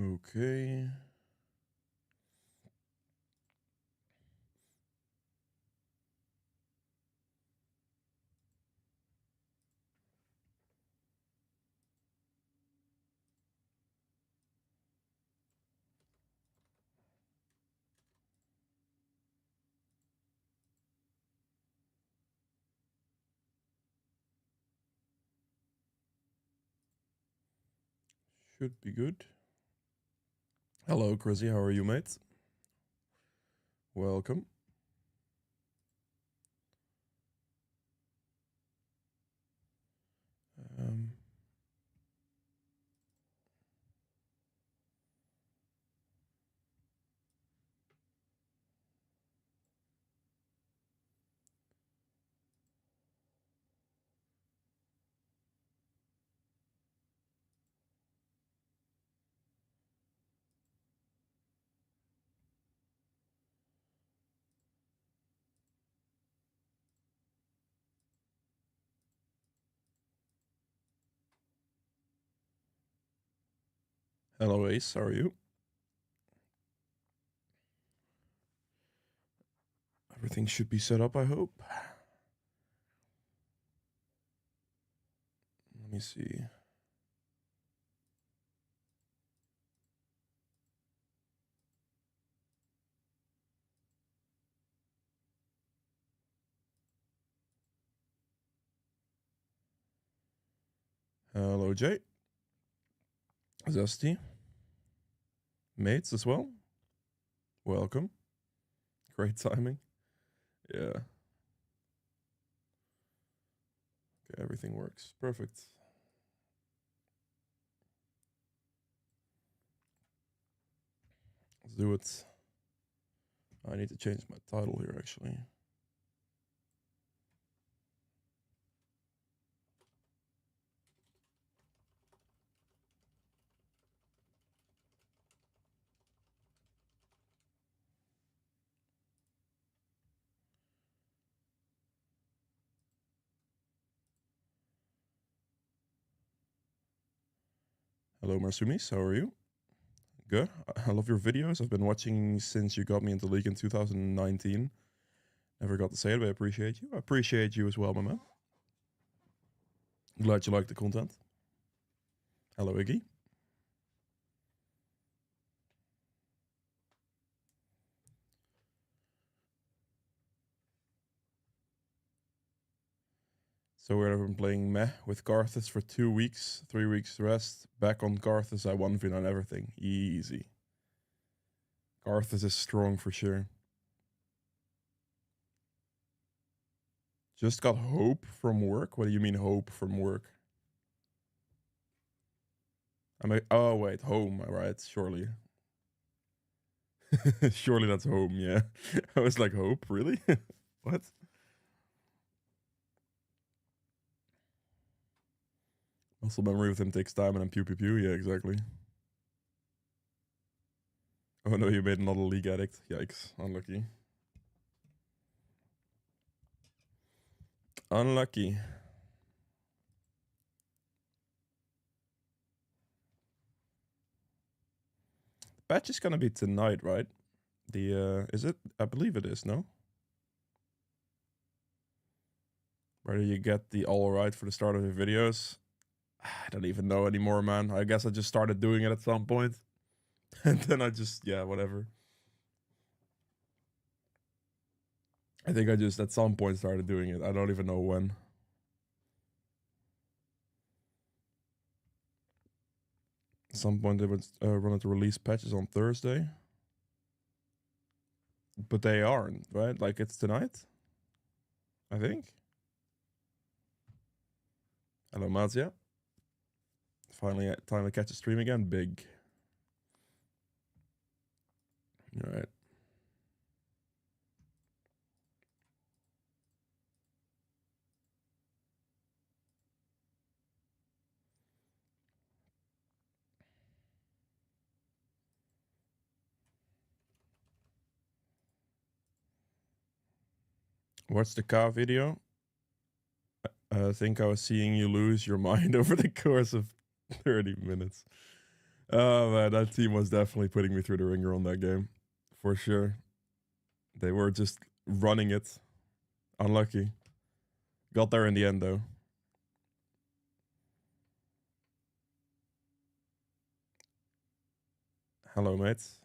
Okay. Should be good. Hello, Chrissy. How are you, mate? Welcome. Um, hello, Ace. How are you? Everything should be set up, I hope. Let me see. Hello, Jay. Zesty. Mates as well. Welcome. Great timing. Yeah. Okay, everything works. Perfect. Let's do it. I need to change my title here, actually. Hello, Marsumis. How are you? Good. I love your videos. I've been watching since you got me into League in 2019. Never got to say it, but I appreciate you. I appreciate you as well, my man. Glad you like the content. Hello, Iggy. So we've been playing Meh with Karthus for 2 weeks, 3 weeks rest. Back on Karthus, I 1v9 everything. Easy. Karthus is strong for sure. Just got hope from work? What do you mean hope from work? Oh wait, home, right? Surely. Surely that's home, yeah. I was like, hope, really? What? Muscle memory with him takes time and then pew pew pew. Yeah, exactly. Oh no, you made another League addict. Yikes. Unlucky. Unlucky. Patch is gonna be tonight, right? Is it? I believe it is, no? Where you get the all right for the start of your videos? I don't even know anymore, man. I guess I just started doing it at some point. And then I just, yeah, whatever. I think I just at some point started doing it. I don't even know when. At some point they would wanted to release patches on Thursday. But they aren't, right? Like it's tonight? I think. Hello, Mazia. Finally, time to catch a stream again. Big. All right. Watch the car video. I think I was seeing you lose your mind over the course of 30 minutes. Oh man, that team was definitely putting me through the ringer on that game. For sure. They were just running it. Unlucky. Got there in the end though. Hello, mates.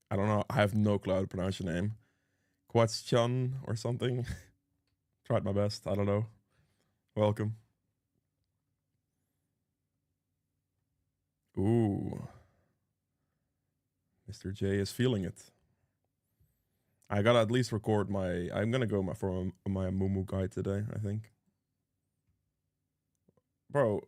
I don't know. I have no clue how to pronounce your name. Quatschan or something. Tried my best. I don't know. Welcome. Ooh. Mr. J is feeling it. I gotta at least record my... I'm gonna go for my Mumu guide today, I think. Bro,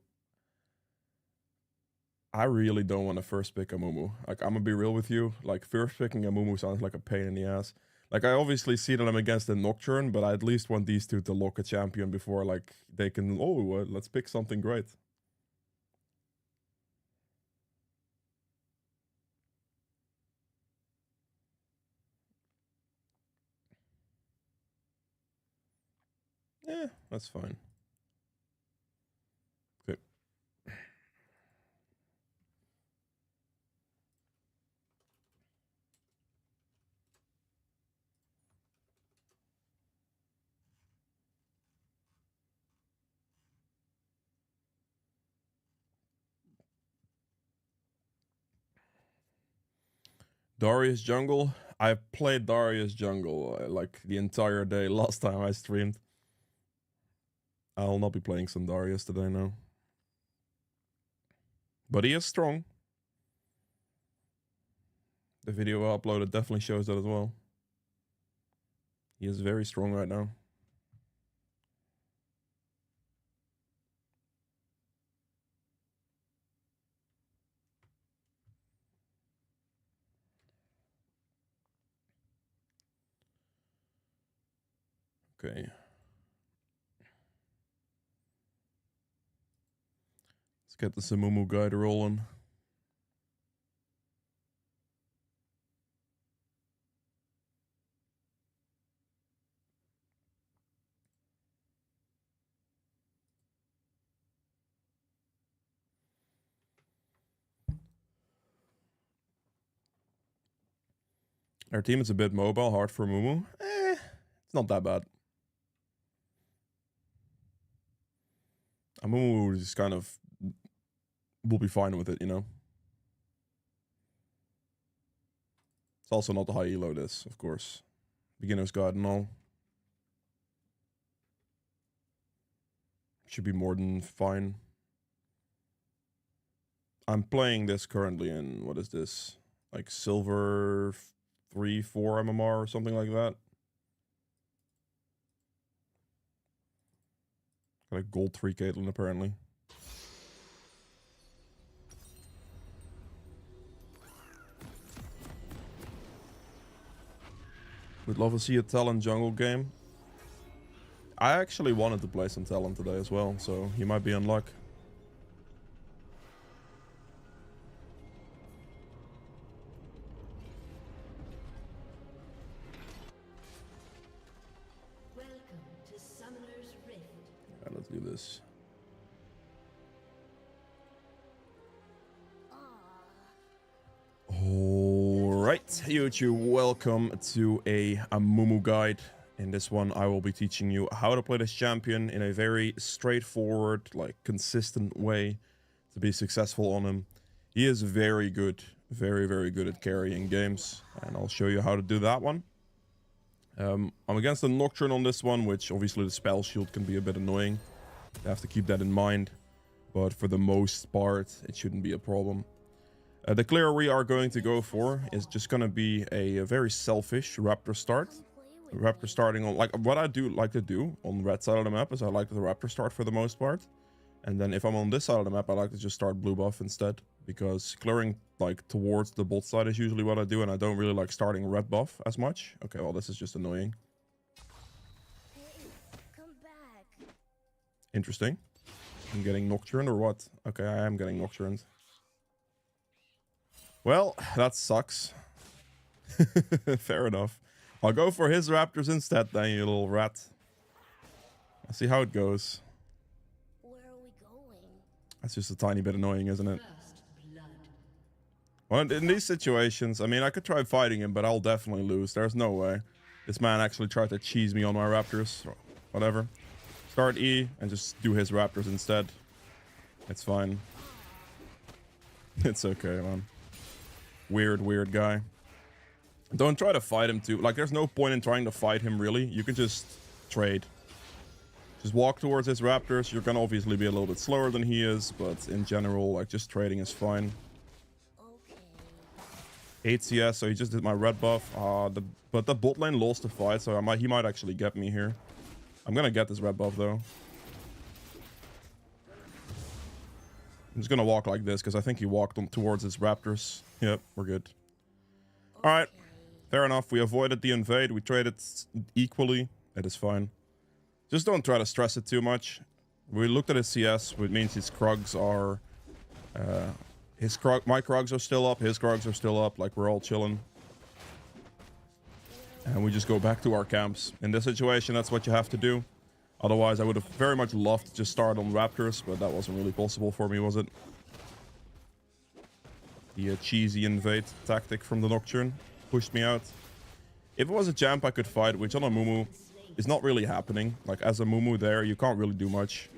I really don't want to first pick a Mumu. Like, I'm gonna be real with you. Like, first picking a Mumu sounds like a pain in the ass. Like, I obviously see that I'm against the Nocturne, but I at least want these two to lock a champion before, like, they can... Oh, let's pick something great. Yeah, that's fine. Okay. Darius Jungle. I played Darius Jungle like the entire day last time I streamed. I'll not be playing some Darius today now. But he is strong. The video I uploaded definitely shows that as well. He is very strong right now. Okay. Let's get the Samumu guide rolling. Our team is a bit mobile, hard for Mumu. It's not that bad. Mumu is kind of... will be fine with it, you know? It's also not the high elo this, of course. Beginner's guide and all. Should be more than fine. I'm playing this currently in, what is this? Like silver 3, 4 MMR or something like that. Got a gold 3 Caitlyn apparently. Would love to see a Talon jungle game. I actually wanted to play some Talon today as well, so you might be in luck. Welcome to Summoner's Rift. Yeah, let's do this. Alright, YouTube, welcome to a Mumu guide. In this one, I will be teaching you how to play this champion in a very straightforward, like, consistent way to be successful on him. He is very good, very, very good at carrying games, and I'll show you how to do that one. I'm against the Nocturne on this one, which obviously the spell shield can be a bit annoying. You have to keep that in mind, but for the most part, it shouldn't be a problem. The clear we are going to go for is just going to be a very selfish Raptor start. Raptor starting on, like, what I do like to do on red side of the map is I like the Raptor start for the most part. And then if I'm on this side of the map, I like to just start blue buff instead. Because clearing, like, towards the bot side is usually what I do, and I don't really like starting red buff as much. Okay, well, this is just annoying. Hey, come back. Interesting. I'm getting Nocturne or what? Okay, I am getting Nocturne. Well, that sucks. Fair enough. I'll go for his Raptors instead then, you little rat. I'll see how it goes. Where are we going? That's just a tiny bit annoying, isn't it? First blood. Well, in these situations, I mean, I could try fighting him, but I'll definitely lose. There's no way. This man actually tried to cheese me on my raptors. So whatever. Start E and just do his raptors instead. It's fine. It's okay, man. Weird guy. Don't try to fight him too. Like, there's no point in trying to fight him, really. You can just trade. Just walk towards his raptors. You're gonna obviously be a little bit slower than he is, but in general, like, just trading is fine. 8 CS, so he just did my red buff. But the bot lane lost the fight, so he might actually get me here. I'm gonna get this red buff, though. I'm just gonna walk like this, because I think he walked towards his raptors. Yep, we're good. Alright, fair enough. We avoided the invade. We traded equally. It is fine. Just don't try to stress it too much. We looked at his CS, which means his Krugs are... my Krugs are still up, his Krugs are still up, like we're all chilling. And we just go back to our camps. In this situation, that's what you have to do. Otherwise, I would have very much loved to just start on Raptors, but that wasn't really possible for me, was it? The cheesy invade tactic from the Nocturne pushed me out. If it was a champ I could fight, which on a Mumu is not really happening. Like, as a Mumu there, you can't really do much.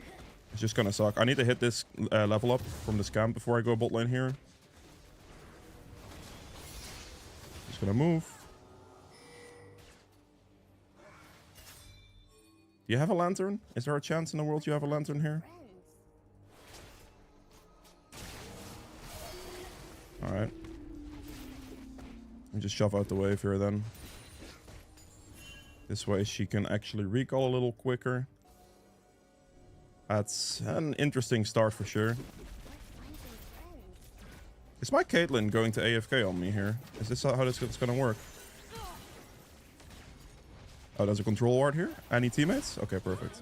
It's just gonna suck. I need to hit this level up from this camp before I go bot lane here. Just gonna move. Do you have a lantern? Is there a chance in the world you have a lantern here? Alright. And just shove out the wave here then. This way she can actually recall a little quicker. That's an interesting start for sure. Is my Caitlyn going to AFK on me here? Is this how this is going to work? Oh, there's a control ward here? Any teammates? Okay, perfect.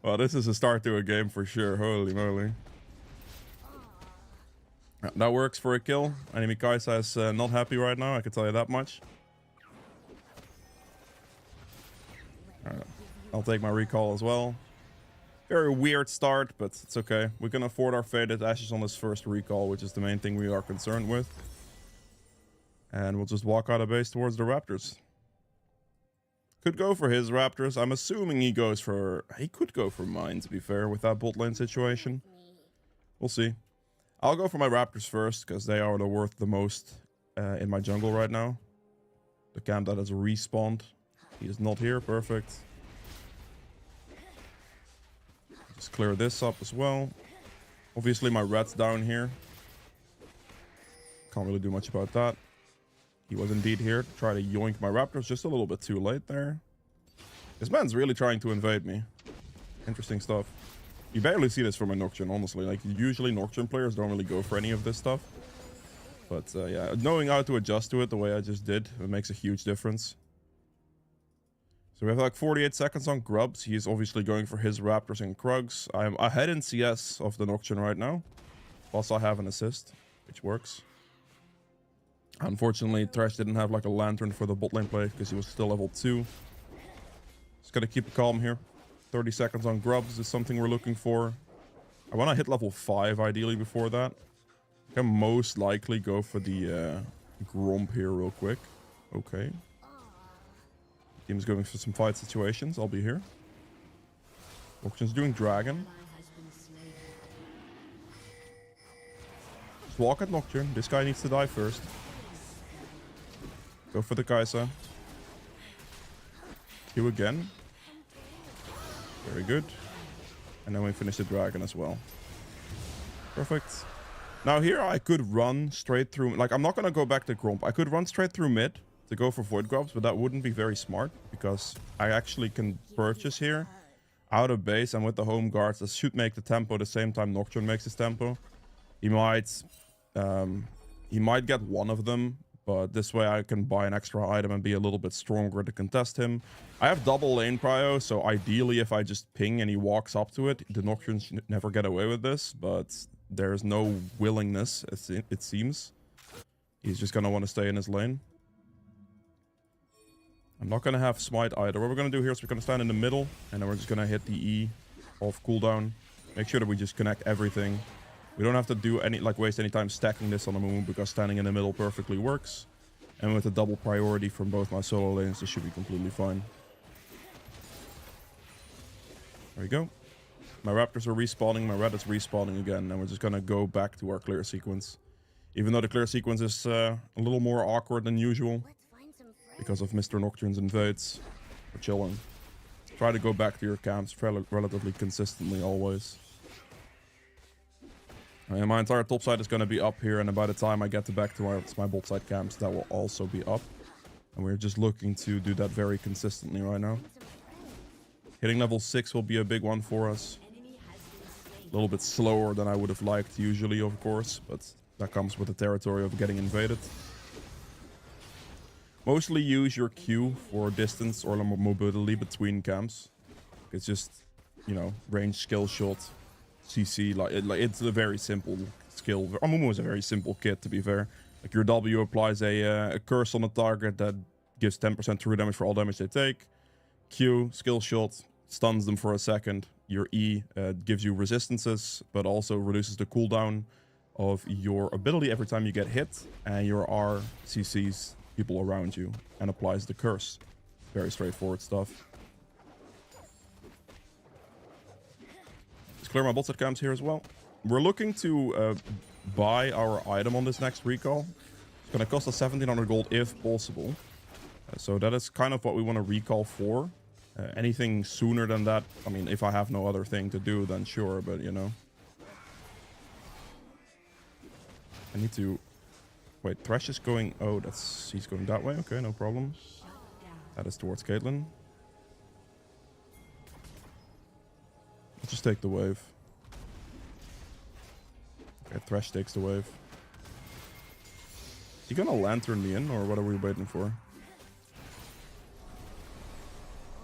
Well, this is a start to a game for sure. Holy moly. That works for a kill. Enemy Kha'zix is not happy right now, I can tell you that much. Alright. I'll take my recall as well. Very weird start, but it's okay. We can afford our faded ashes on this first recall, which is the main thing we are concerned with. And we'll just walk out of base towards the Raptors. Could go for his Raptors. I'm assuming he goes for... He could go for mine, to be fair, with that bot lane situation. We'll see. I'll go for my Raptors first, because they are worth the most in my jungle right now. The camp that has respawned. He is not here. Perfect. Just clear this up as well. Obviously, my red's down here. Can't really do much about that. He was indeed here to try to yoink my Raptors just a little bit too late there. This man's really trying to invade me. Interesting stuff. You barely see this from a Nocturne, honestly. Like, usually Nocturne players don't really go for any of this stuff. But yeah, knowing how to adjust to it the way I just did, it makes a huge difference. So we have like 48 seconds on Grubs. He's obviously going for his Raptors and Krugs. I'm ahead in CS of the Nocturne right now. Plus I have an assist, which works. Unfortunately, Thresh didn't have like a lantern for the bot lane play because he was still level 2. Just gotta keep it calm here. 30 seconds on Grubs is something we're looking for. I want to hit level 5 ideally before that. I can most likely go for the Gromp here real quick. Okay. Team is going for some fight situations. I'll be here. Auction's doing Dragon. Just walk at Nocturne. This guy needs to die first. Go for the Kai'Sa. Q again. Very good. And then we finish the Dragon as well. Perfect. Now here I could run straight through. Like, I'm not going to go back to Gromp. I could run straight through mid to go for Void Grubs, but that wouldn't be very smart because I actually can purchase here out of base, and with the home guards that should make the tempo the same time Nocturne makes his tempo. He might get one of them, but this way I can buy an extra item and be a little bit stronger to contest him. I have double lane prio, so ideally if I just ping and he walks up to it, the Nocturne should never get away with this, but there's no willingness, it seems. He's just gonna want to stay in his lane. I'm not gonna have smite either. What we're gonna do here is we're gonna stand in the middle, and then we're just gonna hit the E off cooldown. Make sure that we just connect everything. We don't have to do any, like, waste any time stacking this on the Mumu because standing in the middle perfectly works. And with a double priority from both my solo lanes, this should be completely fine. There we go. My Raptors are respawning, my Red is respawning again, and we're just gonna go back to our clear sequence. Even though the clear sequence is a little more awkward than usual because of Mr. Nocturne's invades. We're chilling. Try to go back to your camps relatively consistently always. And my entire top side is going to be up here, and then by the time I get back to my bot side camps, that will also be up. And we're just looking to do that very consistently right now. Hitting level 6 will be a big one for us. A little bit slower than I would have liked usually, of course, but that comes with the territory of getting invaded. Mostly use your Q for distance or mobility between camps. It's just, you know, range, skill shot, CC. It's a very simple skill. Amumu is a very simple kit, to be fair. Like, your W applies a curse on the target that gives 10% true damage for all damage they take. Q, skill shot, stuns them for a second. Your E gives you resistances, but also reduces the cooldown of your ability every time you get hit. And your R CCs people around you and applies the curse. Very straightforward stuff. Let's clear my bot side camps here as well. We're looking to buy our item on this next recall. It's going to cost us 1700 gold if possible. So that is kind of what we want to recall for. Anything sooner than that, I mean, if I have no other thing to do, then sure, but you know. I need to... Wait, Thresh is going... Oh, he's going that way. Okay, no problem. That is towards Caitlyn. I'll just take the wave. Okay, Thresh takes the wave. Is he gonna lantern me in, or what are we waiting for?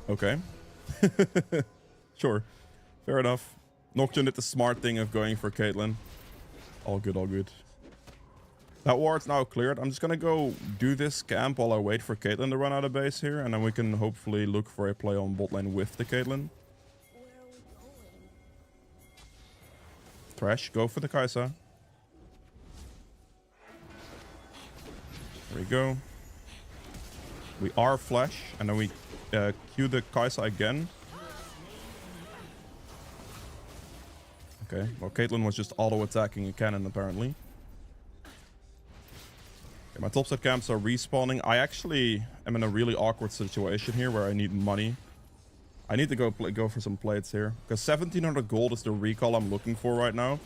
Okay. Sure. Fair enough. Nocturne did the smart thing of going for Caitlyn. All good, all good. That ward's now cleared. I'm just gonna go do this camp while I wait for Caitlyn to run out of base here, and then we can hopefully look for a play on bot lane with the Caitlyn. Thresh, go for the Kai'Sa. There we go. We are flash, and then we Q the Kai'Sa again. Okay, well, Caitlyn was just auto-attacking a cannon, apparently. Okay, my topside camps are respawning. I actually am in a really awkward situation here where I need money. I need to go for some plates here, because 1700 gold is the recall I'm looking for right now.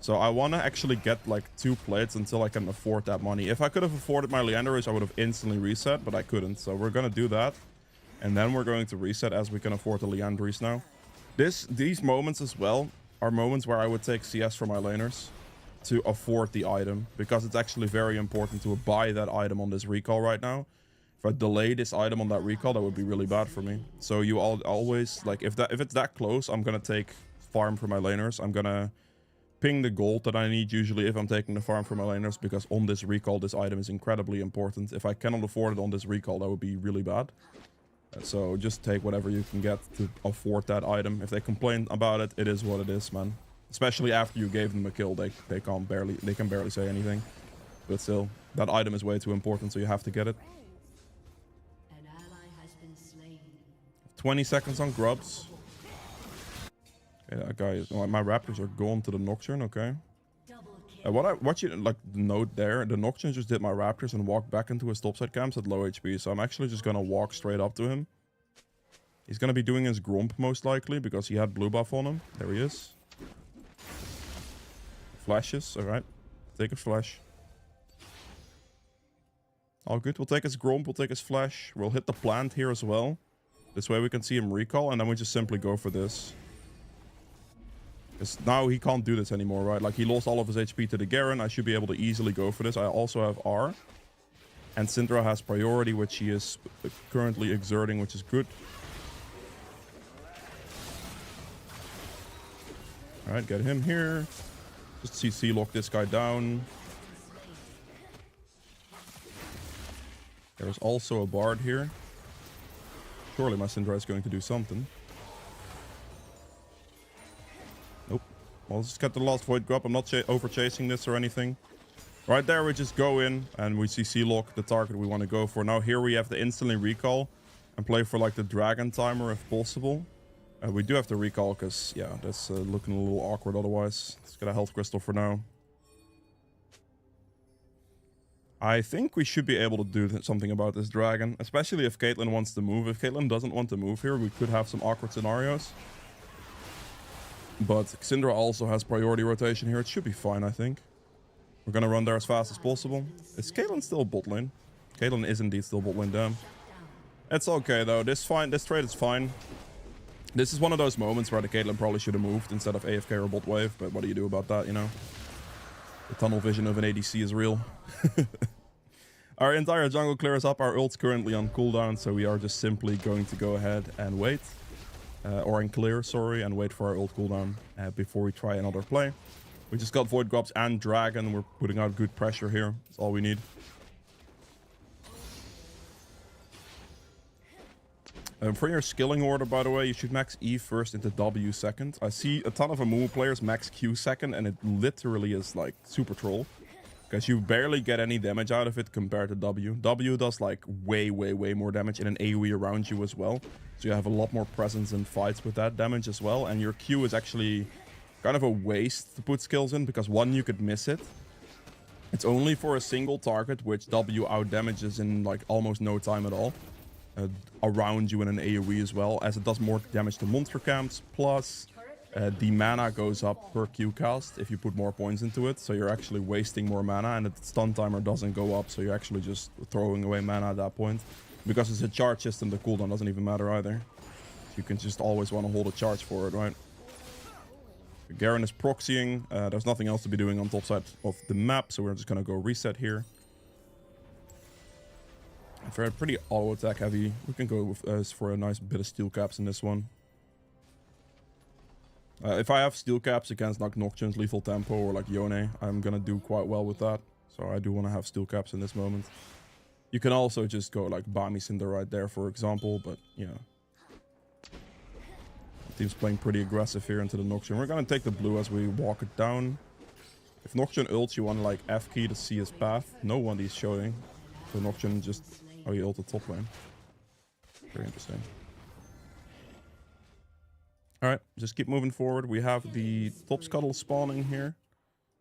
So I want to actually get like 2 plates until I can afford that money. If I could have afforded my Leandros, I would have instantly reset, but I couldn't. So we're going to do that. And then we're going to reset as we can afford the Leandries now. These moments as well are moments where I would take CS from my laners to afford the item, because it's actually very important to buy that item on this recall right now. If I delay this item on that recall, that would be really bad for me. So you always, like, if it's that close, I'm gonna take farm for my laners. I'm gonna ping the gold that I need usually if I'm taking the farm for my laners, because on this recall, this item is incredibly important. If I cannot afford it on this recall, that would be really bad. So just take whatever you can get to afford that item. If they complain about it, it is what it is, man. Especially after you gave them a kill, they can barely say anything. But still, that item is way too important, so you have to get it. 20 seconds on grubs. Okay, that guy is... Oh, my Raptors are gone to the Nocturne, okay. What you like note there, the Nocturne just did my Raptors and walked back into his topside camps at low HP, so I'm actually just gonna walk straight up to him. He's gonna be doing his Gromp most likely, because he had blue buff on him. There he is. Flashes, alright. Take a flash. All good, we'll take his Gromp, we'll take his flash. We'll hit the plant here as well. This way we can see him recall, and then we just simply go for this. Because now he can't do this anymore, right? Like, he lost all of his HP to the Garen. I should be able to easily go for this. I also have R. And Syndra has priority, which he is currently exerting, which is good. Alright, get him here. Just CC lock this guy down. There's also a Bard here. Surely my Syndra is going to do something. Nope. Well, let's just get the last Void Grub. I'm not over chasing this or anything. Right there, we just go in and we see C-Lock, the target we want to go for. Now here we have to instantly recall and play for like the dragon timer if possible. We do have to recall because, yeah, that's looking a little awkward otherwise. Let's get a health crystal for now. I think we should be able to do something about this dragon, especially if Caitlyn wants to move. If Caitlyn doesn't want to move here, we could have some awkward scenarios. But Syndra also has priority rotation here. It should be fine, I think. We're gonna run there as fast as possible. Is Caitlyn still bot lane? Caitlyn is indeed still bot lane, damn. It's okay though, this trade is fine. This is one of those moments where the Caitlyn probably should have moved instead of AFK or bot wave, but what do you do about that, you know? The tunnel vision of an ADC is real. Our entire jungle clears up, our ult's currently on cooldown, so we are just simply going to go ahead and wait. Or in clear, sorry, and wait for our ult cooldown before we try another play. We just got Void Grubs and Dragon. We're putting out good pressure here. That's all we need. For your skilling order, by the way, you should max E first into W second. I see a ton of Amumu players max Q second, and it literally is like super troll. Because you barely get any damage out of it compared to W. W does like way more damage in an AoE around you as well. So you have a lot more presence in fights with that damage as well. And your Q is actually kind of a waste to put skills in, because one, you could miss it. It's only for a single target, which W out damages in like almost no time at all. Around you in an AoE as well, as it does more damage to monster camps. Plus, the mana goes up per Q cast if you put more points into it. So you're actually wasting more mana, and the stun timer doesn't go up. So you're actually just throwing away mana at that point. Because it's a charge system, the cooldown doesn't even matter either. You can just always want to hold a charge for it, right? Garen is proxying. There's nothing else to be doing on top side of the map, so we're just gonna go reset here. And for a pretty auto attack heavy, we can go with for a nice bit of steel caps in this one. If I have steel caps against like Nocturne's lethal tempo or like Yone, I'm gonna do quite well with that. So I do want to have steel caps in this moment. You can also just go like Bami Cinder right there, for example, but you know. Team's playing pretty aggressive here into the Nocturne. We're gonna take the blue as we walk it down. If Nocturne ults, you want to like F key to see his path. No one is showing. So Nocturne just... Oh, he ulted top lane. Very interesting. Alright, just keep moving forward. We have the top scuttle spawning here.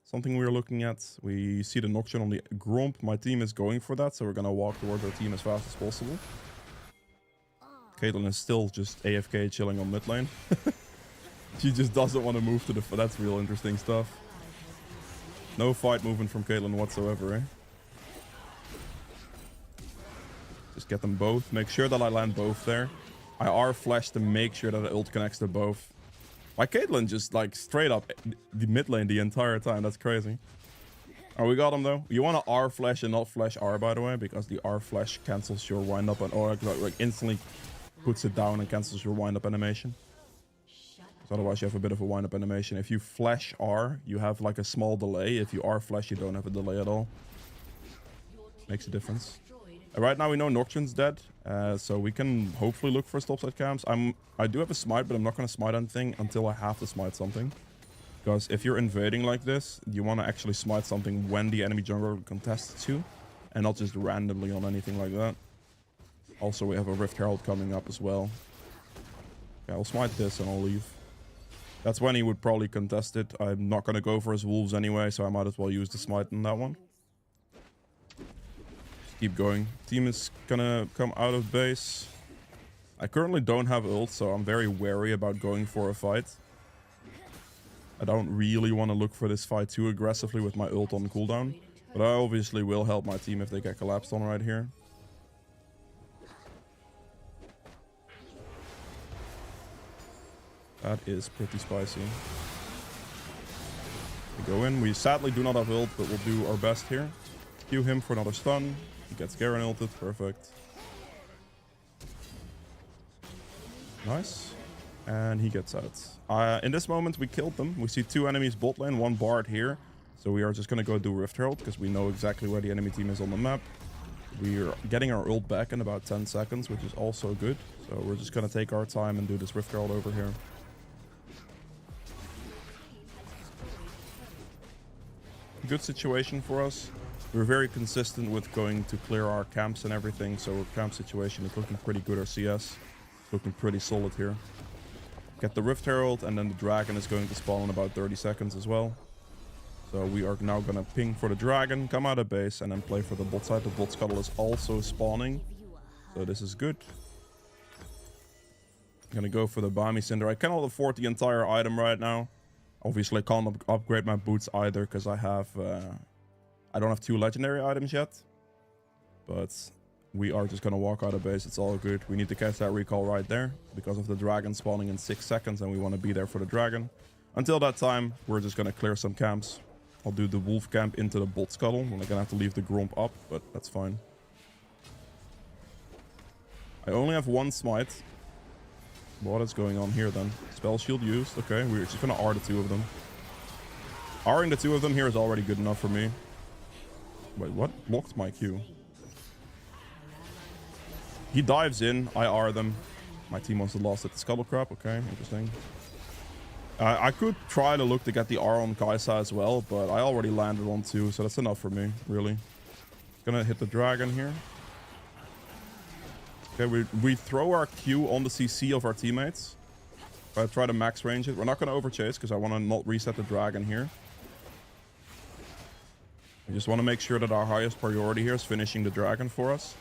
Something we're looking at. We see the Nocturne on the Gromp. My team is going for that, so we're gonna walk towards our team as fast as possible. Caitlyn is still just AFK chilling on mid lane. She just doesn't want to move to the... That's real interesting stuff. No fight movement from Caitlyn whatsoever, eh? Just get them both. Make sure that I land both there. I R flash to make sure that the ult connects to both. My Caitlyn just like straight up the mid lane the entire time. That's crazy. Oh, we got him though. You want to R flash and not flash R, by the way, because the R flash cancels your wind up and or like instantly puts it down and cancels your wind up animation. So otherwise you have a bit of a wind up animation. If you flash R, you have like a small delay. If you R flash, you don't have a delay at all. Makes a difference. Right now we know Nocturne's dead, so we can hopefully look for topside camps. I do have a smite, but I'm not going to smite anything until I have to smite something. Because if you're invading like this, you want to actually smite something when the enemy jungler contests you, and not just randomly on anything like that. Also, we have a Rift Herald coming up as well. Yeah, I'll smite this and I'll leave. That's when he would probably contest it. I'm not going to go for his wolves anyway, so I might as well use the smite in that one. Just keep going. Team is going to come out of base. I currently don't have ult, so I'm very wary about going for a fight. I don't really want to look for this fight too aggressively with my ult on cooldown. But I obviously will help my team if they get collapsed on right here. That is pretty spicy. We go in. We sadly do not have ult, but we'll do our best here. Q him for another stun. He gets Garen ulted. Perfect. Nice. And he gets out. In this moment, we killed them. We see two enemies bot lane, one Bard here. So we are just going to go do Rift Herald because we know exactly where the enemy team is on the map. We're getting our ult back in about 10 seconds, which is also good. So we're just going to take our time and do this Rift Herald over here. good situation for us. We're very consistent with going to clear our camps and everything, so our camp situation is looking pretty good. Our CS looking pretty solid here. Get the Rift Herald, and then the dragon is going to spawn in about 30 seconds as well. So we are now gonna ping for the dragon, come out of base, and then play for the bot side. The bot scuttle is also spawning, so this is good. I'm gonna go for the Bami Cinder. I cannot afford the entire item right now. Obviously, I can't upgrade my boots either because I don't have 2 legendary items yet. But we are just gonna walk out of base. It's all good. We need to catch that recall right there because of the dragon spawning in 6 seconds, and we want to be there for the dragon. Until that time, we're just gonna clear some camps. I'll do the wolf camp into the bot scuttle. I'm gonna have to leave the gromp up, but that's fine. I only have 1 smite. What is going on here then? Spell shield used. Okay, we're just gonna R the 2 of them. R'ing the 2 of them here is already good enough for me. Wait, what? Blocked my Q. He dives in. I R them. My team wants to lost at the scuttle crab. Okay, interesting. I could try to look to get the R on Kha'zix as well, but I already landed on 2, so that's enough for me, really. Gonna hit the dragon here. Okay, we throw our Q on the CC of our teammates. I try to max range it. We're not gonna overchase because I want to not reset the dragon here. I just want to make sure that our highest priority here is finishing the dragon for us.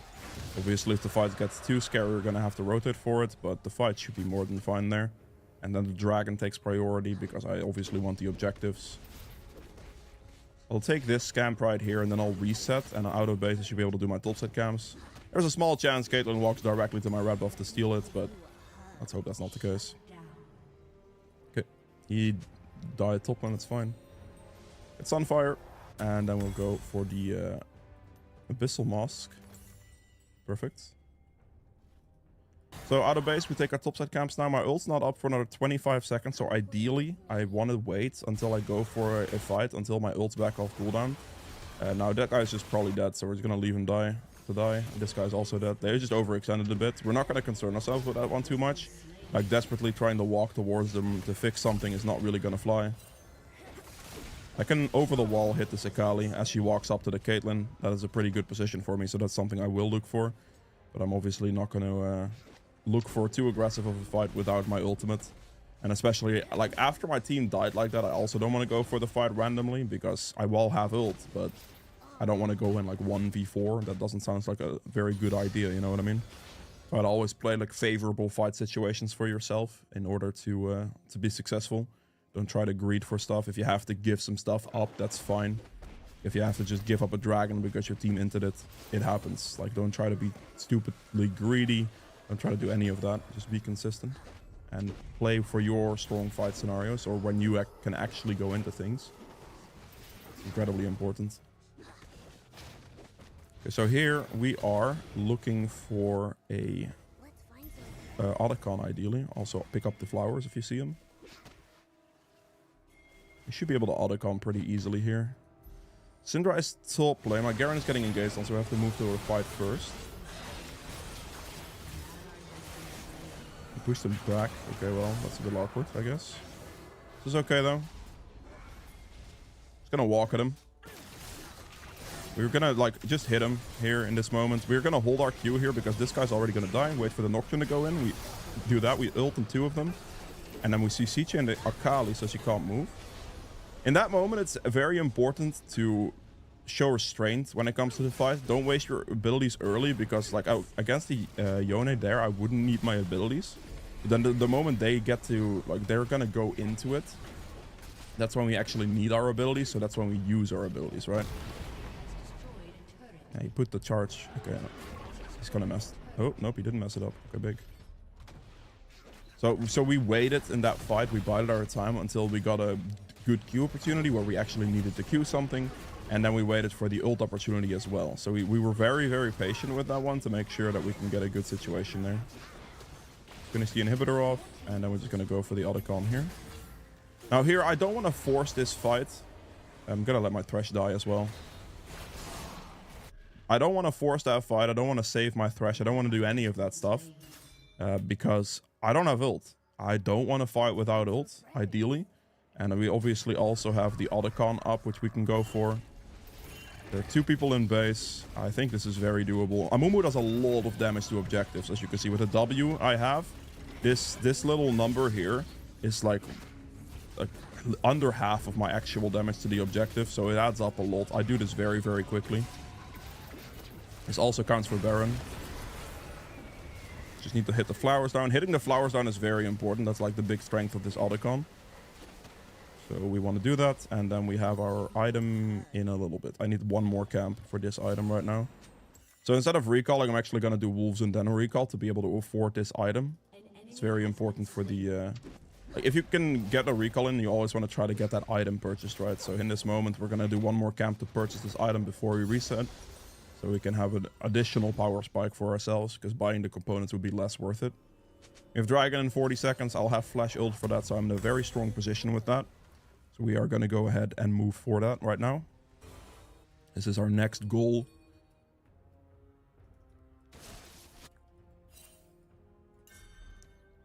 Obviously, if the fight gets too scary, we're gonna have to rotate for it, but the fight should be more than fine there. And then the dragon takes priority because I obviously want the objectives. I'll take this camp right here and then I'll reset, and out of base I should be able to do my topside camps. There's a small chance Caitlyn walks directly to my red buff to steal it, but let's hope that's not the case. Okay, he died top lane, it's fine. It's on fire, and then we'll go for the Abyssal Mask. Perfect. So out of base, we take our topside camps now. My ult's not up for another 25 seconds, so ideally, I want to wait until I go for a fight, until my ult's back off cooldown. Now that guy's just probably dead, so we're just gonna leave him die. This guy's also dead. They just overextended a bit. We're not gonna concern ourselves with that one too much. Like desperately trying to walk towards them to fix something is not really gonna fly. I can over the wall hit the Sakali as she walks up to the Caitlyn. That is a pretty good position for me, so that's something I will look for. But I'm obviously not gonna look for too aggressive of a fight without my ultimate. And especially like after my team died like that, I also don't want to go for the fight randomly because I will have ult, but I don't want to go in like 1v4. That doesn't sound like a very good idea, you know what I mean? So I'd always play like favorable fight situations for yourself in order to be successful. Don't try to greed for stuff. If you have to give some stuff up, that's fine. If you have to just give up a dragon because your team inted it, it happens. Like, don't try to be stupidly greedy. Don't try to do any of that. Just be consistent and play for your strong fight scenarios or when you can actually go into things. It's incredibly important. Okay, so here we are looking for a Otacon ideally. Also pick up the flowers if you see them. You should be able to Otacon pretty easily here. Syndra is top lane. My Garen is getting engaged on, so we have to move to a fight first. Push them back. Okay, well, that's a bit awkward, I guess. This is okay, though. Just gonna walk at him. We're gonna, like, just hit him here in this moment. We're gonna hold our Q here because this guy's already gonna die. Wait for the Nocturne to go in. We do that. We ult in 2 of them. And then we see Siche and the Akali, so she can't move. In that moment, it's very important to show restraint when it comes to the fight. Don't waste your abilities early because, like, against the Yone there, I wouldn't need my abilities. But then the moment they get to, like, they're gonna go into it, that's when we actually need our abilities, so that's when we use our abilities, right? Yeah, he put the charge. Okay, he's gonna mess. Oh, nope, he didn't mess it up. Okay, big. So we waited in that fight. We bided our time until we got a good Q opportunity where we actually needed to Q something. And then we waited for the ult opportunity as well. So we were very, very patient with that one to make sure that we can get a good situation there. Finish the inhibitor off, and then we're just going to go for the Otacon here. Now here, I don't want to force this fight. I'm going to let my Thresh die as well. I don't want to force that fight. I don't want to save my Thresh. I don't want to do any of that stuff. Because I don't have ult. I don't want to fight without ult, ideally. And we obviously also have the Otacon up, which we can go for. There are 2 people in base. I think this is very doable. Amumu does a lot of damage to objectives, as you can see. With the W I have, this little number here is like under half of my actual damage to the objective, so it adds up a lot. I do this very, very quickly. This also counts for Baron. Just need to hit the flowers down. Hitting the flowers down is very important. That's like the big strength of this Otacon. So we want to do that, and then we have our item in a little bit. I need 1 more camp for this item right now. So instead of recalling, I'm actually going to do Wolves and then a recall to be able to afford this item. It's very important for the... like if you can get a recall in, you always want to try to get that item purchased, right? So in this moment, we're going to do 1 more camp to purchase this item before we reset. So we can have an additional power spike for ourselves, because buying the components would be less worth it. If Dragon in 40 seconds, I'll have Flash ult for that, so I'm in a very strong position with that. So we are going to go ahead and move for that right now. This is our next goal.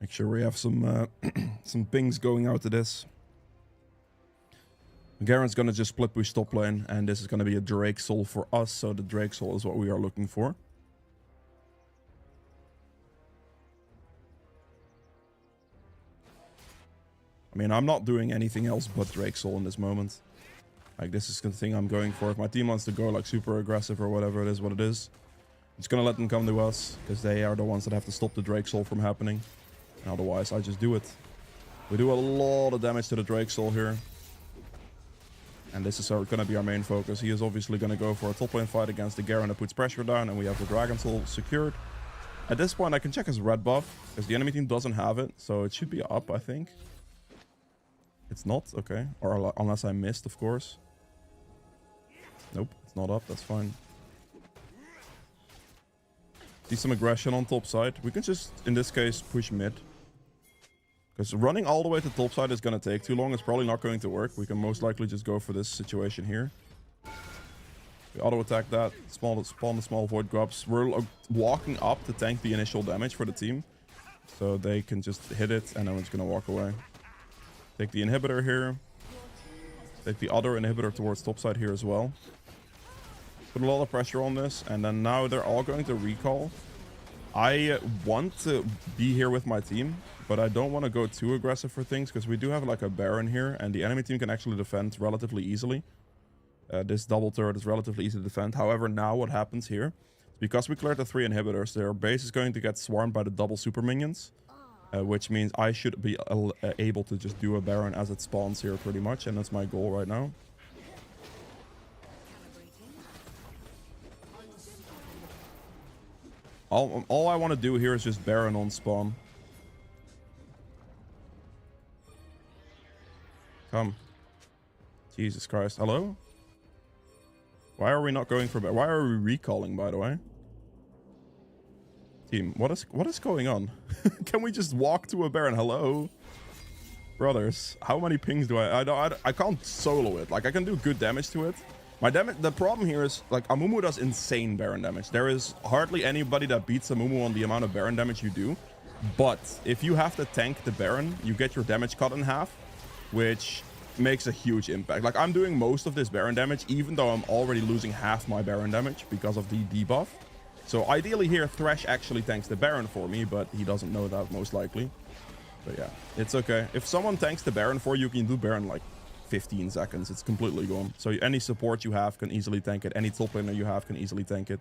Make sure we have some some pings going out to this. Garen's going to just split push top lane, and this is going to be a Drake Soul for us, so the Drake Soul is what we are looking for. I mean, I'm not doing anything else but Drake Soul in this moment. Like, this is the thing I'm going for. If my team wants to go, like, super aggressive or whatever, it is what it is. It's gonna let them come to us, because they are the ones that have to stop the Drake Soul from happening. And otherwise, I just do it. We do a lot of damage to the Drake Soul here. And this is gonna be our main focus. He is obviously gonna go for a top lane fight against the Garen that puts pressure down, and we have the Dragon Soul secured. At this point, I can check his red buff, because the enemy team doesn't have it, so it should be up, I think. It's not? Okay. Or unless I missed, of course. Nope, it's not up. That's fine. See some aggression on top side. We can just, in this case, push mid. Because running all the way to top side is going to take too long. It's probably not going to work. We can most likely just go for this situation here. We auto-attack that. Spawn the small void grubs. We're walking up to tank the initial damage for the team. So they can just hit it, and then we're just going to walk away. Take the inhibitor here. Take the other inhibitor towards topside here as well. Put a lot of pressure on this, and then now they're all going to recall. I want to be here with my team, but I don't want to go too aggressive for things, because we do have like a Baron here, and the enemy team can actually defend relatively easily. This double turret is relatively easy to defend. However, now what happens here, because we cleared the 3 inhibitors, their base is going to get swarmed by the double super minions. Which means I should be able to just do a Baron as it spawns here pretty much, and that's my goal right now. All I want to do here is just Baron on spawn. Come. Jesus Christ. Hello? Why are we not going for Baron? Why are we recalling, by the way? Team, what is going on? Can we just walk to a Baron? Hello? Brothers, how many pings do I can't solo it. Like, I can do good damage to it. The problem here is, like, Amumu does insane Baron damage. There is hardly anybody that beats Amumu on the amount of Baron damage you do. But if you have to tank the Baron, you get your damage cut in half, which makes a huge impact. Like, I'm doing most of this Baron damage, even though I'm already losing half my Baron damage because of the debuff. So ideally here, Thresh actually tanks the Baron for me, but he doesn't know that most likely. But yeah, it's okay. If someone tanks the Baron for you, you can do Baron like 15 seconds. It's completely gone. So any support you have can easily tank it. Any top laner you have can easily tank it.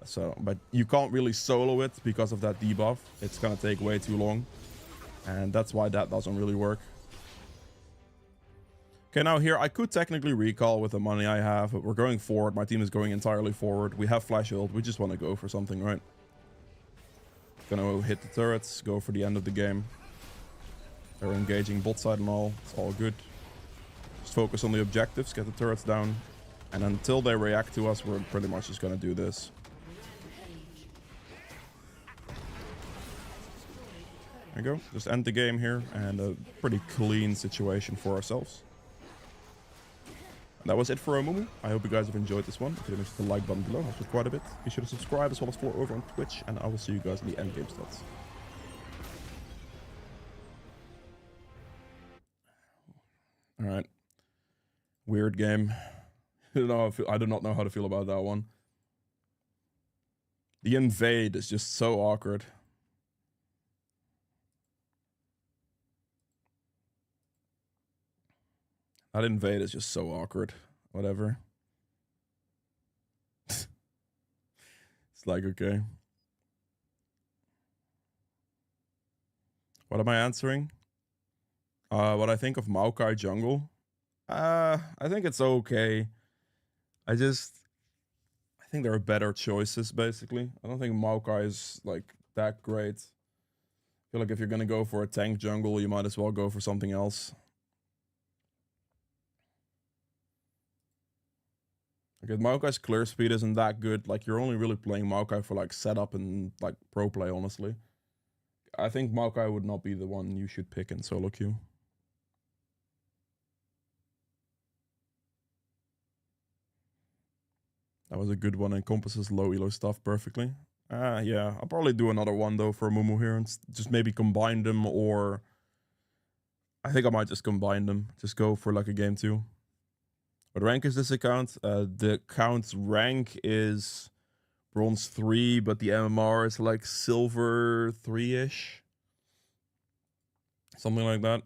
So, but you can't really solo it because of that debuff. It's gonna take way too long. And that's why that doesn't really work. Okay, now here, I could technically recall with the money I have, but we're going forward. My team is going entirely forward. We have flash ult. We just want to go for something, right? Gonna hit the turrets, go for the end of the game. They're engaging bot side and all. It's all good. Just focus on the objectives, get the turrets down. And until they react to us, we're pretty much just gonna do this. There you go. Just end the game here, and a pretty clean situation for ourselves. And that was it for Amumu. I hope you guys have enjoyed this one. If you didn't, hit the like button below. Helps with quite a bit. Be sure to subscribe as well as follow over on Twitch, and I will see you guys in the endgame stats. All right. Weird game. I do not know how to feel about that one. The invade is just so awkward. That invade is just so awkward. Whatever. It's like, okay. What am I answering? What I think of Maokai jungle? I think it's okay. I think there are better choices, basically. I don't think Maokai is, like, that great. I feel like if you're gonna go for a tank jungle, you might as well go for something else. Because Maokai's clear speed isn't that good. Like, you're only really playing Maokai for, like, setup and, like, pro play, honestly. I think Maokai would not be the one you should pick in solo queue. That was a good one. Encompasses low elo stuff perfectly. Yeah, I'll probably do another one though for Mumu here and just maybe combine them, or I think I might just combine them. Just go for like a game 2. What rank is this account? The account's rank is bronze 3, but the MMR is like silver 3-ish. Something like that.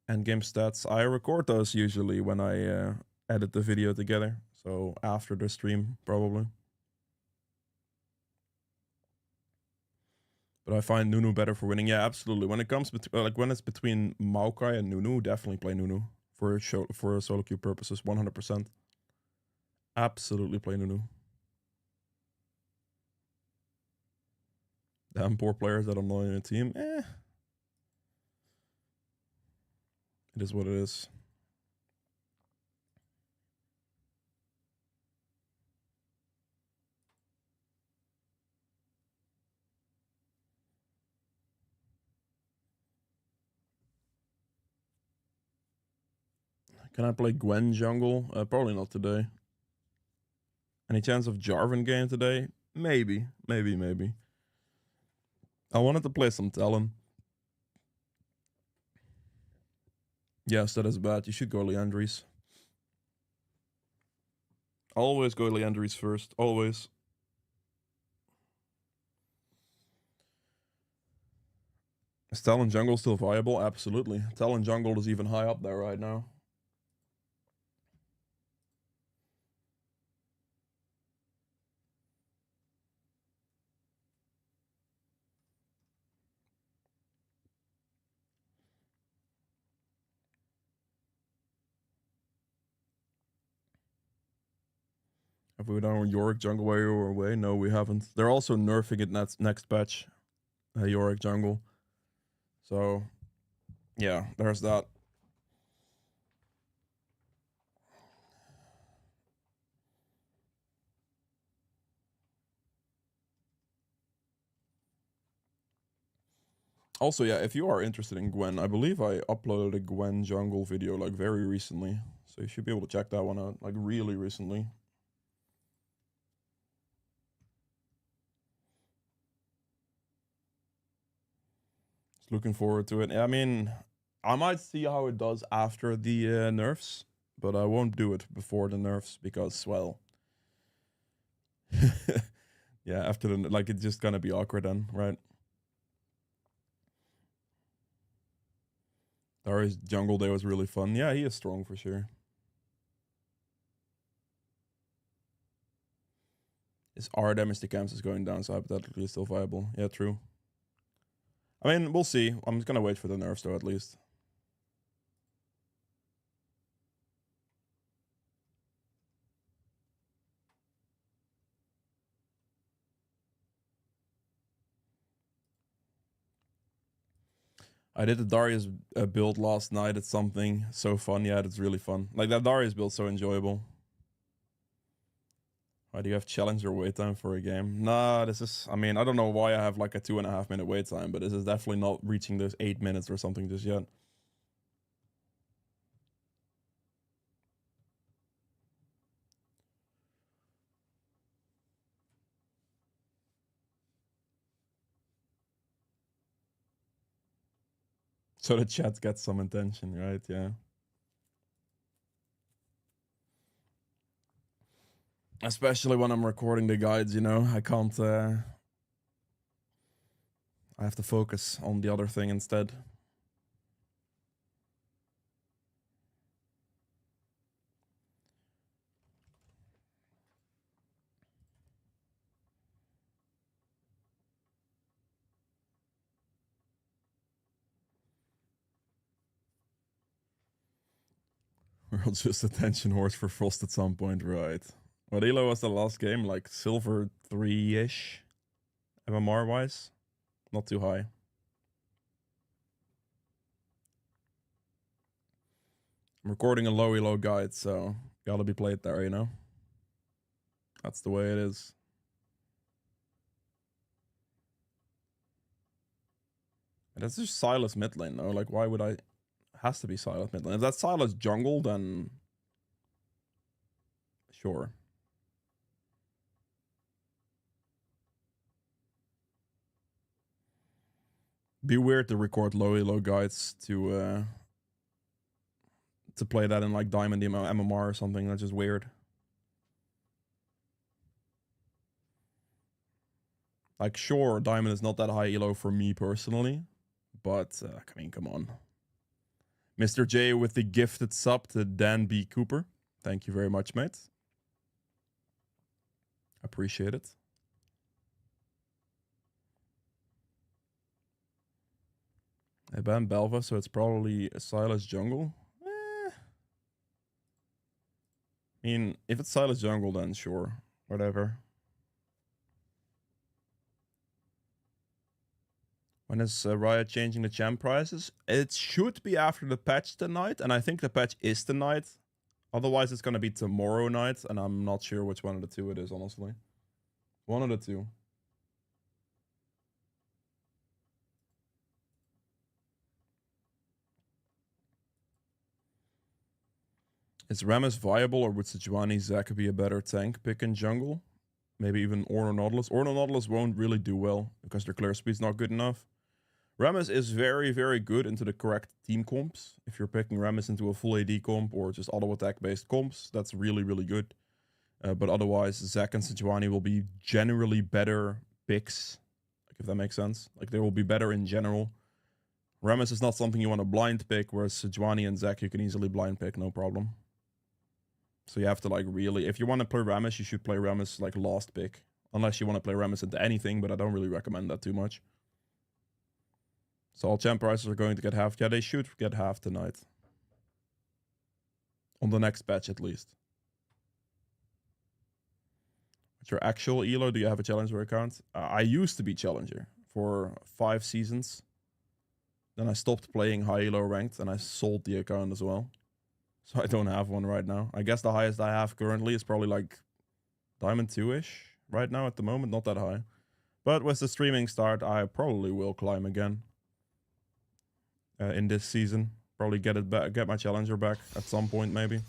Endgame stats. I record those usually when I edit the video together. So after the stream, probably. But I find Nunu better for winning. Yeah, absolutely. When it comes like when it's between Maokai and Nunu, definitely play Nunu for solo queue purposes. 100%. Absolutely play Nunu. Damn poor players that annoy in a team. It is what it is. Can I play Gwen jungle? Probably not today. Any chance of Jarvan game today? Maybe. I wanted to play some Talon. Yes, that is bad. You should go Leandries. Always go Leandries first. Always. Is Talon jungle still viable? Absolutely. Talon jungle is even high up there right now. Have we done Yorick jungle way or away? No, we haven't. They're also nerfing it next patch. Yorick jungle. So, yeah, there's that. Also, yeah, if you are interested in Gwen, I believe I uploaded a Gwen jungle video like very recently. So you should be able to check that one out like really recently. Just looking forward to it. I mean, I might see how it does after the nerfs, but I won't do it before the nerfs because, well, yeah, after the, like, it's just gonna be awkward then, right? Darius jungle day was really fun. Yeah, he is strong for sure. His R damage to camps is going down, so hypothetically it's still viable. Yeah, true. I mean, we'll see. I'm just gonna wait for the nerfs though, at least. I did the Darius build last night. It's something so fun. Yeah, it's really fun. Like, that Darius build so enjoyable. Why do you have challenger wait time for a game? Nah, this is, I mean, I don't know why I have like a 2.5 minute wait time, but this is definitely not reaching those 8 minutes or something just yet. So the chat gets some attention, right? Yeah. Especially when I'm recording the guides, you know, I can't, I have to focus on the other thing instead. World's just attention horse for Frost at some point, right? What elo was the last game? Like silver 3-ish? MMR wise? Not too high. I'm recording a low elo guide, so gotta be played there, you know? That's the way it is. And that's just Silas mid lane, though. Like, why would I... It has to be Silas mid lane. If that's Silas jungle, then... Sure. Be weird to record low elo guides to play that in like Diamond MMR or something. That's just weird. Like, sure, Diamond is not that high elo for me personally, but I mean, come on. Mr. J with the gifted sub to Dan B. Cooper. Thank you very much, mate. Appreciate it. I banned Bel'veth, so it's probably a Silas jungle. I mean, if it's Silas jungle, then sure, whatever. When is Riot changing the champ prices? It should be after the patch tonight, and I think the patch is tonight. Otherwise, it's going to be tomorrow night, and I'm not sure which one of the two it is, honestly. One of the two. Is Rammus viable, or would Sejuani Zaka be a better tank pick in jungle? Maybe even Ornn Nautilus. Ornn Nautilus won't really do well, because their clear speed's not good enough. Rammus is very, very good into the correct team comps. If you're picking Rammus into a full AD comp or just auto attack based comps, that's really, really good. But otherwise, Zac and Sejuani will be generally better picks, like if that makes sense. Like they will be better in general. Rammus is not something you want to blind pick, whereas Sejuani and Zac you can easily blind pick, no problem. So you have to like really, if you want to play Rammus, you should play Rammus like last pick. Unless you want to play Rammus into anything, but I don't really recommend that too much. So all champ prices are going to get halved. Yeah, they should get halved tonight. On the next patch, at least. What's your actual elo? Do you have a Challenger account? I used to be Challenger for 5 seasons. Then I stopped playing high elo ranked, and I sold the account as well. So I don't have one right now. I guess the highest I have currently is probably like Diamond 2-ish right now at the moment. Not that high. But with the streaming start, I probably will climb again. In this season, probably get it back, get my Challenger back at some point, maybe.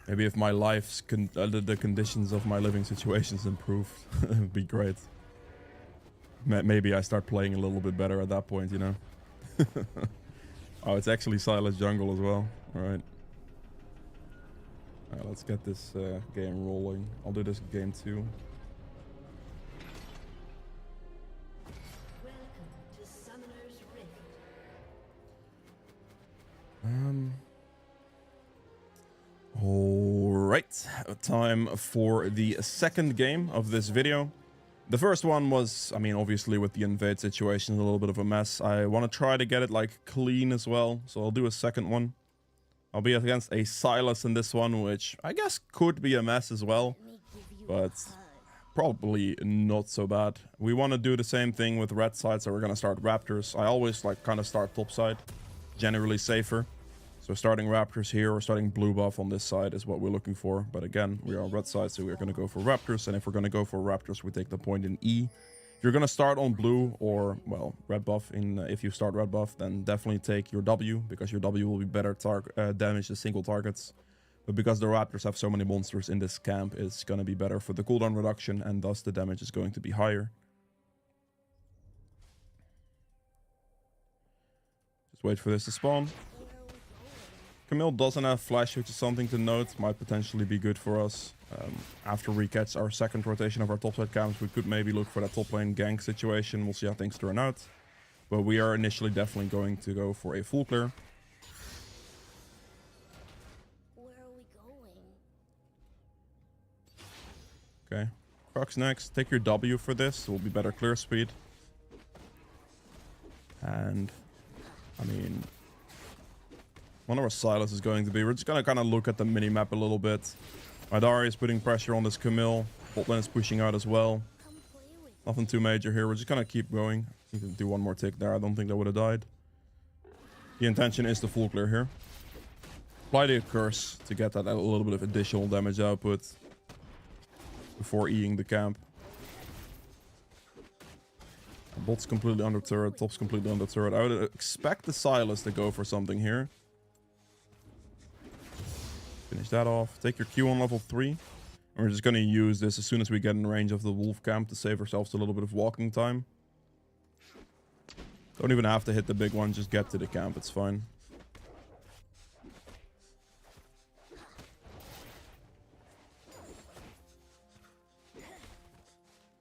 Maybe if my life's the conditions of my living situations improve, it'd be great. Maybe I start playing a little bit better at that point, you know. Oh, it's actually Silas jungle as well. All right. All right, let's get this game rolling. I'll do this game too. All right, time for the second game of this video. The first one was, I mean, obviously with the invade situation, a little bit of a mess. I want to try to get it like clean as well, so I'll do a second one. I'll be against a Silas in this one, which I guess could be a mess as well, but probably not so bad. We want to do the same thing with red side, so we're going to start Raptors. I always like kind of start top side, generally safer. So starting Raptors here or starting blue buff on this side is what we're looking for. But again, we are on red side, so we're going to go for Raptors. And if we're going to go for Raptors, we take the point in E. If you're going to start on blue or, well, red buff, if you start red buff, then definitely take your W, because your W will be better damage to single targets. But because the Raptors have so many monsters in this camp, it's going to be better for the cooldown reduction, and thus the damage is going to be higher. Just wait for this to spawn. Camille doesn't have flash, which is something to note. Might potentially be good for us. After we catch our second rotation of our topside camps, we could maybe look for that top lane gank situation. We'll see how things turn out. But we are initially definitely going to go for a full clear. Where are we going? Okay. Crux next. Take your W for this. It will be better clear speed. And, I mean, wonder where Sylas is going to be. We're just going to kind of look at the mini-map a little bit. Madari is putting pressure on this Camille. Botlane is pushing out as well. Nothing too major here. We're just going to keep going. You can do one more tick there. I don't think that would have died. The intention is to full clear here. Apply the curse to get that a little bit of additional damage output before Eing the camp. Bot's completely under turret. Top's completely under turret. I would expect the Sylas to go for something here. Finish that off. Take your Q on level 3. And we're just going to use this as soon as we get in range of the wolf camp to save ourselves a little bit of walking time. Don't even have to hit the big one. Just get to the camp. It's fine.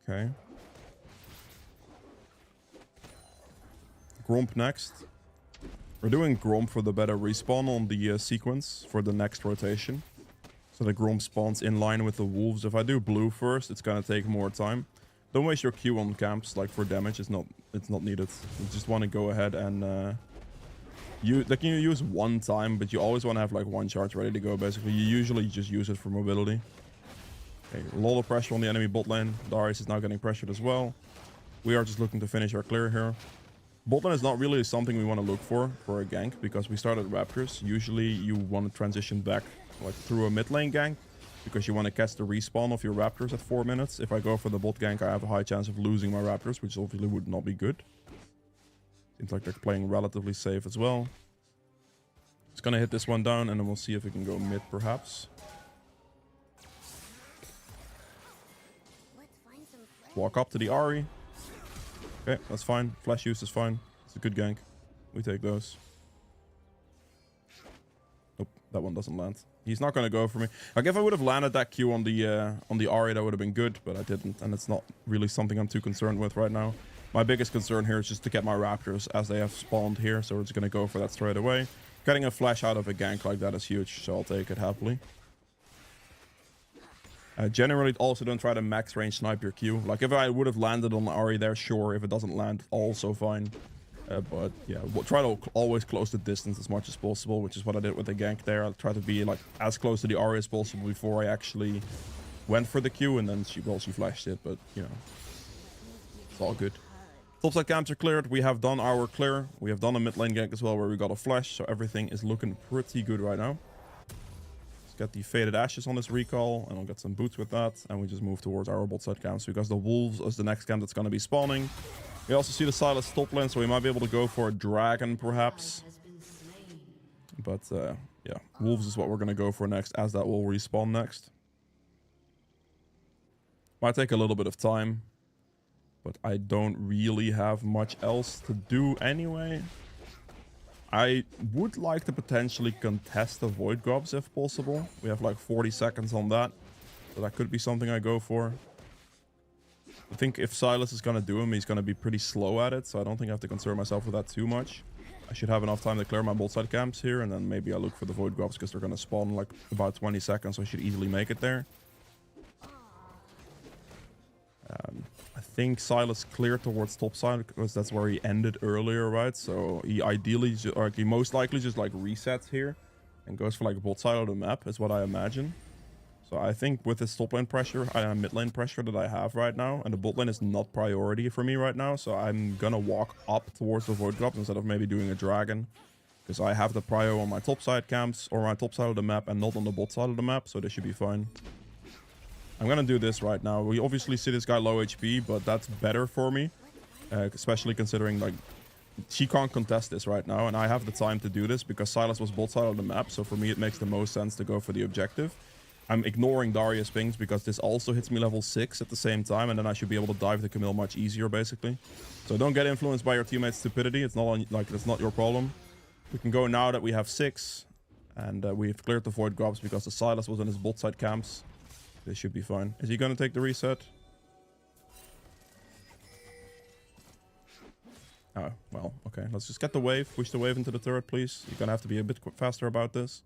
Okay. Gromp next. We're doing Gromp for the better respawn on the sequence for the next rotation. So the Gromp spawns in line with the wolves. If I do blue first, it's gonna take more time. Don't waste your Q on camps, like for damage, it's not needed. You just want to go ahead and you use one time, but you always want to have like one charge ready to go. Basically, you usually just use it for mobility. Okay, a lot of pressure on the enemy bot lane. Darius is now getting pressured as well. We are just looking to finish our clear here. Bot lane is not really something we want to look for a gank, because we started Raptors. Usually you want to transition back like through a mid lane gank, because you want to catch the respawn of your Raptors at 4 minutes. If I go for the bot gank, I have a high chance of losing my Raptors, which obviously would not be good. Seems like they're playing relatively safe as well. Just gonna hit this one down, and then we'll see if we can go mid, perhaps. Walk up to the Ahri. Okay, that's fine. Flash use is fine. It's a good gank. We take those. Nope, that one doesn't land. He's not gonna go for me. Like, if I would have landed that Q on the Ahri, that would have been good, but I didn't, and it's not really something I'm too concerned with right now. My biggest concern here is just to get my Raptors as they have spawned here, so we're just gonna go for that straight away. Getting a flash out of a gank like that is huge, so I'll take it happily. Generally, also don't try to max range snipe your Q. Like, if I would have landed on the Ahri there, sure. If it doesn't land, also fine. But yeah, we'll try to always close the distance as much as possible, which is what I did with the gank there. I'll try to be like as close to the Ahri as possible before I actually went for the Q, and then she flashed it, but you know, it's all good. Topside camps are cleared. We have done our clear. We have done a mid lane gank as well, where we got a flash, so everything is looking pretty good right now. Get the Faded Ashes on this recall, and I'll get some boots with that, and we just move towards our bot side camps, because the wolves is the next camp that's going to be spawning. We also see the Sylas top lane, so we might be able to go for a dragon perhaps, but yeah, wolves is what we're going to go for next, as that will respawn next. Might take a little bit of time, but I don't really have much else to do anyway. I would like to potentially contest the Void Gobs if possible. We have like 40 seconds on that, so that could be something I go for. I think if Sylas is going to do him, he's going to be pretty slow at it, so I don't think I have to concern myself with that too much. I should have enough time to clear my bot side camps here, and then maybe I look for the Void Gobs, because they're going to spawn in like about 20 seconds, so I should easily make it there. I think Sylas cleared towards top side, because that's where he ended earlier, right? So he ideally, or he most likely just like resets here and goes for like bot side of the map, is what I imagine. So I think with this top lane pressure and mid lane pressure that I have right now, and the bot lane is not priority for me right now, so I'm gonna walk up towards the Void Gobs instead of maybe doing a dragon, because I have the prio on my top side camps or my top side of the map and not on the bot side of the map, so this should be fine. I'm gonna do this right now. We obviously see this guy low HP, but that's better for me, especially considering like she can't contest this right now, and I have the time to do this because Sylas was bot side of the map, so for me it makes the most sense to go for the objective. I'm ignoring Darius pings because this also hits me level 6 at the same time, and then I should be able to dive the Camille much easier, basically. So don't get influenced by your teammates' stupidity. It's not like that's not your problem. We can go now that we have 6. And we've cleared the Void Grubs because the Silas was in his bot side camps. This should be fine. Is he going to take the reset? Oh, well, okay. Let's just get the wave. Push the wave into the turret, please. You're going to have to be a bit faster about this.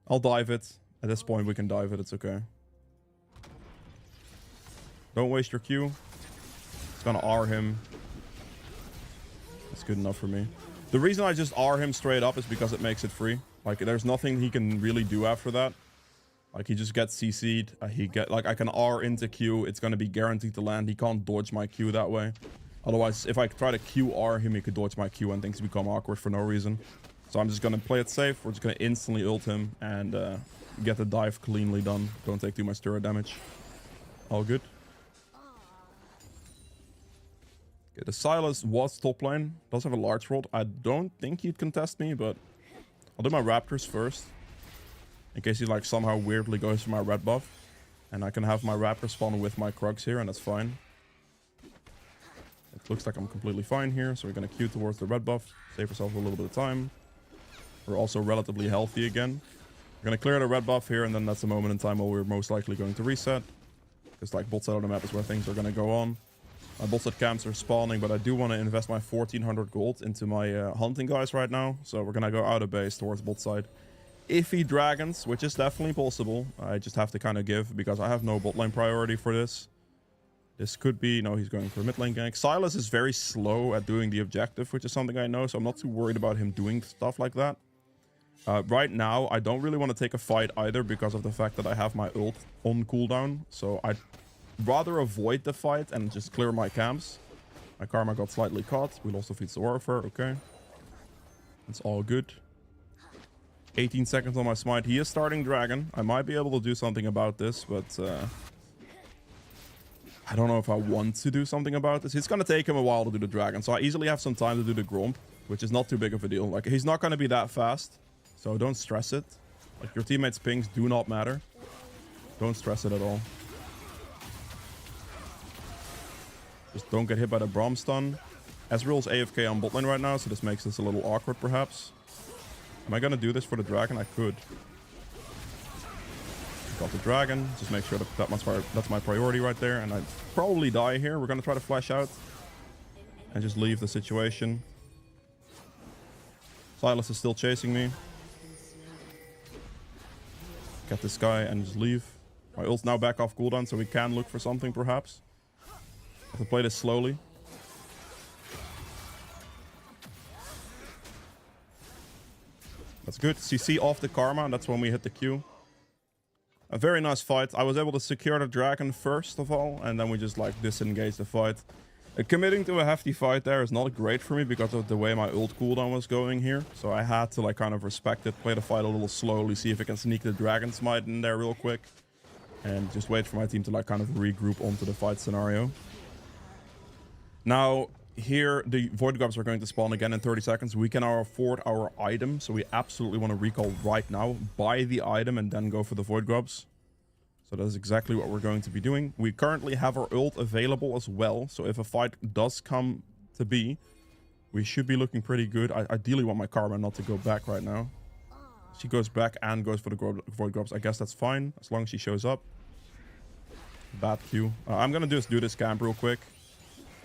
I'll dive it. At this point, we can dive it. It's okay. Don't waste your Q. It's going to R him. That's good enough for me. The reason I just R him straight up is because it makes it free. Like, there's nothing he can really do after that. Like, he just gets CC'd. I can R into Q. It's going to be guaranteed to land. He can't dodge my Q that way. Otherwise, if I try to QR him, he could dodge my Q and things become awkward for no reason. So I'm just going to play it safe. We're just going to instantly ult him and get the dive cleanly done. Don't take too much turret damage. All good. Okay, the Silas was top lane. Does have a large world. I don't think he'd contest me, but I'll do my Raptors first. In case he like somehow weirdly goes for my red buff. And I can have my Raptor spawn with my Krugs here, and that's fine. It looks like I'm completely fine here, so we're going to queue towards the red buff. Save ourselves a little bit of time. We're also relatively healthy again. We're going to clear the red buff here, and then that's a moment in time where we're most likely going to reset. Because like bot side of the map is where things are going to go on. My bot side camps are spawning, but I do want to invest my 1400 gold into my hunting guys right now. So we're going to go out of base towards bot side. If he dragons, which is definitely possible, I just have to kind of give because I have no bot lane priority for this. This could be, no, he's going for a mid lane gank. Silas is very slow at doing the objective, which is something I know, so I'm not too worried about him doing stuff like that. Right now, I don't really want to take a fight either because of the fact that I have my ult on cooldown. So I'd rather avoid the fight and just clear my camps. My Karma got slightly caught. We lost the feats to Warfare, okay. It's all good. 18 seconds on my smite. He is starting dragon. I might be able to do something about this, but I don't know if I want to do something about this. It's going to take him a while to do the dragon, so I easily have some time to do the Gromp, which is not too big of a deal. Like, he's not going to be that fast, so don't stress it. Like, your teammates' pings do not matter. Don't stress it at all. Just don't get hit by the Braum stun. Ezreal's AFK on bot lane right now, so this makes this a little awkward, perhaps. Am I gonna do this for the dragon? I could. Got the dragon. Just make sure that's my priority right there. And I probably die here. We're gonna try to flash out. And just leave the situation. Silas is still chasing me. Get this guy and just leave. My ult's now back off cooldown, so we can look for something, perhaps. Have to play this slowly. That's good. CC off the Karma, and that's when we hit the Q. A very nice fight. I was able to secure the dragon first of all, and then we just like disengage the fight. Committing to a hefty fight there is not great for me because of the way my ult cooldown was going here. So I had to like kind of respect it, play the fight a little slowly, see if I can sneak the dragon smite in there real quick. And just wait for my team to like kind of regroup onto the fight scenario. Now, here, the Void Grubs are going to spawn again in 30 seconds. We can now afford our item, so we absolutely want to recall right now. Buy the item and then go for the Void Grubs. So that is exactly what we're going to be doing. We currently have our ult available as well, so if a fight does come to be, we should be looking pretty good. I ideally want my Karma not to go back right now. She goes back and goes for the Void Grubs. I guess that's fine, as long as she shows up. Bad Q. I'm going to just do this camp real quick.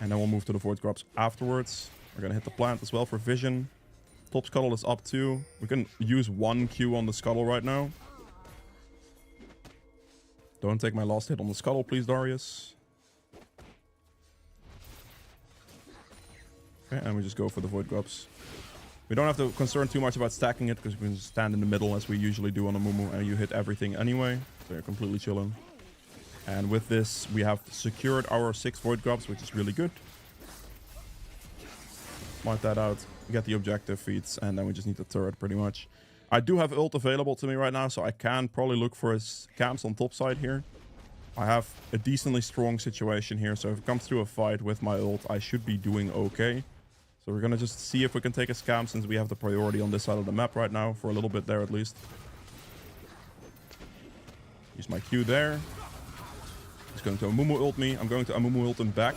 And then we'll move to the Void Grubs afterwards. We're going to hit the plant as well for vision. Top scuttle is up too. We can use one Q on the scuttle right now. Don't take my last hit on the scuttle, please, Darius. Okay, and we just go for the Void Grubs. We don't have to concern too much about stacking it because we can just stand in the middle as we usually do on a Mumu, and you hit everything anyway. So you're completely chilling. And with this, we have secured our 6 Void Grubs, which is really good. Mark that out, get the objective feats, and then we just need the turret pretty much. I do have ult available to me right now, so I can probably look for his camps on top side here. I have a decently strong situation here, so if it comes to a fight with my ult, I should be doing okay. So we're going to just see if we can take a scam since we have the priority on this side of the map right now, for a little bit there at least. Use my Q there. He's going to Amumu ult me. I'm going to Amumu ult him back.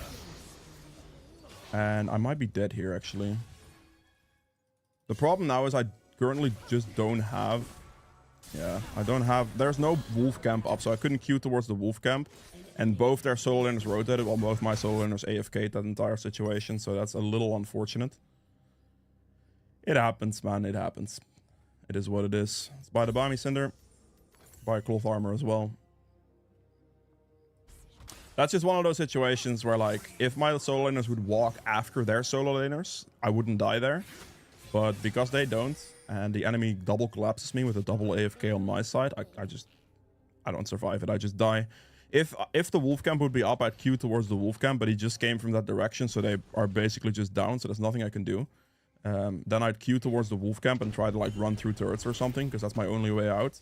And I might be dead here, actually. The problem now is I currently just don't have... Yeah, I don't have... There's no wolf camp up, so I couldn't queue towards the wolf camp. And both their solo laners rotated, while both my solo laners AFK'd that entire situation, so that's a little unfortunate. It happens, man, it happens. It is what it is. Let's buy the Bami Cinder. Buy cloth armor as well. That's just one of those situations where, like, if my solo laners would walk after their solo laners, I wouldn't die there. But because they don't, and the enemy double collapses me with a double AFK on my side, I don't survive it. I just die. If the wolf camp would be up, I'd queue towards the wolf camp, but he just came from that direction, so they are basically just down, so there's nothing I can do. Then I'd queue towards the wolf camp and try to, like, run through turrets or something, because that's my only way out.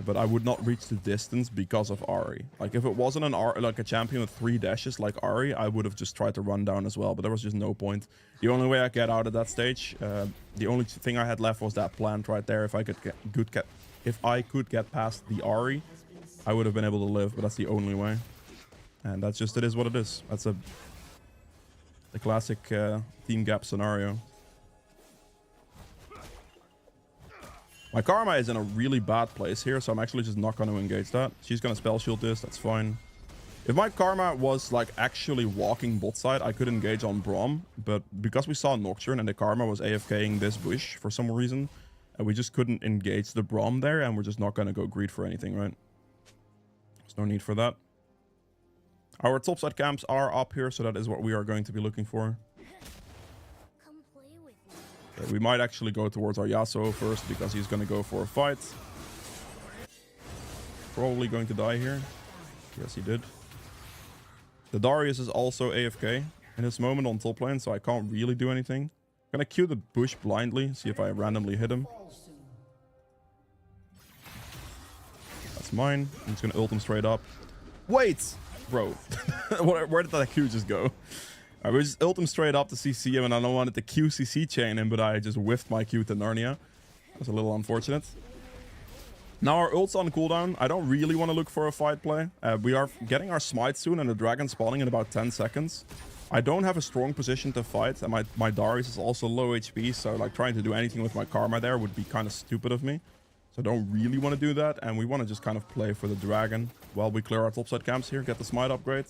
But I would not reach the distance because of Ahri. Like, if it wasn't like a champion with 3 dashes like Ahri, I would have just tried to run down as well, but there was just no point. The only way I get out at that stage, the only thing I had left was that plant right there. If I could get past the Ahri, I would have been able to live, but that's the only way. And that's just, it is what it is. That's the classic team gap scenario. My Karma is in a really bad place here, so I'm actually just not going to engage that. She's going to spell shield this, that's fine. If my Karma was, like, actually walking bot side, I could engage on Braum. But because we saw Nocturne and the Karma was AFKing this bush for some reason, we just couldn't engage the Braum there, and we're just not going to go greed for anything, right? There's no need for that. Our topside camps are up here, so that is what we are going to be looking for. We might actually go towards our Yasuo first, because he's going to go for a fight. Probably going to die here. Yes, he did. The Darius is also AFK in this moment on top lane, so I can't really do anything. I'm going to queue the bush blindly, see if I randomly hit him. That's mine. I'm just going to ult him straight up. Wait! Bro, where did that Q just go? I was just ult him straight up to CC him, and I don't wanted to QCC chain him, but I just whiffed my Q to Narnia. That's a little unfortunate. Now our ult's on cooldown. I don't really want to look for a fight play. We are getting our smite soon, and the dragon spawning in about 10 seconds. I don't have a strong position to fight, and my Darius is also low HP, so, like, trying to do anything with my Karma there would be kind of stupid of me. So I don't really want to do that, and we want to just kind of play for the dragon while we clear our topside camps here, get the smite upgrade.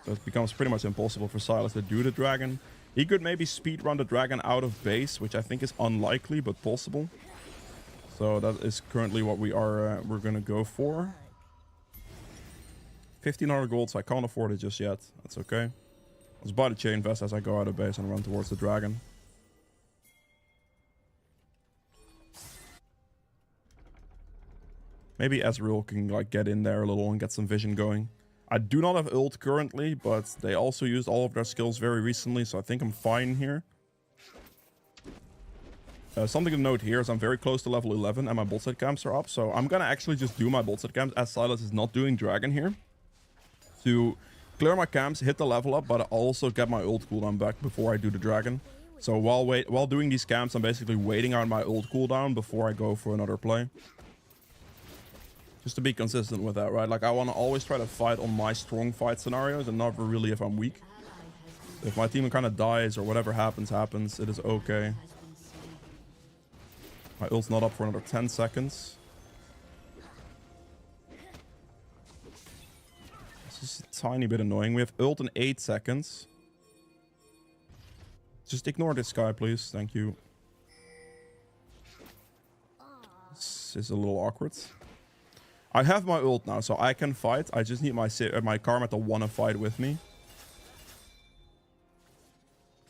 So it becomes pretty much impossible for Sylas to do the dragon. He could maybe speedrun the dragon out of base, which I think is unlikely, but possible. So that is currently what we're going to go for. 1500 gold, so I can't afford it just yet. That's okay. Let's buy the chain vest as I go out of base and run towards the dragon. Maybe Ezreal can, like, get in there a little and get some vision going. I do not have ult currently, but they also used all of their skills very recently, so I think I'm fine here. Something to note here is I'm very close to level 11 and my bot side camps are up, so I'm gonna actually just do my bot side camps as Sylas is not doing dragon here. To clear my camps, hit the level up, but also get my ult cooldown back before I do the dragon. So while doing these camps, I'm basically waiting out my ult cooldown before I go for another play. Just to be consistent with that, right? Like, I want to always try to fight on my strong fight scenarios and not really if I'm weak. If my team kind of dies or whatever happens, it is okay. My ult's not up for another 10 seconds. This is a tiny bit annoying. We have ult in 8 seconds. Just ignore this guy, please. Thank you. This is a little awkward. I have my ult now, so I can fight. I just need my Karma to want to fight with me.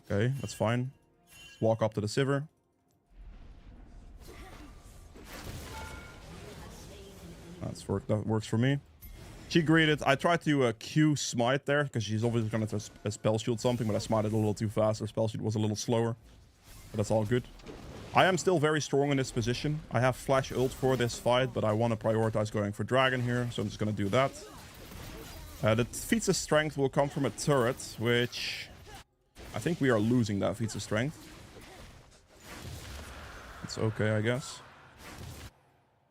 Okay, that's fine. Let's walk up to the Sivir. That works for me. She greeted. I tried to Q smite there, because she's obviously going to spell shield something, but I smited a little too fast. Her spell shield was a little slower. But that's all good. I am still very strong in this position. I have flash ult for this fight, but I want to prioritize going for dragon here, so I'm just going to do that. The feats of strength will come from a turret, which I think we are losing that feats of strength. It's okay, I guess.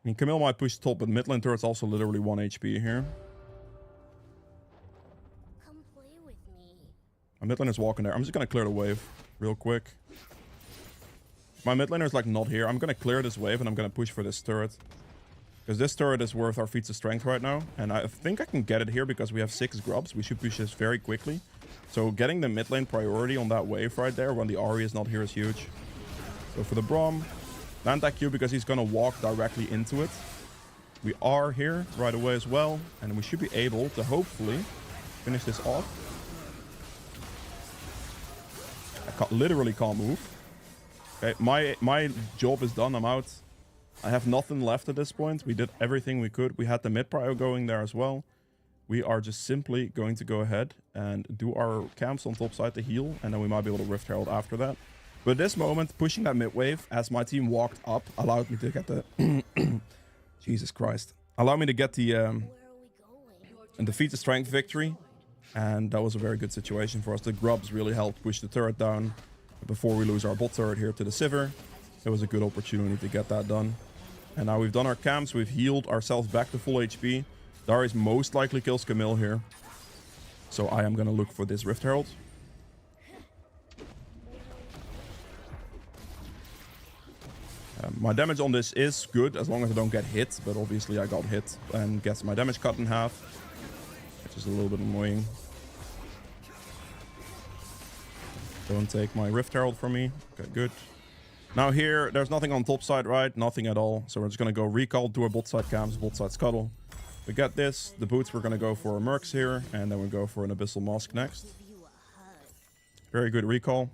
I mean, Camille might push top, but mid lane turret's also literally 1 HP here. Come play with me. My mid lane is walking there. I'm just going to clear the wave real quick. My mid laner is like not here. I'm gonna clear this wave and I'm gonna push for this turret. Because this turret is worth our feats of strength right now. And I think I can get it here because we have 6 grubs. We should push this very quickly. So getting the mid lane priority on that wave right there when the Ahri is not here is huge. Go for the Braum. Land that Q because he's gonna walk directly into it. We are here right away as well. And we should be able to hopefully finish this off. I literally can't move. Okay, my job is done. I'm out. I have nothing left at this point. We did everything we could. We had the mid prio going there as well. We are just simply going to go ahead and do our camps on top side to heal. And then we might be able to Rift Herald after that. But at this moment, pushing that mid wave as my team walked up allowed me to get the... Jesus Christ. Allowed me to get the... Where are we going? and defeat the strength victory. And that was a very good situation for us. The grubs really helped push the turret down before we lose our bot turret here to the Sivir. It was a good opportunity to get that done. And now we've done our camps. We've healed ourselves back to full HP. Darius most likely kills Camille here. So I am going to look for this Rift Herald. My damage on this is good as long as I don't get hit. But obviously I got hit and gets my damage cut in half. Which is a little bit annoying. Don't take my Rift Herald from me. Okay, good. Now here, there's nothing on top side, right? Nothing at all. So we're just going to go recall to our bot side camps, bot side scuttle. We get this. The boots, we're going to go for Mercs here. And then we go for an Abyssal Mask next. Very good recall.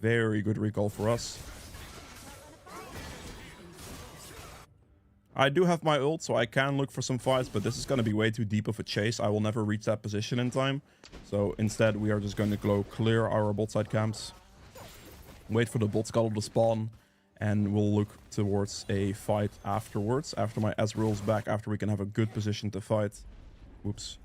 Very good recall for us. I do have my ult, so I can look for some fights. But this is going to be way too deep of a chase. I will never reach that position in time. So instead, we are just going to go clear our bot side camps. Wait for the bot scuttle to spawn, and we'll look towards a fight afterwards. After my Ezreal's back, after we can have a good position to fight. Whoops.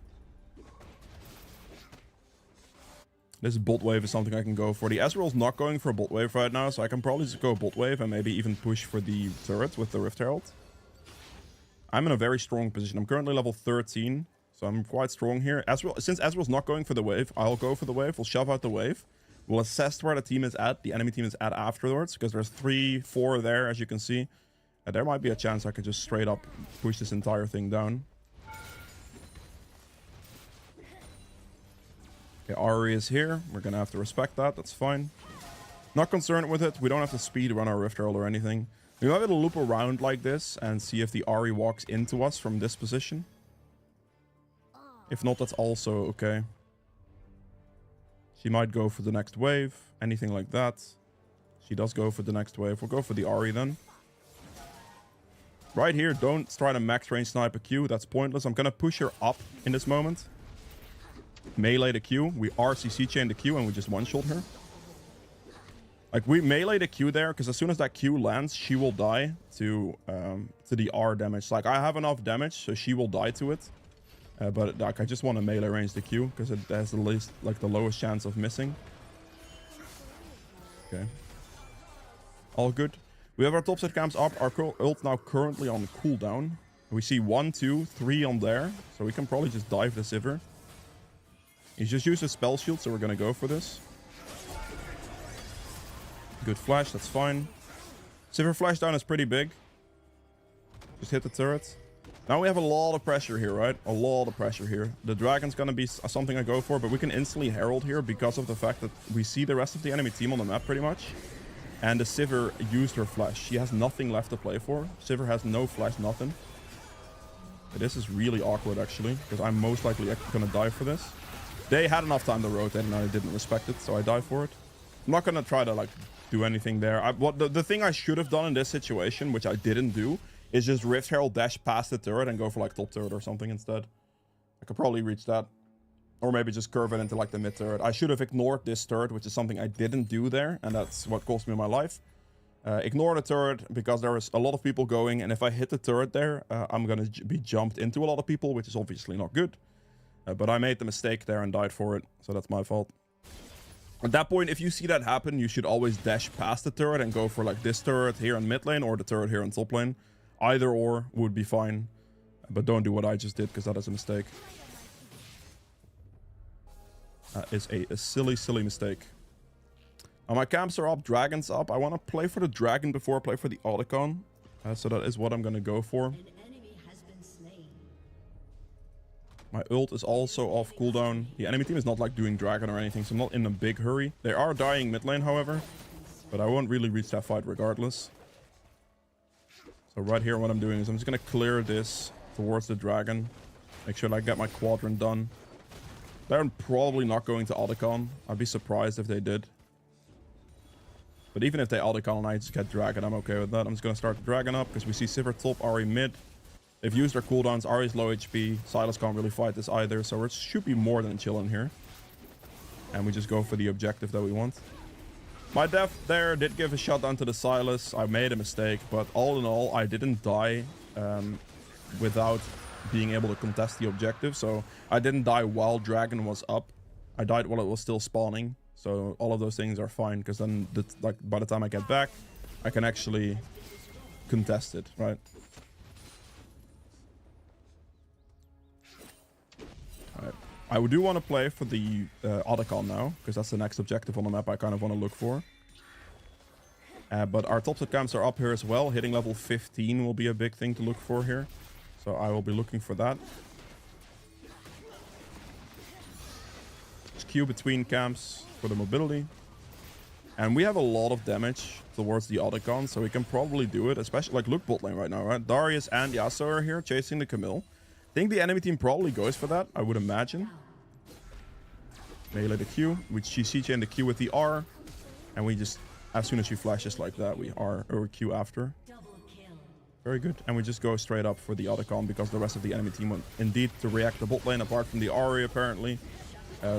This bot wave is something I can go for. The Ezreal's not going for a bot wave right now, so I can probably just go bot wave and maybe even push for the turret with the Rift Herald. I'm in a very strong position. I'm currently level 13, so I'm quite strong here. Since Ezreal's not going for the wave, I'll go for the wave. We'll shove out the wave. We'll assess where the team is at, the enemy team is at afterwards, because there's 3, 4 there, as you can see. There might be a chance I could just straight up push this entire thing down. Okay, Ahri is here. We're going to have to respect that. That's fine. Not concerned with it. We don't have to speed run our Rift Herald or anything. We might be able to loop around like this and see if the Ahri walks into us from this position. If not, that's also okay. She might go for the next wave, anything like that. She does go for the next wave. We'll go for the Ahri then. Right here, don't try to max range snipe a Q. That's pointless. I'm going to push her up in this moment. Melee the Q. We RCC chain the Q and we just one-shot her. Like, we melee the Q there, because as soon as that Q lands, she will die to the R damage. Like, I have enough damage, so she will die to it. But like, I just want to melee range the Q because it has the least, like, the lowest chance of missing. Okay. All good. We have our topside camps up. Our ult now currently on cooldown. We see 1, 2, 3 on there. So we can probably just dive the Sivir. He's just used a spell shield, so we're going to go for this. Good flash, that's fine. Sivir flash down is pretty big. Just hit the turret. Now we have a lot of pressure here, right? A lot of pressure here. The dragon's gonna be something I go for, but we can instantly herald here because of the fact that we see the rest of the enemy team on the map pretty much. And the Sivir used her flash. She has nothing left to play for. Sivir has no flash, nothing. This is really awkward actually, because I'm most likely gonna die for this. They had enough time to rotate and I didn't respect it, so I die for it. I'm not gonna try to like do anything there. The thing I should have done in this situation, which I didn't do, is just Rift Herald dash past the turret and go for like top turret or something instead. I could probably reach that. Or maybe just curve it into like the mid turret. I should have ignored this turret, which is something I didn't do there. And that's what cost me my life. Ignore the turret because there is a lot of people going. And if I hit the turret there, I'm going to be jumped into a lot of people, which is obviously not good. But I made the mistake there and died for it. So that's my fault. At that point, if you see that happen, you should always dash past the turret and go for like this turret here in mid lane or the turret here in top lane. Either or would be fine, but don't do what I just did because that is a mistake. That is a silly, silly mistake. My camps are up, dragons up. I want to play for the dragon before I play for the Otacon. So that is what I'm going to go for. An enemy has been slain. My ult is also off cooldown. The enemy team is not like doing dragon or anything, so I'm not in a big hurry. They are dying mid lane, however. But I won't really reach that fight regardless. So right here, what I'm doing is I'm just going to clear this towards the dragon. Make sure that I get my quadrant done. They're probably not going to Otacon. I'd be surprised if they did. But even if they Otacon and I just get dragon, I'm okay with that. I'm just going to start the dragon up because we see Sivir top, Ahri mid. They've used their cooldowns. Ahri's low HP. Sylas can't really fight this either. So it should be more than chilling here. And we just go for the objective that we want. My death there did give a shutdown to the Sylas. I made a mistake, but all in all, I didn't die without being able to contest the objective. So I didn't die while dragon was up. I died while it was still spawning. So all of those things are fine, because then like by the time I get back, I can actually contest it, right? Alright. I do want to play for the Otacon now, because that's the next objective on the map I kind of want to look for. But our top set camps are up here as well. Hitting level 15 will be a big thing to look for here. So I will be looking for that. Just queue between camps for the mobility. And we have a lot of damage towards the Otacon, so we can probably do it. Especially, like, look bot lane right now, right? Darius and Yasuo are here chasing the Camille. I think the enemy team probably goes for that, I would imagine. Melee the Q. We CC chain the Q with the R. And we just, as soon as she flashes like that, we R or Q after. Very good. And we just go straight up for the Otacon because the rest of the enemy team went indeed to react the bot lane apart from the Ahri apparently.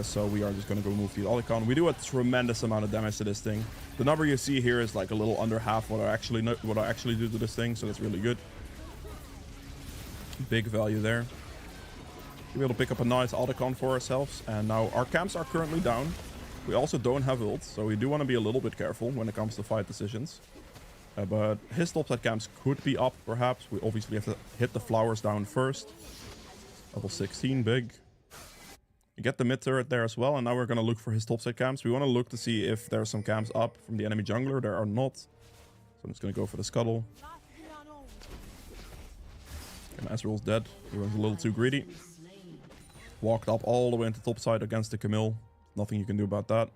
So we are just going to go move the Otacon. We do a tremendous amount of damage to this thing. The number you see here is like a little under half what I actually do to this thing, so that's really good. Big value there. We'll be able to pick up a nice Otacon for ourselves. And now our camps are currently down. We also don't have ult, so we do want to be a little bit careful when it comes to fight decisions. But his top side camps could be up, perhaps. We obviously have to hit the flowers down first. Level 16, big. We get the mid turret there as well, and now we're going to look for his top side camps. We want to look to see if there are some camps up from the enemy jungler. There are not. So I'm just going to go for the scuttle. And Ezreal's dead. He was a little too greedy. Walked up all the way into top side against the Camille. Nothing you can do about that.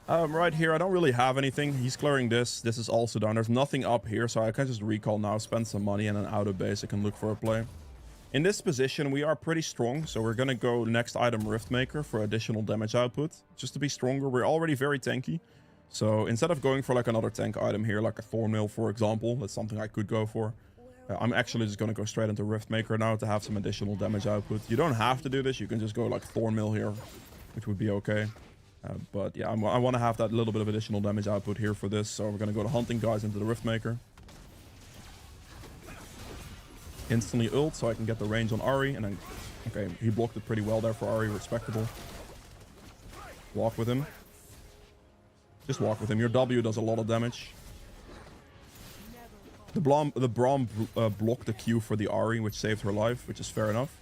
Right here, I don't really have anything. He's clearing this. This is also down. There's nothing up here, so I can just recall now, spend some money, and then out of base I can look for a play. In this position, we are pretty strong, so we're going to go next item Riftmaker for additional damage output. Just to be stronger. We're already very tanky. So instead of going for like another tank item here, like a Thornmail, for example, that's something I could go for. I'm actually just going to go straight into Riftmaker now to have some additional damage output. You don't have to do this. You can just go like Thornmail here, which would be okay. But yeah, I want to have that little bit of additional damage output here for this. So we're going to go to Hunting Guys into the Riftmaker. Instantly ult so I can get the range on Ahri. And then, okay, he blocked it pretty well there for Ahri. Respectable. Walk with him. Just walk with him. Your W does a lot of damage. The Braum blocked the Q for the Ahri, which saved her life, which is fair enough.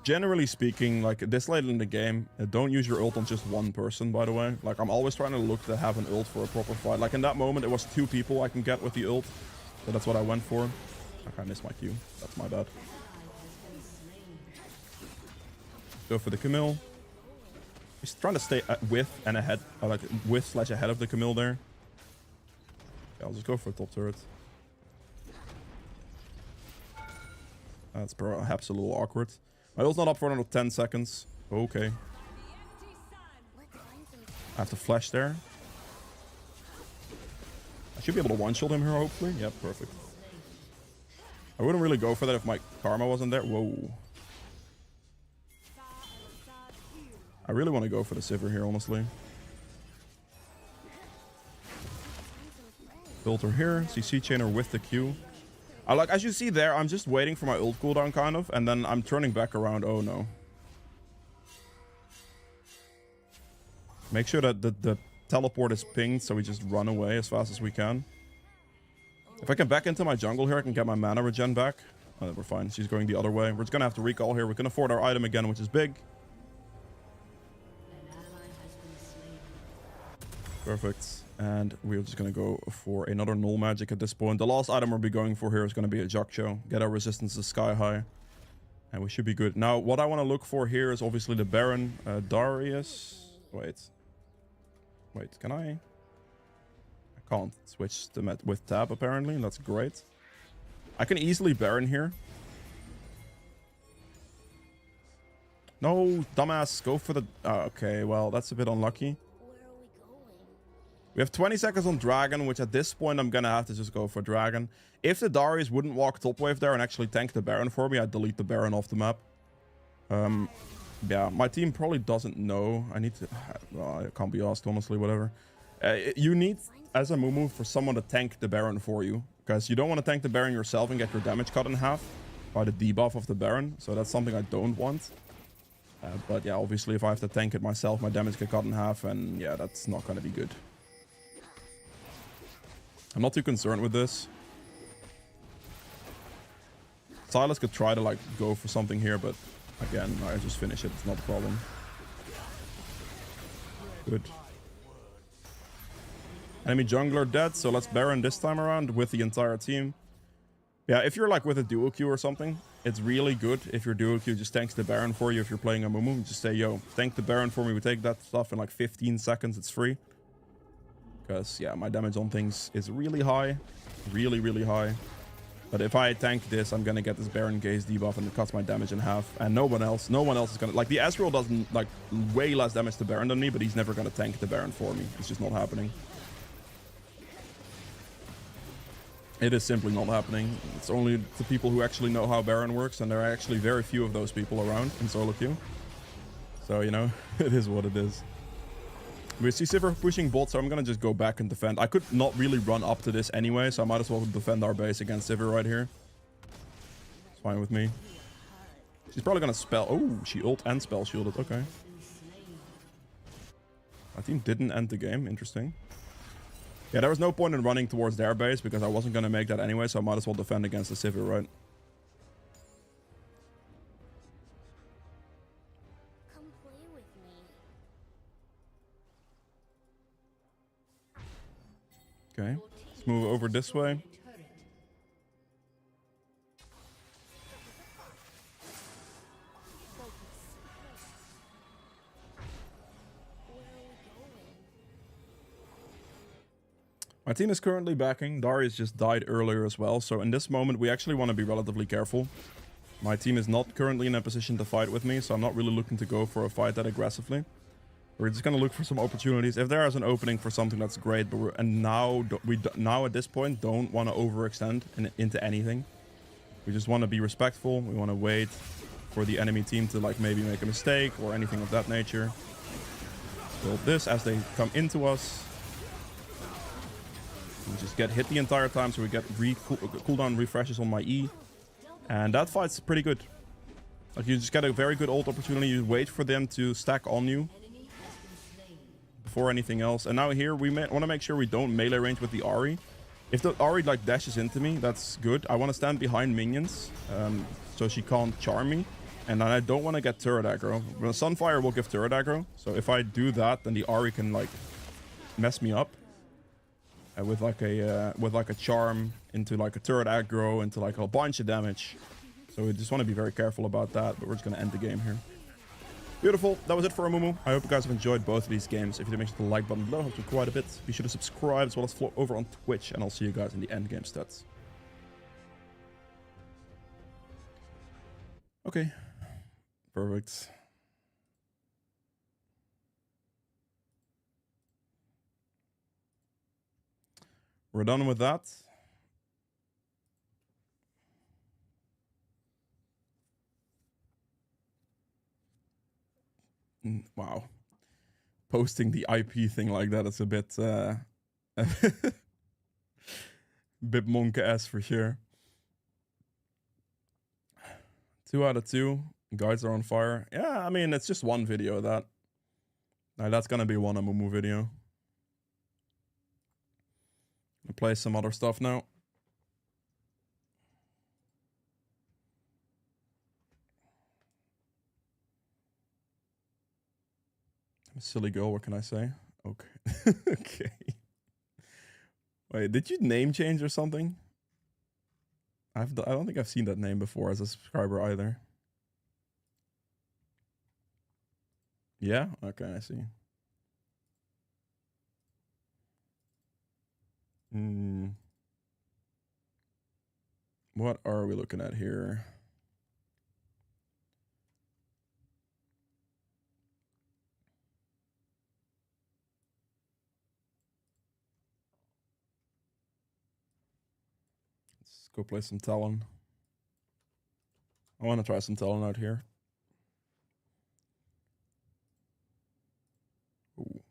Generally speaking, like this late in the game, don't use your ult on just one person, by the way. Like, I'm always trying to look to have an ult for a proper fight. Like, in that moment, it was 2 people I can get with the ult. So that's what I went for. Okay, I missed my Q. That's my bad. Go for the Camille. He's trying to stay with and ahead. Like, with/ahead of the Camille there. Okay, I'll just go for top turret. That's perhaps a little awkward. My ult's not up for another 10 seconds. Okay. I have to flash there. I should be able to one-shot him here, hopefully. Yep, perfect. I wouldn't really go for that if my karma wasn't there. Whoa. I really want to go for the Sivir here, honestly. Filter here. CC chainer with the Q. Like, as you see there, I'm just waiting for my ult cooldown, kind of, and then I'm turning back around. Oh, no. Make sure that the teleport is pinged, so we just run away as fast as we can. If I can back into my jungle here, I can get my mana regen back. Oh, we're fine. She's going the other way. We're just going to have to recall here. We can afford our item again, which is big. Perfect. And we're just going to go for another null magic at this point. The last item we'll be going for here is going to be a Jakcho. Get our resistances sky high. And we should be good. Now, what I want to look for here is obviously the Baron. Darius. Wait, can I? I can't switch them with tab, apparently. That's great. I can easily Baron here. No, dumbass. Go for the... okay, well, that's a bit unlucky. Where are we going? We have 20 seconds on Dragon, which at this point I'm going to have to just go for Dragon. If the Darius wouldn't walk top wave there and actually tank the Baron for me, I'd delete the Baron off the map. Yeah, my team probably doesn't know. I need to... well, I can't be asked, honestly, whatever. You need, as a Mumu, for someone to tank the Baron for you. Because you don't want to tank the Baron yourself and get your damage cut in half by the debuff of the Baron. So that's something I don't want. But yeah, obviously, if I have to tank it myself, my damage get cut in half. And yeah, that's not going to be good. I'm not too concerned with this. Silas could try to, like, go for something here, but again, I just finish it. It's not a problem. Good. Enemy jungler dead, so let's Baron this time around with the entire team. Yeah, if you're, like, with a duo queue or something, it's really good if your duo queue just tanks the Baron for you. If you're playing a Mumu, just say, yo, tank the Baron for me. We take that stuff in, like, 15 seconds. It's free. Because, yeah, my damage on things is really high. Really, really high. But if I tank this, I'm gonna get this Baron Gaze debuff and it cuts my damage in half. And no one else is gonna... like, the Ezreal doesn't, like, way less damage to Baron than me, but he's never gonna tank the Baron for me. It's just not happening. It is simply not happening. It's only the people who actually know how Baron works, and there are actually very few of those people around in solo queue. So, you know, it is what it is. We see Sivir pushing bot, so I'm gonna just go back and defend. I could not really run up to this anyway, so I might as well defend our base against Sivir right here. It's fine with me. She's probably gonna spell... oh, she ult and spell shielded. Okay. My team didn't end the game. Interesting. Yeah, there was no point in running towards their base because I wasn't gonna make that anyway, so I might as well defend against the Sivir, right? Come play with me. Okay, let's move over this way. My team is currently backing. Darius just died earlier as well, so in this moment we actually want to be relatively careful. My team is not currently in a position to fight with me, so I'm not really looking to go for a fight that aggressively. We're just going to look for some opportunities. If there is an opening for something, that's great, but now at this point don't want to overextend into anything. We just want to be respectful. We want to wait for the enemy team to, like, maybe make a mistake or anything of that nature. Build this as they come into us. We just get hit the entire time, so we get cooldown refreshes on my E. And that fight's pretty good. Like, you just get a very good ult opportunity. You wait for them to stack on you before anything else. And now here, we want to make sure we don't melee range with the Ahri. If the Ahri, like, dashes into me, that's good. I want to stand behind minions, so she can't charm me. And then I don't want to get turret aggro. Well, Sunfire will give turret aggro. So if I do that, then the Ahri can, like, mess me up. With like a charm into, like, a turret aggro, into, like, a bunch of damage. So we just want to be very careful about that, but we're just going to end the game here. Beautiful. That was it for Amumu. I hope you guys have enjoyed both of these games. If you did, make sure to like button below. Helps me quite a bit. Be sure to subscribe as well as follow over on Twitch, and I'll see you guys in the end game stats. Okay. Perfect. We're done with that. Wow. Posting the IP thing like that is a bit bit Monka-esque for sure. 2 out of 2. Guides are on fire. Yeah, I mean, it's just one video of that. Now, that's gonna be one Amumu video. I'll play some other stuff now. I'm a silly girl, what can I say? Okay. Okay. Wait, did you name change or something? I don't think I've seen that name before as a subscriber either. Yeah? Okay, I see. What are we looking at here? Let's go play some Talon. I want to try some Talon out here. Ooh.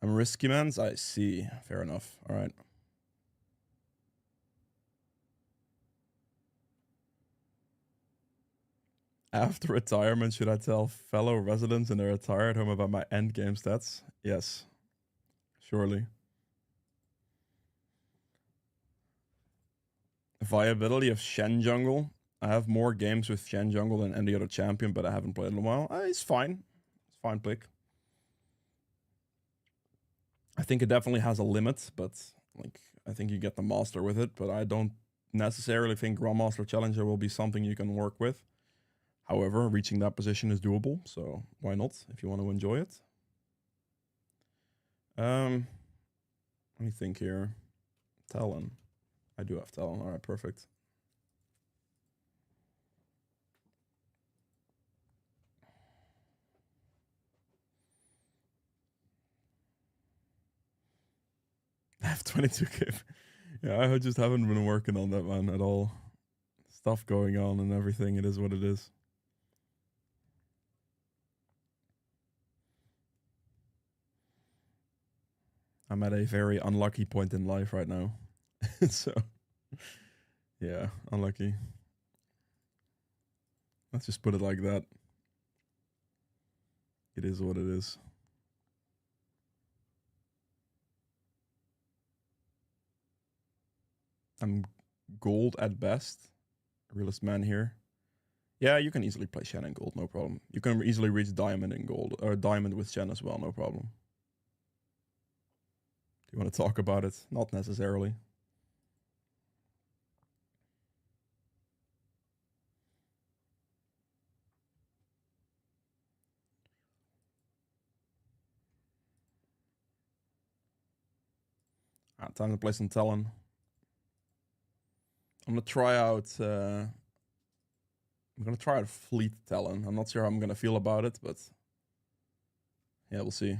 I'm risky mans? I see. Fair enough. All right. After retirement, should I tell fellow residents in their retired home about my endgame stats? Yes. Surely. Viability of Shen Jungle. I have more games with Shen Jungle than any other champion, but I haven't played in a while. It's fine. It's fine pick. I think it definitely has a limit, but like I think you get the master with it, but I don't necessarily think Grandmaster Challenger will be something you can work with. However, reaching that position is doable, so why not if you want to enjoy it? Let me think here. Talon. I do have Talon. All right, perfect. I have 22k. Yeah, I just haven't been working on that one at all. Stuff going on and everything. It is what it is. I'm at a very unlucky point in life right now. So, yeah, unlucky. Let's just put it like that. It is what it is. I'm gold at best. Realist man here. Yeah, you can easily play Shen in gold, no problem. You can easily reach diamond in gold, or diamond with Shen as well, no problem. Do you want to talk about it? Not necessarily. Time to play some Talon. I'm gonna try out. I'm gonna try out Fleet Talon. I'm not sure how I'm gonna feel about it, but yeah, we'll see.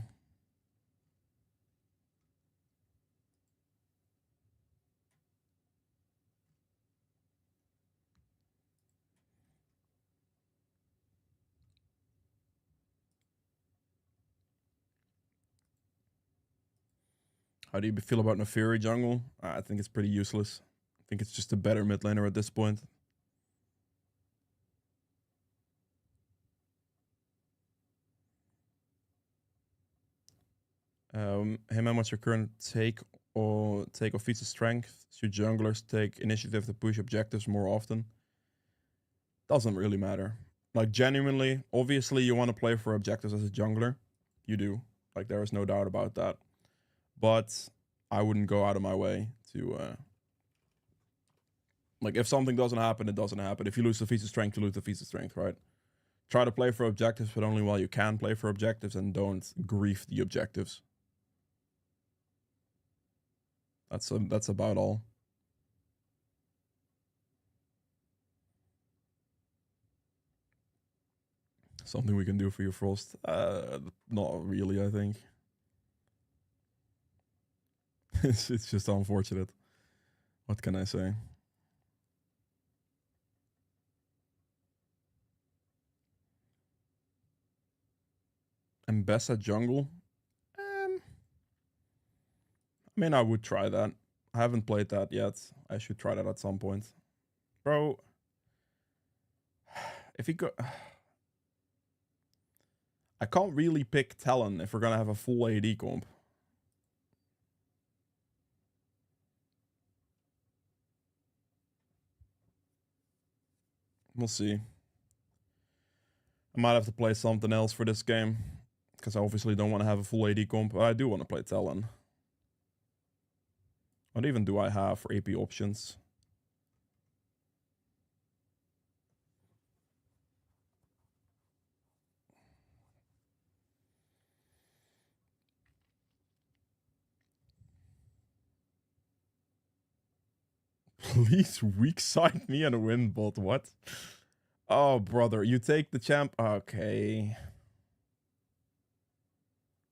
How do you feel about Neferi jungle? I think it's pretty useless. I think it's just a better mid laner at this point. Heyman, what's your current take of Kha'zix's strength? Should junglers take initiative to push objectives more often? Doesn't really matter. Like genuinely, obviously you want to play for objectives as a jungler. You do. Like there is no doubt about that. But I wouldn't go out of my way to like if something doesn't happen, it doesn't happen. If you lose the Kha'zix's strength, you lose the Kha'zix's strength, right? Try to play for objectives, but only while you can play for objectives, and don't grief the objectives. That's about all. Something we can do for you, Frost? Not really, I think. It's just unfortunate. What can I say? And best at jungle? I mean, I would try that. I haven't played that yet. I should try that at some point. Bro, if you go... I can't really pick Talon if we're gonna have a full AD comp. We'll see. I might have to play something else for this game. because I obviously don't want to have a full AD comp, but I do want to play Talon. What even do I have for AP options? Please weak side me and win bot. What? Oh, brother, you take the champ. Okay.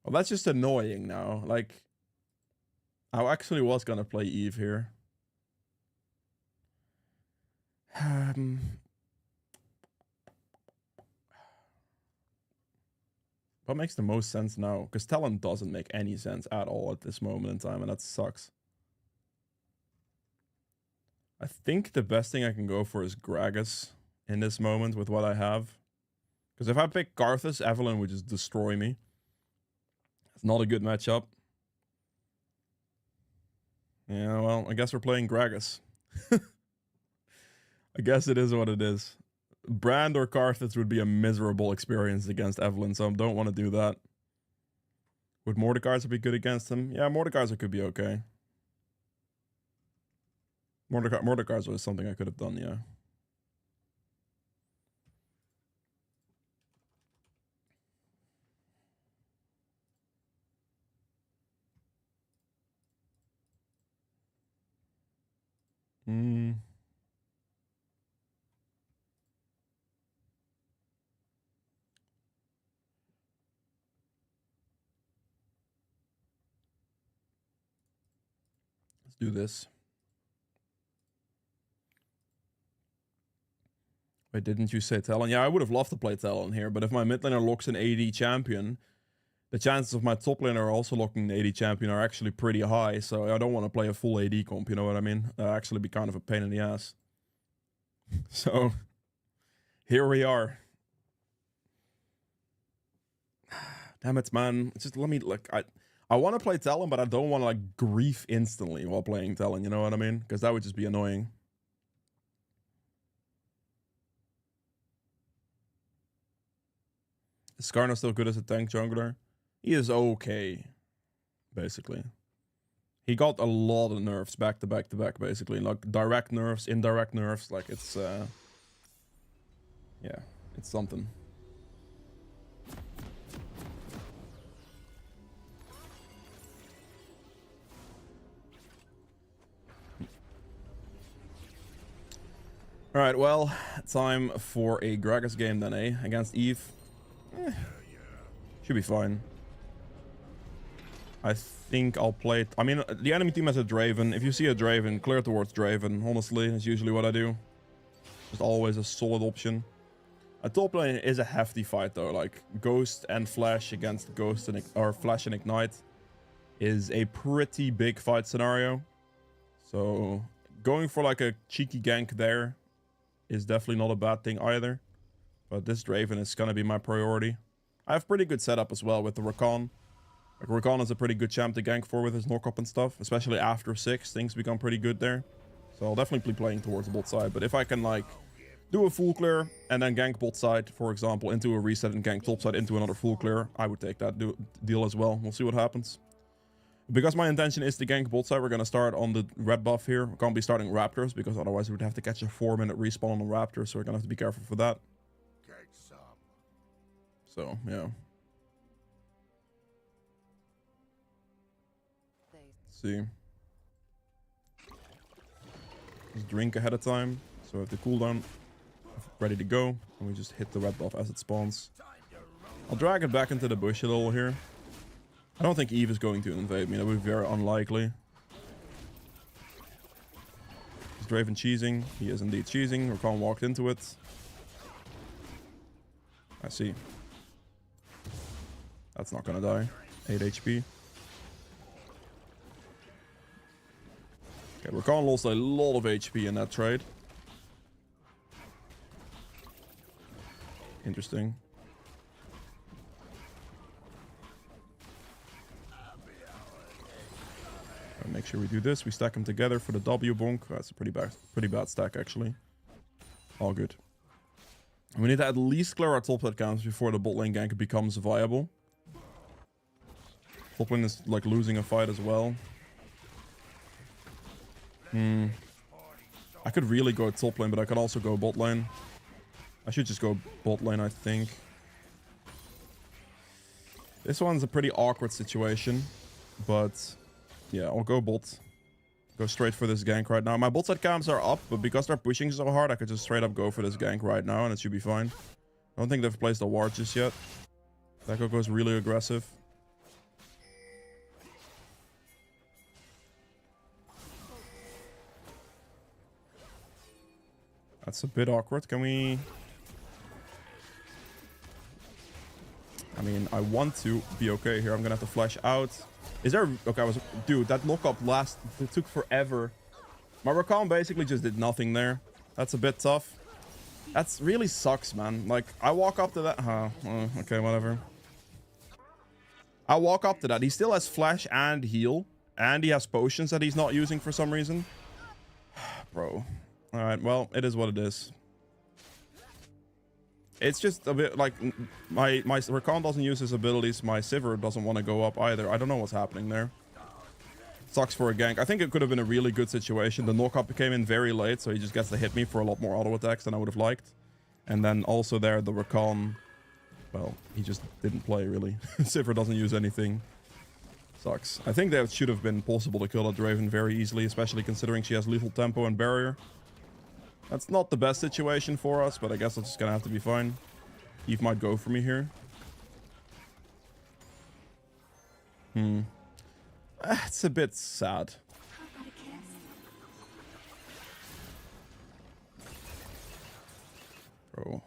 Well, that's just annoying now. Like, I actually was gonna play Eve here. What makes the most sense now? Because Talon doesn't make any sense at all at this moment in time, and that sucks. I think the best thing I can go for is Gragas in this moment with what I have. Because if I pick Kha'zix, Evelyn would just destroy me. It's not a good matchup. Yeah, well, I guess we're playing Gragas. I guess it is what it is. Brand or Kha'zix would be a miserable experience against Evelyn, so I don't want to do that. Would Mordekaiser be good against him? Yeah, Mordekaiser could be okay. Mordekaiser is something I could have done, yeah. Let's do this. Wait, didn't you say Talon? Yeah, I would have loved to play Talon here, but if my mid laner locks an AD champion, the chances of my top laner also locking an AD champion are actually pretty high, so I don't want to play a full AD comp, you know what I mean? That'd actually be kind of a pain in the ass. So, here we are. Damn it, man. It's just let me, like, I want to play Talon, but I don't want to, like, grief instantly while playing Talon, you know what I mean? Because that would just be annoying. Is Skarner still good as a tank jungler? He is okay, basically. He got a lot of nerfs back to back to back, basically. Like, direct nerfs, indirect nerfs. Like, it's, yeah, it's something. Alright, well, time for a Gragas game then, eh? Against Eve. Should be fine. I think I'll play it. I mean, the enemy team has a Draven. If you see a Draven, clear towards Draven. Honestly, that's usually what I do. Just always a solid option. A top lane is a hefty fight though. Like Ghost and Flash against Ghost and or Flash and Ignite is a pretty big fight scenario. So going for like a cheeky gank there is definitely not a bad thing either. But this Draven is gonna be my priority. I have pretty good setup as well with the Rakan. Like Rakan is a pretty good champ to gank for with his knock-up and stuff. Especially after 6, things become pretty good there. So I'll definitely be playing towards the bot side. But if I can like do a full clear and then gank bot side, for example, into a reset and gank top side into another full clear, I would take that deal as well. We'll see what happens. Because my intention is to gank bot side, we're going to start on the red buff here. We can't be starting Raptors because otherwise we would have to catch a 4-minute respawn on the Raptor. So we're going to have to be careful for that. So, yeah. Let's see. Just drink ahead of time. So if the cooldown ready to go, and we just hit the red buff as it spawns. I'll drag it back into the bush a little here. I don't think Eve is going to invade me. That would be very unlikely. Is Draven cheesing? He is indeed cheesing. Rakan walked into it. I see. That's not gonna die. 8 HP. Okay, Rakan lost a lot of HP in that trade. Interesting. Make sure we do this. We stack them together for the W bonk. That's a pretty bad stack actually. All good. We need to at least clear our top side counts before the bot lane gank becomes viable. Top lane is like losing a fight as well. I could really go top lane, but I could also go bot lane. I should just go bot lane, I think. This one's a pretty awkward situation, but yeah, I'll go bot. Go straight for this gank right now. My bot side camps are up, but because they're pushing so hard, I could just straight up go for this gank right now, and it should be fine. I don't think they've placed a ward just yet. Echo goes really aggressive. That's a bit awkward. Can we... I mean, I want to be okay here. I'm gonna have to flash out. Is there... Okay, Dude, that knock-up it took forever. My Rakan basically just did nothing there. That's a bit tough. That's really sucks, man. Like, I walk up to that... okay, whatever. I walk up to that. He still has flash and heal. And he has potions that he's not using for some reason. Bro. Alright, well, it is what it is. It's just a bit like my Rakan doesn't use his abilities. My Sivir doesn't want to go up either. I don't know what's happening there. Sucks for a gank. I think it could have been a really good situation. The knock-up came in very late, so he just gets to hit me for a lot more auto attacks than I would have liked. And then also there, the Rakan, well, he just didn't play really. Sivir doesn't use anything. Sucks. I think that should have been possible to kill that Draven very easily, especially considering she has lethal tempo and barrier. That's not the best situation for us, but I guess it's just gonna have to be fine. Eve might go for me here. It's a bit sad. Bro.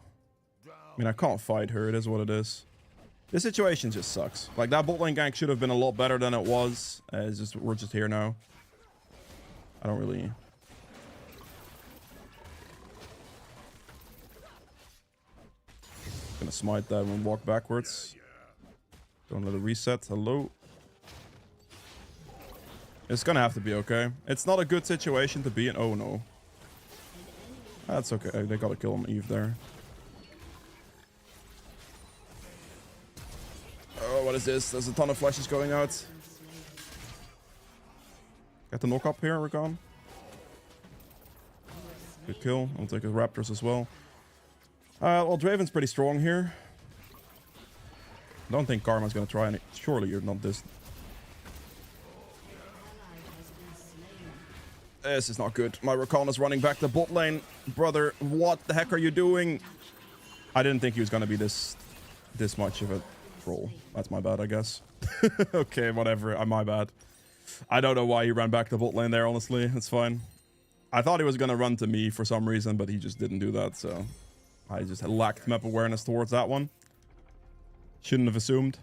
I mean, I can't fight her. It is what it is. This situation just sucks. Like, that bot lane gank should have been a lot better than it was. We're just here now. I don't really... Gonna smite that and walk backwards. Don't let it reset. Hello. It's gonna have to be okay. It's not a good situation to be in. Oh no. That's okay. They gotta kill him Eve there. Oh, what is this? There's a ton of flashes going out. Got the knock up here, Rakan. Good kill. I'll take his Raptors as well. Well, Draven's pretty strong here. Don't think Karma's gonna try any. Surely you're not this. This is not good. My Rakan is running back to bot lane. Brother, what the heck are you doing? I didn't think he was gonna be this much of a troll. That's my bad, I guess. Okay, whatever. My bad. I don't know why he ran back to bot lane there, honestly. It's fine. I thought he was gonna run to me for some reason, but he just didn't do that, so... I just lacked map awareness towards that one. Shouldn't have assumed.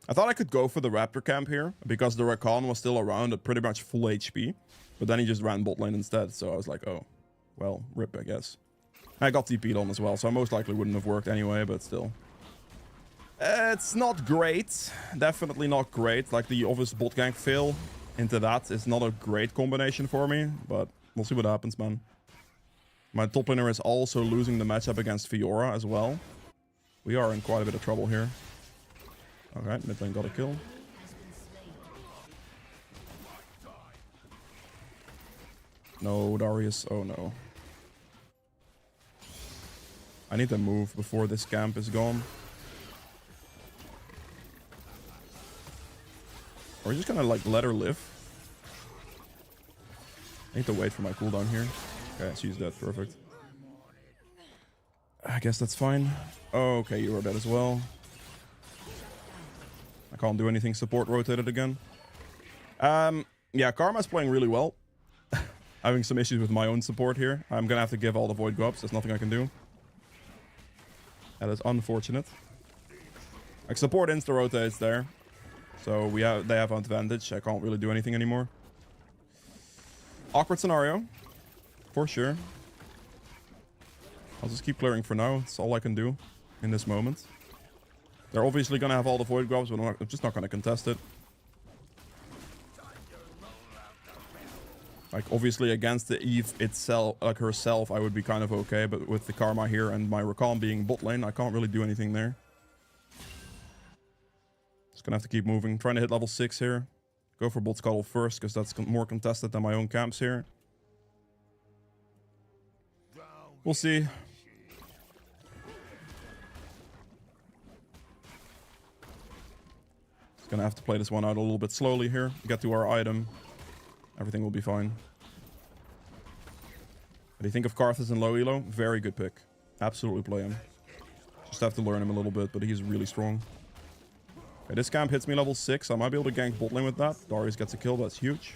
I thought I could go for the Raptor camp here, because the Rakan was still around at pretty much full HP. But then he just ran bot lane instead, so I was like, oh, well, rip, I guess. I got TP'd on as well, so I most likely wouldn't have worked anyway, but still. It's not great. Definitely not great. Like, the obvious bot gank fail into that is not a great combination for me, but we'll see what happens, man. My top laner is also losing the matchup against Fiora as well. We are in quite a bit of trouble here. Alright, mid lane got a kill. No, Darius. Oh no. I need to move before this camp is gone. Or just gonna like let her live. I need to wait for my cooldown here. Okay, she's dead. Perfect. I guess that's fine. Oh, okay, you are dead as well. I can't do anything. Support rotated again. Yeah, Karma's playing really well. Having some issues with my own support here. I'm gonna have to give all the void go-ups. There's nothing I can do. That is unfortunate. Like, support insta-rotates there. So they have advantage. I can't really do anything anymore. Awkward scenario. For sure. I'll just keep clearing for now. That's all I can do in this moment. They're obviously going to have all the void grubs, but I'm just not going to contest it. Like, obviously against the Eve itself, like herself, I would be kind of okay. But with the Karma here and my Rakan being bot lane, I can't really do anything there. Just gonna have to keep moving. Trying to hit level 6 here. Go for bot scuttle first, because that's more contested than my own camps here. We'll see. Just gonna have to play this one out a little bit slowly here. Get to our item. Everything will be fine. What do you think of Kha'zix and low elo? Very good pick. Absolutely play him. Just have to learn him a little bit, but he's really strong. Okay, this camp hits me level 6. I might be able to gank bot lane with that. Darius gets a kill. That's huge.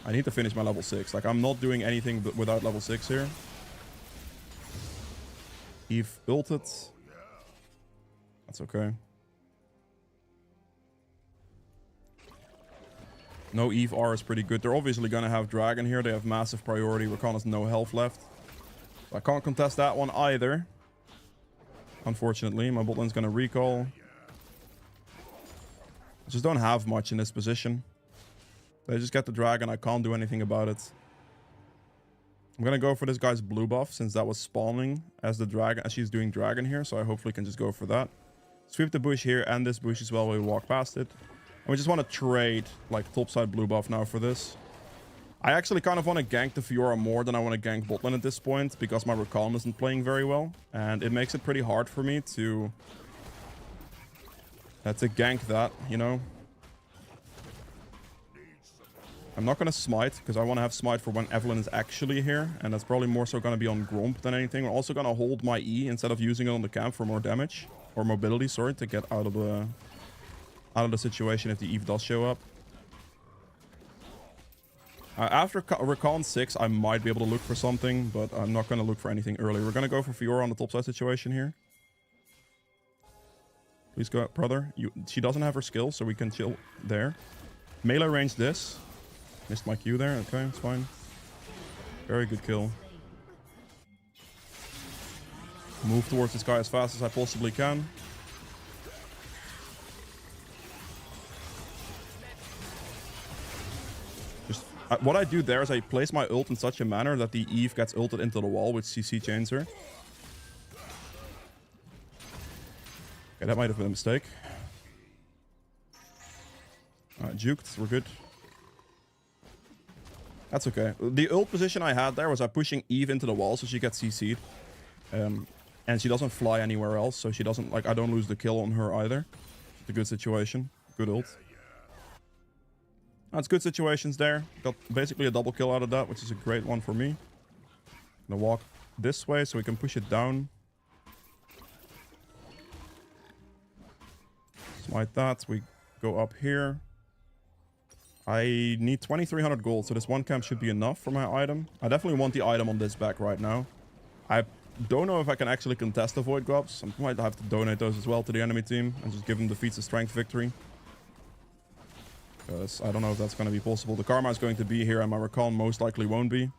I need to finish my level 6. Like, I'm not doing anything without level 6 here. Eve ulted. That's okay. No Eve R is pretty good. They're obviously going to have Dragon here. They have massive priority. Rakan has no health left. So I can't contest that one either. Unfortunately, my bot lane's going to recall. I just don't have much in this position. They just get the dragon. I can't do anything about it. I'm going to go for this guy's blue buff since that was spawning as the dragon, as she's doing dragon here. So I hopefully can just go for that. Sweep the bush here and this bush as well while we walk past it. And we just want to trade like topside blue buff now for this. I actually kind of want to gank the Fiora more than I want to gank bot lane at this point because my Rakan isn't playing very well. And it makes it pretty hard for me to gank that, you know. I'm not going to smite because I want to have smite for when Evelyn is actually here. And that's probably more so going to be on Gromp than anything. I'm also going to hold my E instead of using it on the camp for more damage. Or mobility, sorry, to get out of the situation if the Eve does show up. After Rakan 6, I might be able to look for something, but I'm not going to look for anything early. We're going to go for Fiora on the topside situation here. Please go, brother. She doesn't have her skill, so we can chill there. Melee range this. Missed my Q there. Okay, it's fine. Very good kill. Move towards this guy as fast as I possibly can. What I do there is I place my ult in such a manner that the Eve gets ulted into the wall, which CC chains her. Okay, that might have been a mistake. Alright, juked. We're good. That's okay. The ult position I had there was I pushing Eve into the wall so she gets CC'd. And she doesn't fly anywhere else, so she doesn't, like, I don't lose the kill on her either. It's a good situation. Good ult. That's good situations there. Got basically a double kill out of that, which is a great one for me. Gonna walk this way so we can push it down. Smite that. We go up here. I need 2,300 gold, so this one camp should be enough for my item. I definitely want the item on this back right now. I don't know if I can actually contest the Void Globs. I might have to donate those as well to the enemy team and just give them defeats of strength victory. Because I don't know if that's going to be possible. The Karma is going to be here and my Rakan most likely won't be.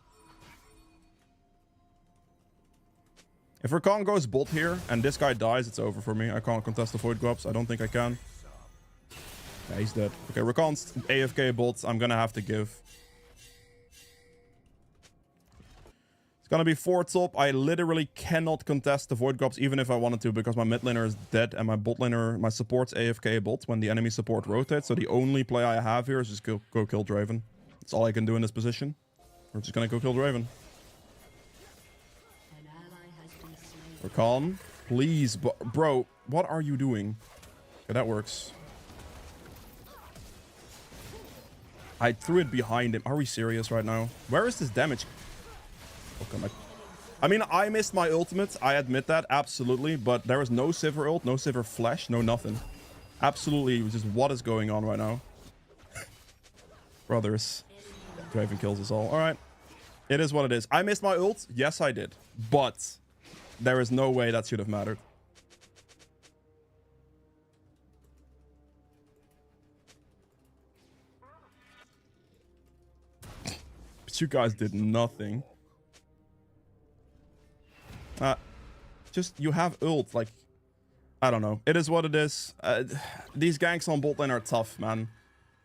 If Rakan goes bot here and this guy dies, it's over for me. I can't contest the Void Globs. I don't think I can. Yeah, he's dead. Okay, Rakan's AFK bot. I'm going to have to give. It's going to be 4 top. I literally cannot contest the Void Globs even if I wanted to because my mid laner is dead and my bot laner, my support's AFK bot when the enemy support rotates. So the only play I have here is just go kill Draven. That's all I can do in this position. We're just going to go kill Draven. Rakan, please. Bro, what are you doing? Okay, that works. I threw it behind him. Are we serious right now? Where is this damage? Okay, I mean, I missed my ultimate. I admit that, absolutely. But there was no Sivir ult, no Sivir flash, no nothing. Absolutely, just what is going on right now? Brothers. Draven kills us all. All right. It is what it is. I missed my ult. Yes, I did. But there is no way that should have mattered. But you guys did nothing. Just, you have ult, like, I don't know. It is what it is. These ganks on bot lane are tough, man.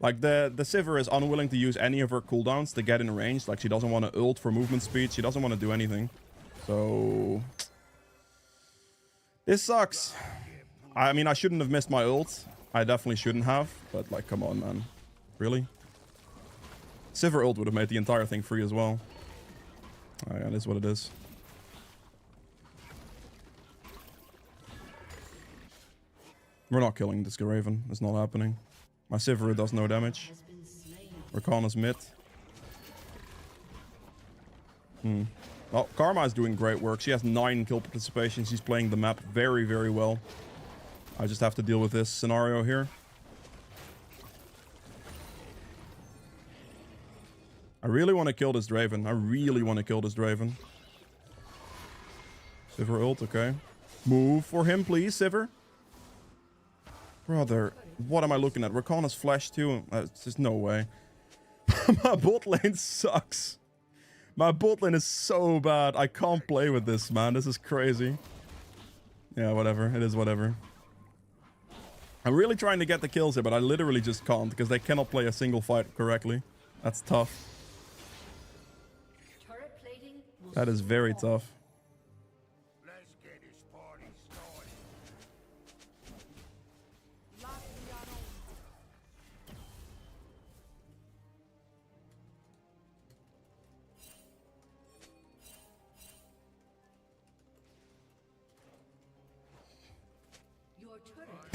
Like, the Sivir is unwilling to use any of her cooldowns to get in range. Like, she doesn't want to ult for movement speed. She doesn't want to do anything. So, this sucks. I mean, I shouldn't have missed my ult. I definitely shouldn't have. But, like, come on, man. Really? Sivir ult would have made the entire thing free as well. Oh, yeah, it is what it is. We're not killing this Raven. It's not happening. My Sivir does no damage. Rakan is mid. Well, Karma is doing great work. She has 9 kill participations. She's playing the map very, very well. I just have to deal with this scenario here. I really want to kill this Draven. I really want to kill this Draven. Sivir ult, okay. Move for him, please, Sivir. Brother, what am I looking at? Rakan has flash too. There's just no way. My bot lane sucks. My bot lane is so bad. I can't play with this, man. This is crazy. Yeah, whatever. It is whatever. I'm really trying to get the kills here, but I literally just can't because they cannot play a single fight correctly. That's tough. That is very tough. Let's get this party started.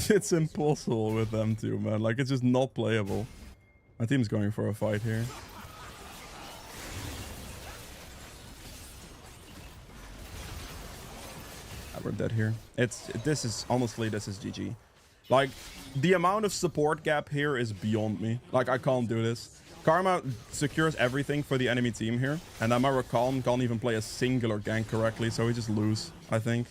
It's impossible with them two, man. Like, it's just not playable. My team's going for a fight here. We're dead here. This is honestly, this is GG. Like, the amount of support gap here is beyond me. Like, I can't do this. Karma secures everything for the enemy team here, and then my Rakan can't even play a singular gank correctly, so we just lose, I think.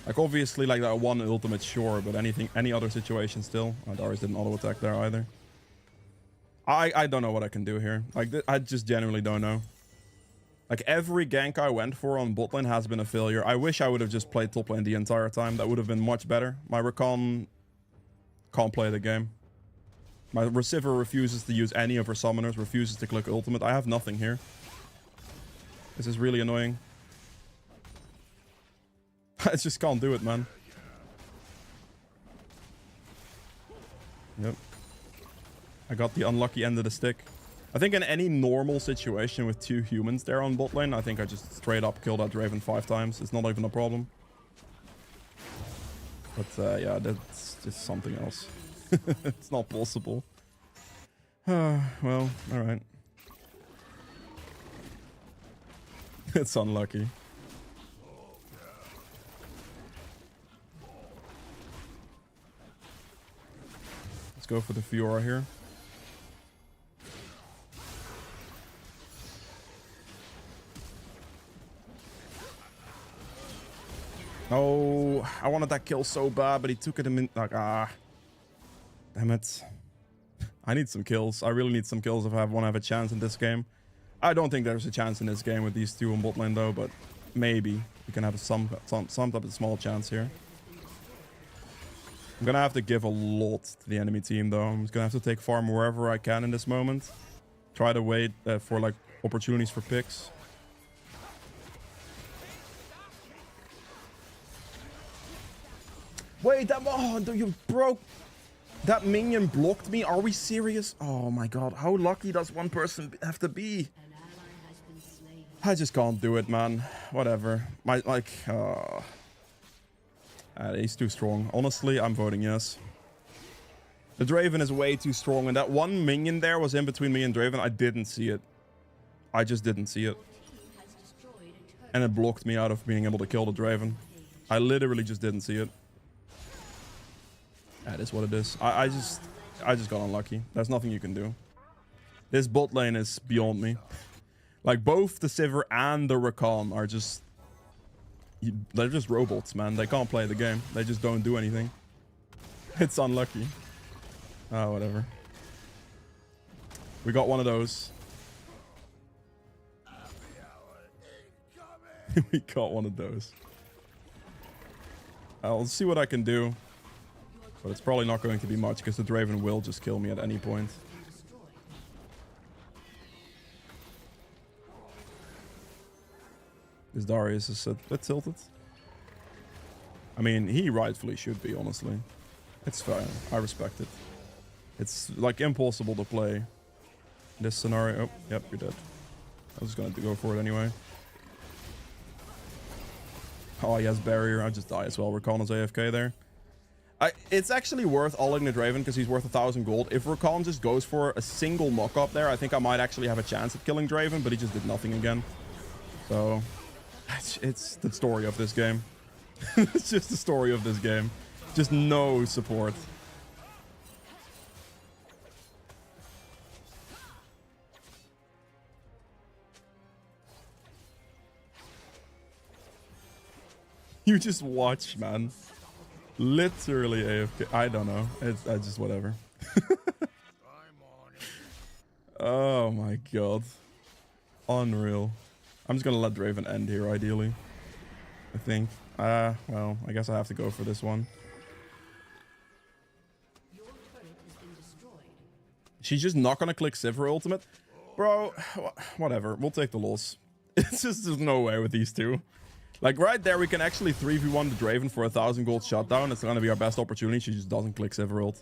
Like, obviously, like that one ultimate, sure, but any other situation still. Oh, Darius didn't auto attack there either. I don't know what I can do here. Like, I just genuinely don't know. Like, every gank I went for on bot lane has been a failure. I wish I would have just played top lane the entire time. That would have been much better. My Rakan can't play the game. My Receiver refuses to use any of her summoners, refuses to click ultimate. I have nothing here. This is really annoying. I just can't do it, man. Yep. I got the unlucky end of the stick. I think in any normal situation with 2 humans there on bot lane, I think I just straight up killed that Draven 5 times. It's not even a problem. But yeah, that's just something else. It's not possible. Well, alright. It's unlucky. Let's go for the Fiora here. Oh, I wanted that kill so bad, but he took it a minute. Like, damn it. I need some kills. I really need some kills if I want to have a chance in this game. I don't think there's a chance in this game with these 2 on bot lane though, but maybe we can have some type of small chance here. I'm gonna have to give a lot to the enemy team though. I'm just gonna have to take farm wherever I can in this moment. Try to wait for like opportunities for picks. Wait, you broke. That minion blocked me. Are we serious? Oh my god, how lucky does one person have to be? I just can't do it, man. Whatever. He's too strong. Honestly, I'm voting yes. The Draven is way too strong, and that one minion there was in between me and Draven. I didn't see it. I just didn't see it. And it blocked me out of being able to kill the Draven. I literally just didn't see it. That is what it is. I just got unlucky. There's nothing you can do. This bot lane is beyond me. Like, both the Sivir and the Rakan are just... They're just robots, man. They can't play the game. They just don't do anything. It's unlucky. Oh, whatever. We got one of those. We got one of those. I'll see what I can do. But it's probably not going to be much because the Draven will just kill me at any point. This Darius is a bit tilted. I mean, he rightfully should be, honestly. It's fine. I respect it. It's like impossible to play this scenario. Oh, yep, you're dead. I was going to go for it anyway. Oh, he has barrier. I just die as well. Rakan is AFK there. It's actually worth ulting the Draven because he's worth 1,000 gold. If Rakan just goes for a single knock-up there, I think I might actually have a chance at killing Draven, but he just did nothing again. So, it's the story of this game. It's just the story of this game. Just no support. You just watch, man. Literally AFK. I don't know. It's just whatever. Oh my god. Unreal. I'm just gonna let Draven end here, ideally. I think. Well, I guess I have to go for this one. She's just not gonna click Sivir ultimate. Bro, whatever. We'll take the loss. It's just, there's no way with these two. Like, right there, we can actually 3v1 the Draven for 1,000 gold shutdown. It's gonna be our best opportunity. She just doesn't click Sivir ult.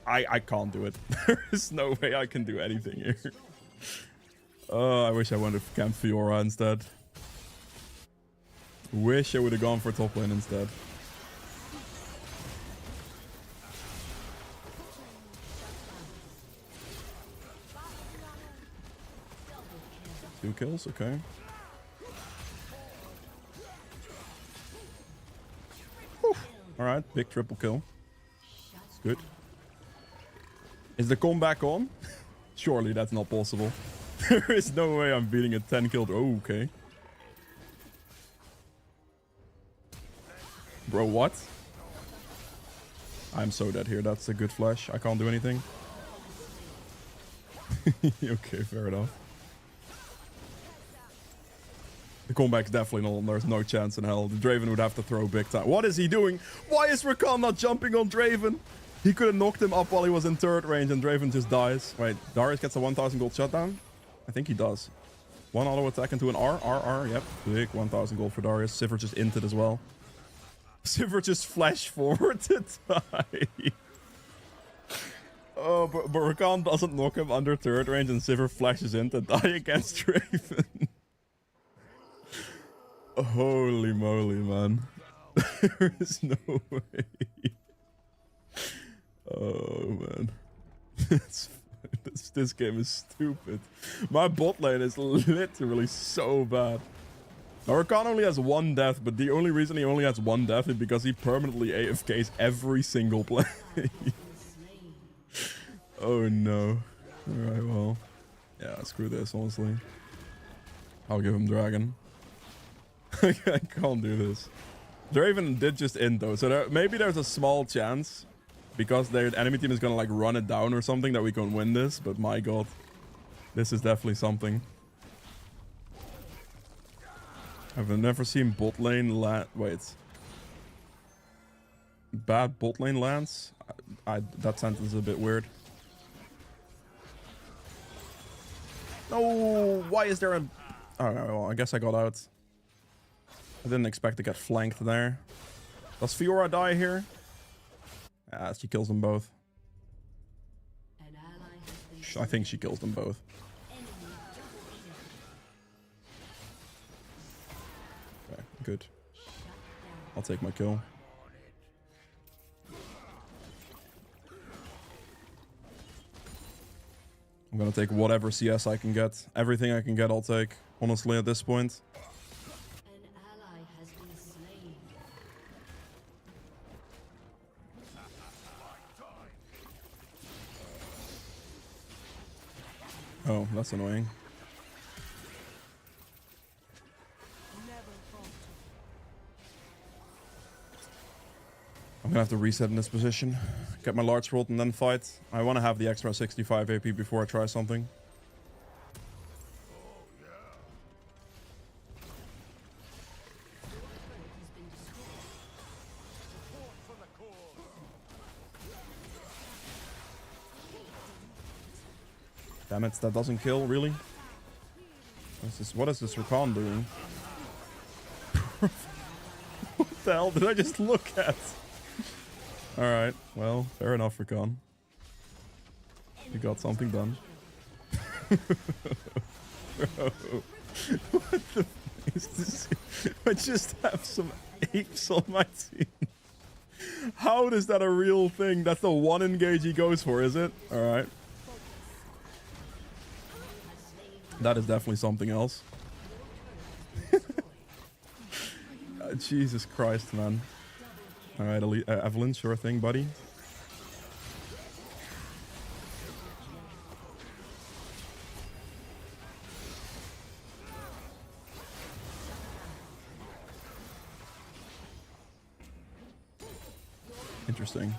I can't do it. There is no way I can do anything here. Oh, I wish I went with Camp Fiora instead. Wish I would have gone for top lane instead. Two kills, okay. Alright, big triple kill. It's good. Is the comeback on? Surely that's not possible. There is no way I'm beating a 10 kill. Oh, okay. Bro, what? I'm so dead here. That's a good flash. I can't do anything. Okay, fair enough. The comeback's definitely not on. There's no chance in hell. The Draven would have to throw big time. What is he doing? Why is Rakan not jumping on Draven? He could have knocked him up while he was in turret range and Draven just dies. Wait, Darius gets a 1,000 gold shutdown? I think he does. One auto attack into an R. Yep, big 1,000 gold for Darius. Sivir just inted as well. Sivir just flashed forward to die. Oh, but Rakan doesn't knock him under turret range and Sivir flashes in to die against Draven. Holy moly, man. There is no way. Oh, man. This game is stupid. My bot lane is literally so bad. Now, Rakan only has one death, but the only reason he only has one death is because he permanently AFKs every single play. Oh, no. Alright, well. Yeah, screw this, honestly. I'll give him Dragon. I can't do this. Draven did just end though, so maybe there's a small chance because their enemy team is gonna like run it down or something that we can win this. But my god, this is definitely something. I've never seen bot lane land. Wait, bad bot lane lands. That sentence is a bit weird. No, why is there a? Oh no, well, I guess I got out. I didn't expect to get flanked there. Does Fiora die here? Ah, she kills them both. I think she kills them both. Okay, good. I'll take my kill. I'm gonna take whatever CS I can get. Everything I can get, I'll take. Honestly, at this point. Oh, that's annoying. I'm gonna have to reset in this position. Get my large roll and then fight. I want to have the extra 65 AP before I try something. Damn it, that doesn't kill, really? What is this Rakan doing? What the hell did I just look at? Alright, well, fair enough, Recon. You got something done. Bro, what the f is this? I just have some apes on my team. How is that a real thing? That's the one engage he goes for, is it? Alright. That is definitely something else. Jesus Christ, man. Alright, Evelyn, sure thing, buddy. Interesting.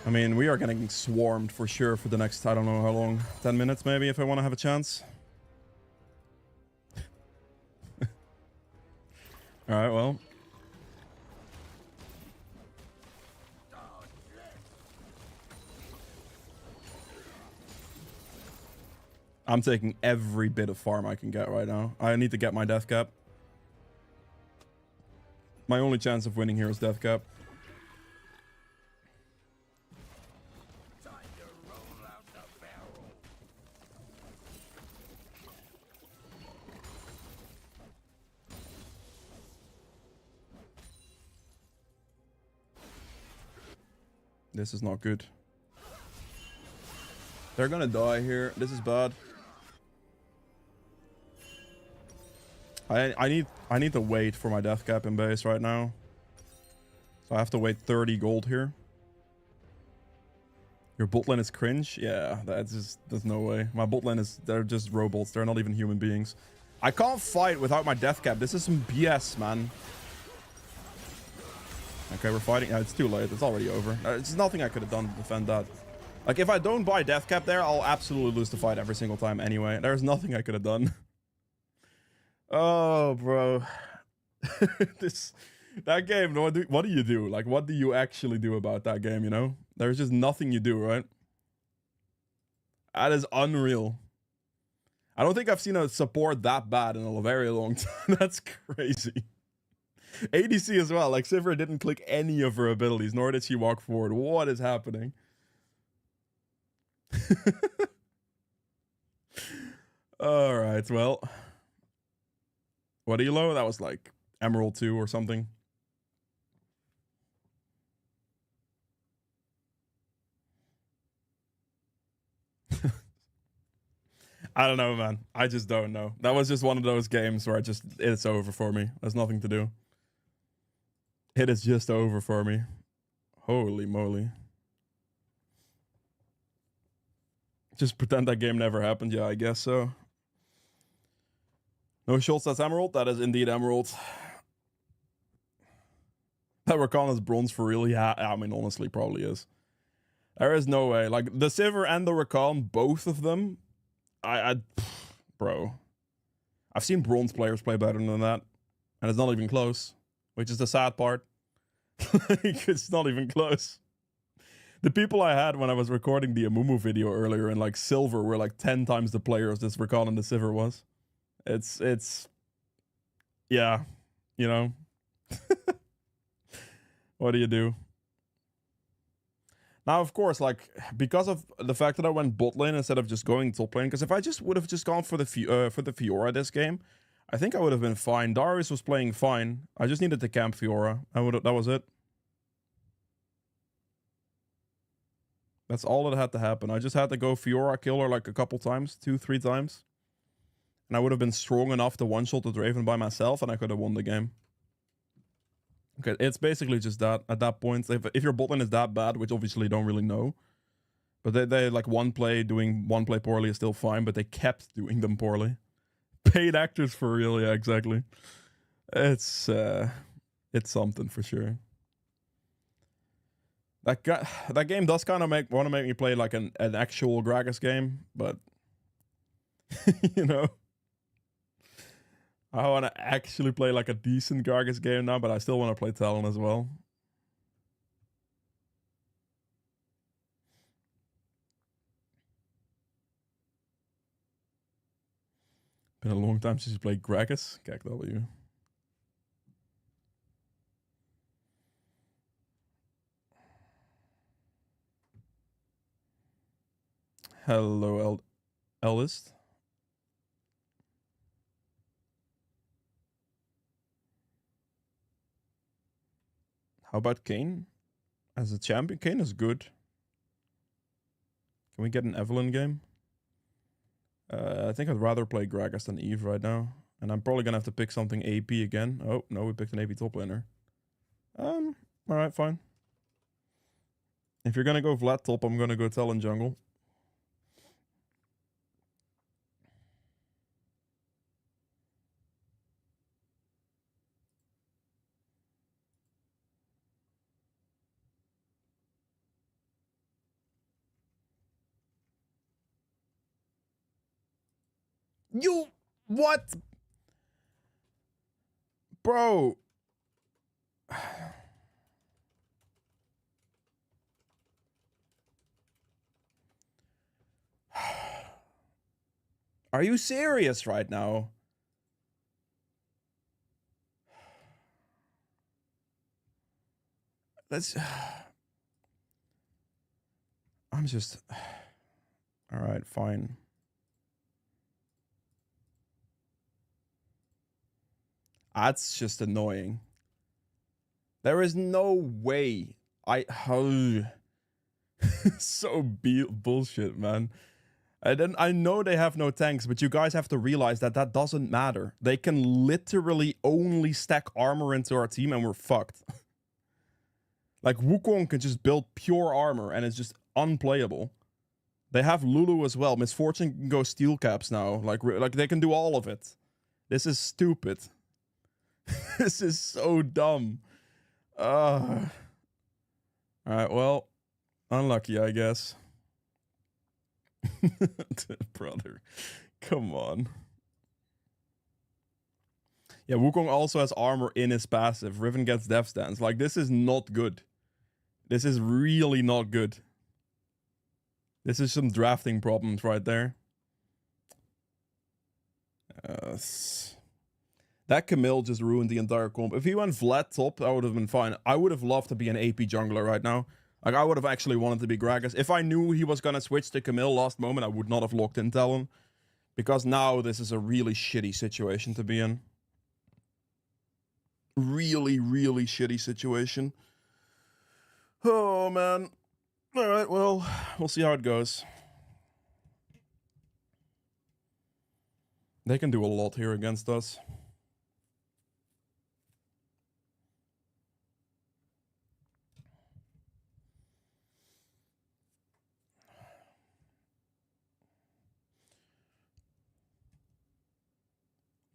I mean, we are getting swarmed for sure for the next, I don't know how long, 10 minutes maybe, if I want to have a chance. Alright, well. I'm taking every bit of farm I can get right now. I need to get my death cap. My only chance of winning here is death cap. This is not good. They're gonna die here. This is bad. I need to wait for my death cap in base right now. So I have to wait 30 gold here. Your bot lane is cringe? Yeah, that's just, there's no way. My bot lane is, they're just robots. They're not even human beings. I can't fight without my death cap. This is some BS, man. Okay, we're fighting. It's too late. It's already over. There's nothing I could have done to defend that. Like, if I don't buy death cap there, I'll absolutely lose the fight every single time anyway. There's nothing I could have done. Oh, bro. That game, what do you do? Like, what do you actually do about that game, you know? There's just nothing you do, right? That is unreal. I don't think I've seen a support that bad in a very long time. That's crazy. ADC as well. Like, Sivir didn't click any of her abilities, nor did she walk forward. What is happening? Alright, well. What elo? That was like Emerald 2 or something. I don't know, man. I just don't know. That was just one of those games where it's over for me. There's nothing to do. It is just over for me. Holy moly. Just pretend that game never happened. Yeah, I guess so. No Schultz, that's Emerald. That is indeed Emerald. That Rakan is bronze for real. Yeah, I mean, honestly, probably is. There is no way. Like, the Sivir and the Rakan, both of them, bro. I've seen bronze players play better than that. And it's not even close. Which is the sad part. Like, it's not even close. The people I had when I was recording the Amumu video earlier in, like, silver were, like, 10 times the players this Rakan and the Sivir was. It's... Yeah. You know? What do you do? Now, of course, like, because of the fact that I went bot lane instead of just going top lane, because if I just would have just gone for the Fiora this game, I think I would have been fine. Darius was playing fine. I just needed to camp Fiora. That was it. That's all that had to happen. I just had to go Fiora kill her like a couple times, 2-3 times. And I would have been strong enough to one-shot the Draven by myself, and I could have won the game. Okay, it's basically just that at that point. If your bot lane is that bad, which obviously you don't really know, but they like doing one play poorly is still fine, but they kept doing them poorly. Paid actors for real, yeah, exactly. It's something for sure. That game does kind of want to make me play like an actual Gragas game, but you know. I want to actually play like a decent Gragas game now, but I still want to play Talon as well. Been a long time since you played Kha'zix. KW. Hello, Eldest. How about Kane? As a champion, Kane is good. Can we get an Evelyn game? I think I'd rather play Gragas than Eve right now. And I'm probably gonna have to pick something AP again. Oh, no, we picked an AP top laner. Alright, fine. If you're gonna go Vlad top, I'm gonna go Talon jungle. You what? Bro. Are you serious right now? Let's I'm just all right, fine. That's just annoying. There is no way so bullshit, man. I know they have no tanks, but you guys have to realize that that doesn't matter. They can literally only stack armor into our team and we're fucked. Like Wukong can just build pure armor and it's just unplayable. They have Lulu as well. Misfortune can go steel caps now. Like they can do all of it. This is stupid. This is so dumb. Alright, well, unlucky, I guess. Brother, come on. Yeah, Wukong also has armor in his passive. Riven gets death stance. Like, this is not good. This is really not good. This is some drafting problems right there. That Camille just ruined the entire comp. If he went Vlad top, that would have been fine. I would have loved to be an AP jungler right now. Like, I would have actually wanted to be Gragas. If I knew he was gonna switch to Camille last moment, I would not have locked in Talon. Because now this is a really shitty situation to be in. Really, really shitty situation. Oh, man. Alright, well, we'll see how it goes. They can do a lot here against us.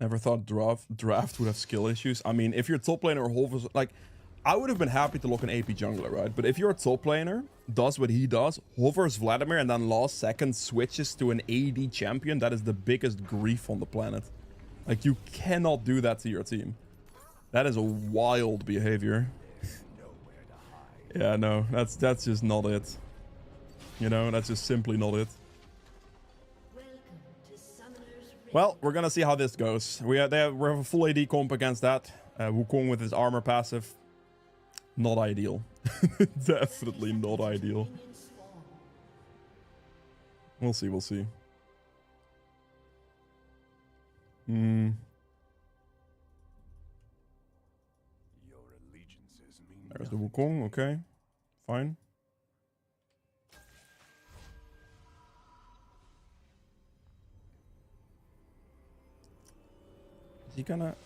Never thought draft would have skill issues. I mean, if you're top laner or Hover's, like, I would have been happy to look an AP jungler, right? But if you're a top laner, does what he does, hovers Vladimir, and then last second switches to an AD champion, that is the biggest grief on the planet. Like, you cannot do that to your team. That is a wild behavior. Yeah, no, that's just not it. You know, that's just simply not it. Well, we're gonna see how this goes. We have a full AD comp against that. Wukong with his armor passive. Not ideal. Definitely not ideal. We'll see, we'll see. There's the Wukong, okay. Fine. Is he gonna...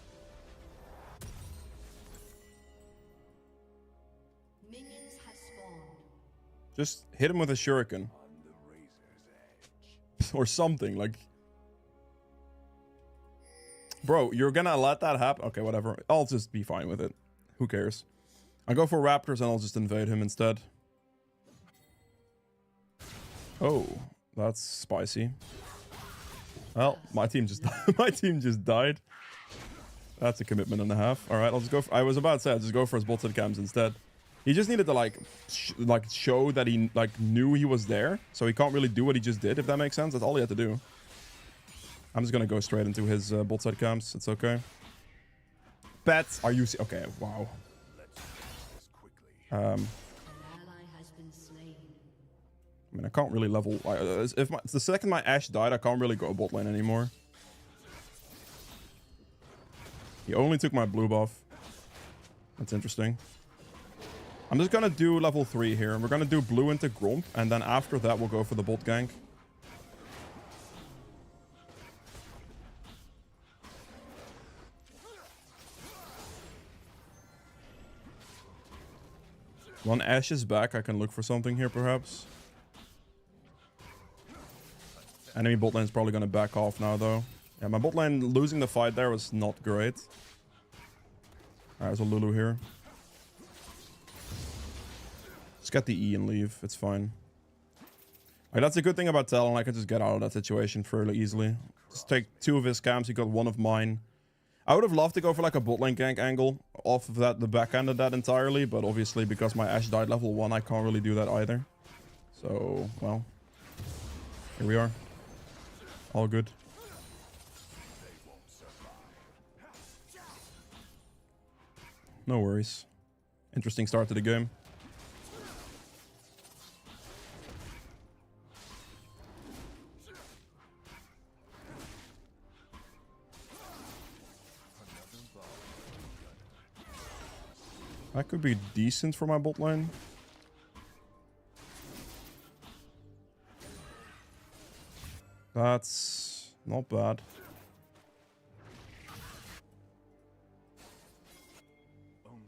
Minions have spawned. Just hit him with a shuriken. Or something, like... Bro, you're gonna let that happen? Okay, whatever. I'll just be fine with it. Who cares? I'll go for Raptors and I'll just invade him instead. Oh, that's spicy. Well, my team just died. That's a commitment and a half. All right, I'll just go. I was about to say, I'll just go for his bolted cams instead. He just needed to like show that he like knew he was there, so he can't really do what he just did. If that makes sense, that's all he had to do. I'm just gonna go straight into his bot side camps. It's okay. Pets, are you... Okay, wow. An ally has been slain. I mean, I can't really level... the second my Ashe died, I can't really go bot lane anymore. He only took my blue buff. That's interesting. I'm just gonna do level 3 here. We're gonna do blue into Gromp, and then after that we'll go for the bot gank. When Ashe is back, I can look for something here, perhaps. Enemy bot lane is probably gonna back off now, though. Yeah, my bot lane losing the fight there was not great. Alright, there's a Lulu here. Just get the E and leave. It's fine. Like, that's a good thing about Talon. I can just get out of that situation fairly easily. Just take 2 of his camps. He got 1 of mine. I would have loved to go for like a bot lane gank angle off of that, the back end of that entirely. But obviously, because my Ashe died level 1, I can't really do that either. So, well. Here we are. All good. No worries. Interesting start to the game. That could be decent for my bot lane. That's not bad.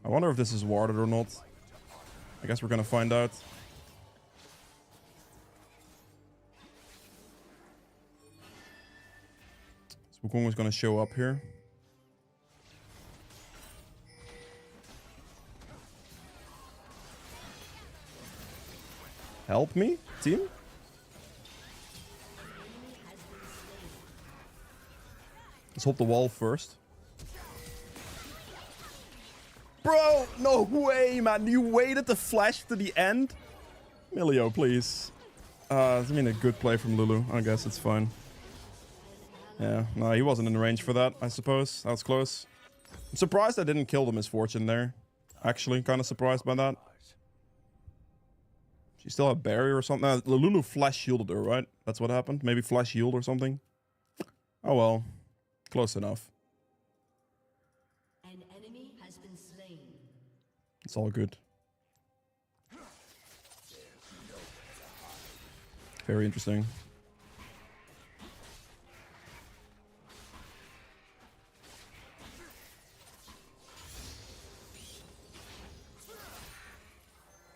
I wonder if this is warded or not. I guess we're gonna find out. So Wukong is gonna show up here. Help me, team? Let's hold the wall first. Bro, no way, man. You waited to flash to the end? Milio, please. I mean, a good play from Lulu. I guess it's fine. Yeah, no, he wasn't in range for that, I suppose. That was close. I'm surprised I didn't kill the Misfortune there. Actually, kind of surprised by that. She still had barrier or something. Lulu flash shielded her, right? That's what happened. Maybe flash shield or something. Oh well. Close enough. An enemy has been slain. It's all good. Very interesting.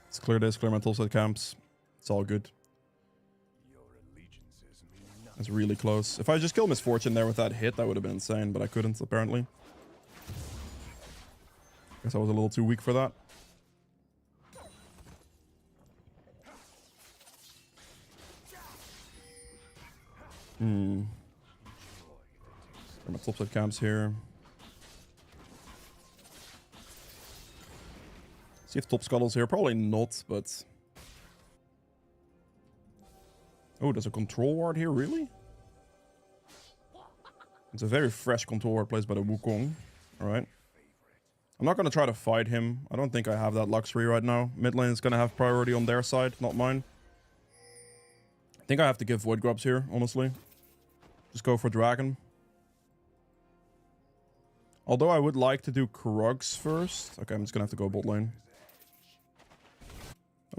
Let's clear this, clear my topside camps. It's all good. That's really close. If I just killed Misfortune there with that hit, that would have been insane, but I couldn't, apparently. Guess I was a little too weak for that. Clear my topside camps here. See if top scuttles here. Probably not, but... Oh, there's a control ward here, really? It's a very fresh control ward placed by the Wukong. Alright. I'm not going to try to fight him. I don't think I have that luxury right now. Mid lane is going to have priority on their side, not mine. I think I have to give Void Grubs here, honestly. Just go for Dragon. Although I would like to do Krugs first. Okay, I'm just going to have to go bot lane.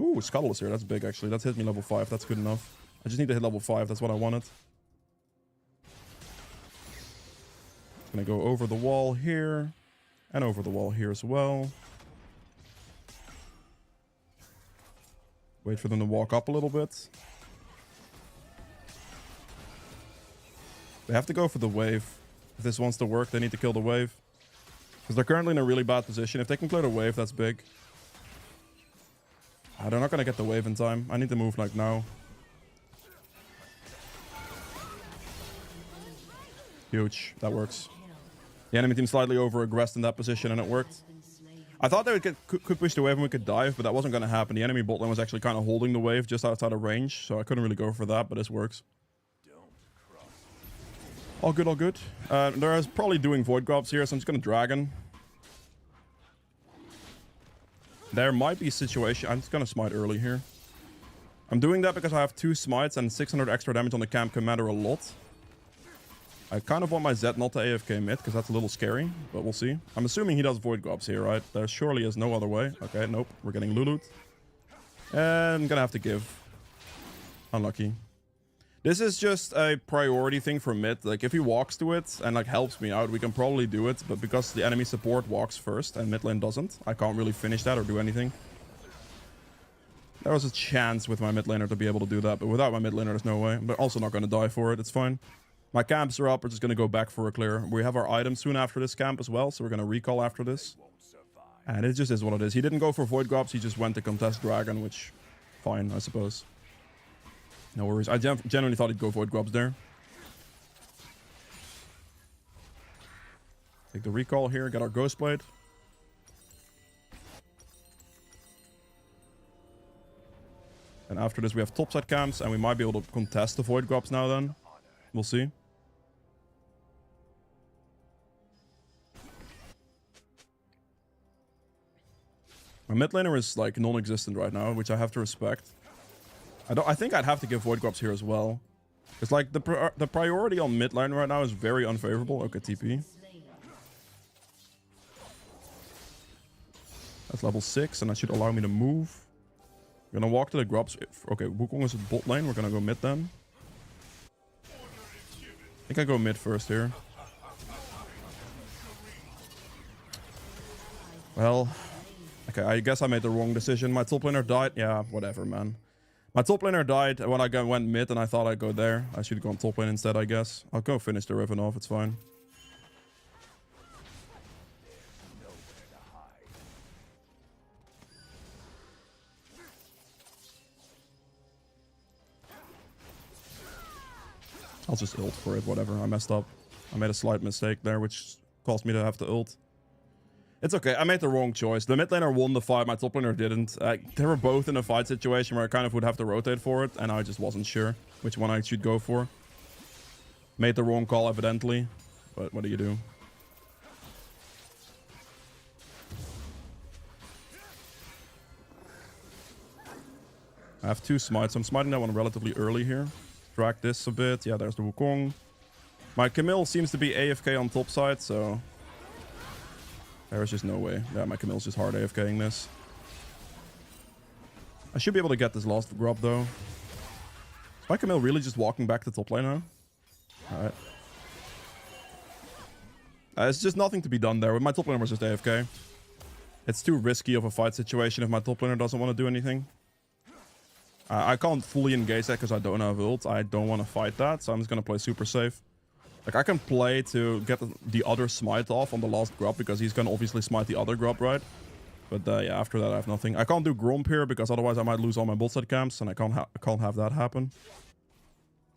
Ooh, Scuttle is here. That's big, actually. That's hit me level 5. That's good enough. I just need to hit level 5. That's what I wanted. Gonna go over the wall here. And over the wall here as well. Wait for them to walk up a little bit. They have to go for the wave. If this wants to work, they need to kill the wave. Because they're currently in a really bad position. If they can clear the wave, that's big. They're not gonna get the wave in time. I need to move like now. Huge. That works. The enemy team slightly over-aggressed in that position and it worked. I thought they could push the wave and we could dive, but that wasn't gonna happen. The enemy bot lane was actually kind of holding the wave just outside of range, so I couldn't really go for that, but this works. All good, all good. They're probably doing Void Grubs here, so I'm just gonna Dragon. There might be a situation. I'm just gonna smite early here. I'm doing that because I have 2 smites and 600 extra damage on the camp can matter a lot. I kind of want my Zed not to AFK mid because that's a little scary, but we'll see. I'm assuming he does Void Grubs here, right? There surely is no other way. Okay, nope. We're getting Lulu'd. And I'm gonna have to give. Unlucky. This is just a priority thing for mid. Like, if he walks to it and, like, helps me out, we can probably do it. But because the enemy support walks first and mid lane doesn't, I can't really finish that or do anything. There was a chance with my mid laner to be able to do that, but without my mid laner, there's no way. I'm also not going to die for it. It's fine. My camps are up. We're just going to go back for a clear. We have our items soon after this camp as well, so we're going to recall after this. And it just is what it is. He didn't go for Void Grubs. He just went to contest Dragon, which... fine, I suppose. No worries. I genuinely thought he'd go Void Grubs there. Take the recall here. Get our Ghost Blade. And after this, we have topside camps, and we might be able to contest the Void Grubs now then. We'll see. My mid laner is, like, non-existent right now, which I have to respect. I think I'd have to give Void Grubs here as well. It's like the priority on mid lane right now is very unfavorable. Okay, TP. That's level 6, and that should allow me to move. We're gonna walk to the Grubs. Okay, Wukong is at bot lane. We're gonna go mid then. I think I go mid first here. Well, okay, I guess I made the wrong decision. My top laner died. Yeah, whatever, man. My top laner died when I went mid, and I thought I'd go there. I should go on top lane instead, I guess. I'll go finish the Riven off. It's fine. I'll just ult for it, whatever. I messed up. I made a slight mistake there, which caused me to have to ult. It's okay. I made the wrong choice. The mid laner won the fight. My top laner didn't. They were both in a fight situation where I kind of would have to rotate for it, and I just wasn't sure which one I should go for. Made the wrong call, evidently. But what do you do? I have 2 smites. I'm smiting that one relatively early here. Drag this a bit. Yeah, there's the Wukong. My Camille seems to be AFK on top side, so... there's just no way. Yeah, my Camille's just hard AFKing this. I should be able to get this last grub, though. Is my Camille really just walking back to top lane now? Alright. It's just nothing to be done there. My top laner was just AFK. It's too risky of a fight situation if my top laner doesn't want to do anything. I can't fully engage that because I don't have ult. I don't want to fight that, so I'm just going to play super safe. Like, I can play to get the other smite off on the last grub because he's going to obviously smite the other grub, right? But yeah, after that, I have nothing. I can't do Gromp here because otherwise I might lose all my bot side camps, and I can't have that happen.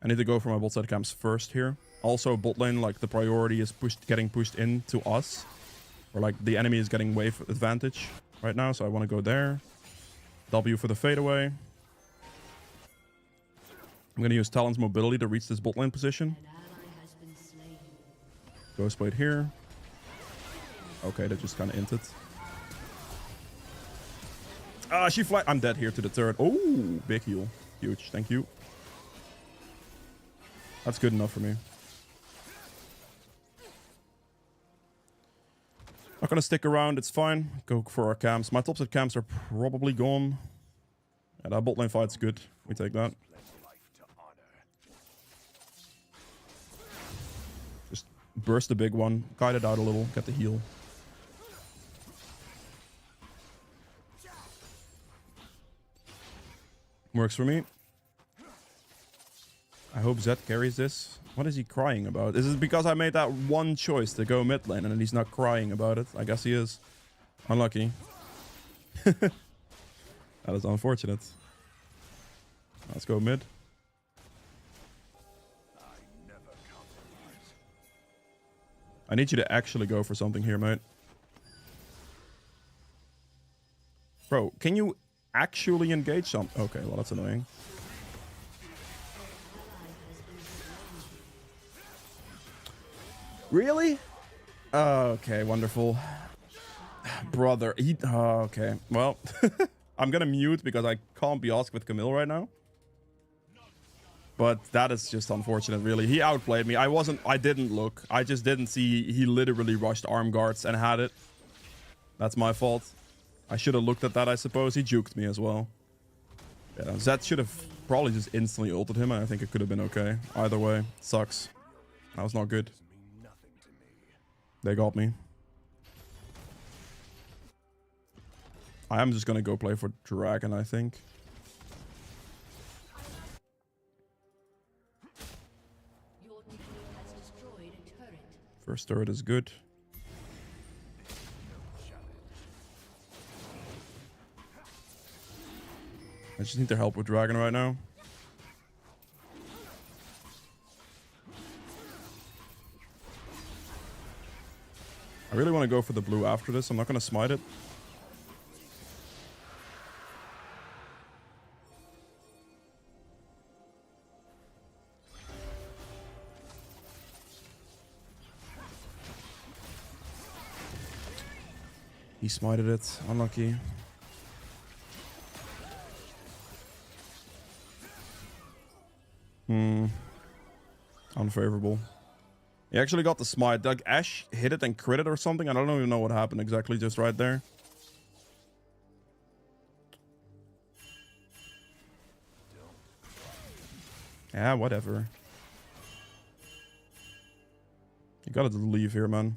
I need to go for my bot side camps first here. Also, bot lane, like, the priority is getting pushed into us. Or, like, the enemy is getting wave advantage right now, so I want to go there. W for the fadeaway. I'm going to use Talon's mobility to reach this bot lane position. Ghost Blade here. Okay, that just kind of inted. Ah, she fly. I'm dead here to the turret. Oh, big heal. Huge. Thank you. That's good enough for me. Not gonna stick around. It's fine. Go for our camps. My topside camps are probably gone. Yeah, that bot lane fight's good. We take that. Burst the big one, guide it out a little, get the heal. Works for me. I hope Zed carries this. What is he crying about? Is it because I made that one choice to go mid lane and he's not crying about it? I guess he is. Unlucky. That is unfortunate. Let's go mid. I need you to actually go for something here, mate. Bro, can you actually engage some? Okay, well, that's annoying. Really? Okay, wonderful. Brother, okay. Well, I'm gonna mute because I can't be asked with Camille right now. But that is just unfortunate, really. He outplayed me. I didn't look. I just didn't see. He literally rushed arm guards and had it. That's my fault. I should have looked at that, I suppose. He juked me as well. Yeah, Zed should have probably just instantly ulted him, and I think it could have been okay. Either way, sucks. That was not good. They got me. I am just gonna go play for Dragon, I think. Your team has destroyed a turret. First turret is good. I just need their help with Dragon right now. I really want to go for the blue after this. I'm not going to smite it. He smited it. Unlucky. Unfavorable. He actually got the smite. Like, Ashe hit it and crit it or something. I don't even know what happened exactly just right there. Yeah, whatever. You gotta leave here, man.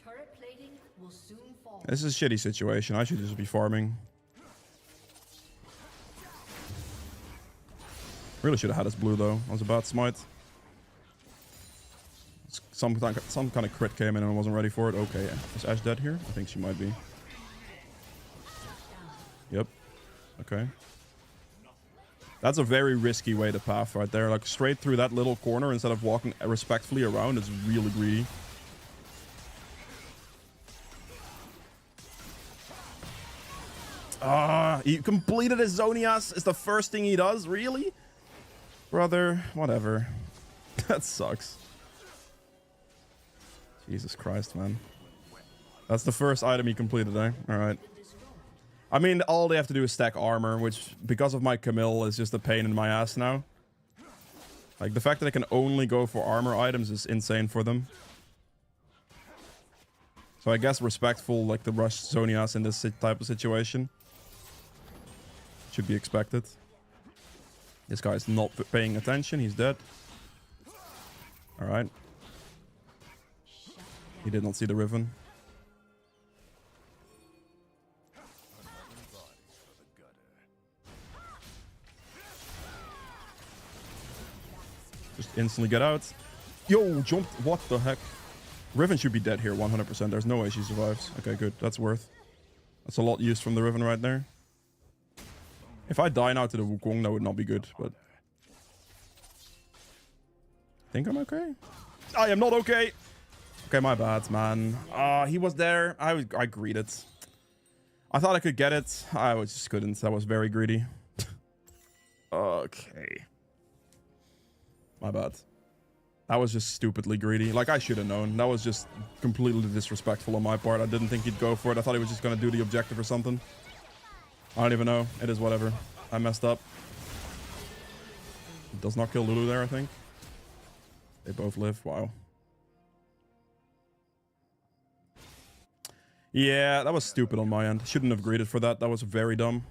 Turret plating will soon fall. This is a shitty situation. I should just be farming. Really should have had his blue, though. I was about to smite. Some kind of crit came in and I wasn't ready for it. Okay, is Ashe dead here? I think she might be. Yep. Okay. That's a very risky way to path right there. Like, straight through that little corner instead of walking respectfully around is really greedy. He completed his Zonias. Is the first thing he does? Really? Brother, whatever. That sucks. Jesus Christ, man. That's the first item he completed, eh? Alright. I mean, all they have to do is stack armor, which, because of my Camille, is just a pain in my ass now. Like, the fact that they can only go for armor items is insane for them. So I guess respectful, like, the rush Zonias in this type of situation. Should be expected. This guy's not paying attention. He's dead. Alright. He did not see the Riven. Just instantly get out. Yo, jumped. What the heck? Riven should be dead here, 100%. There's no way she survives. Okay, good. That's worth. That's a lot used from the Riven right there. If I die now to the Wukong, that would not be good, but... I think I'm okay. I am not okay! Okay, my bad, man. He was there. I greeted. I thought I could get it. I just couldn't. That was very greedy. Okay. My bad. That was just stupidly greedy. Like, I should have known. That was just completely disrespectful on my part. I didn't think he'd go for it. I thought he was just going to do the objective or something. I don't even know. It is whatever. I messed up. It does not kill Lulu there, I think. They both live. Wow. Yeah, that was stupid on my end. Shouldn't have greeted for that. That was very dumb.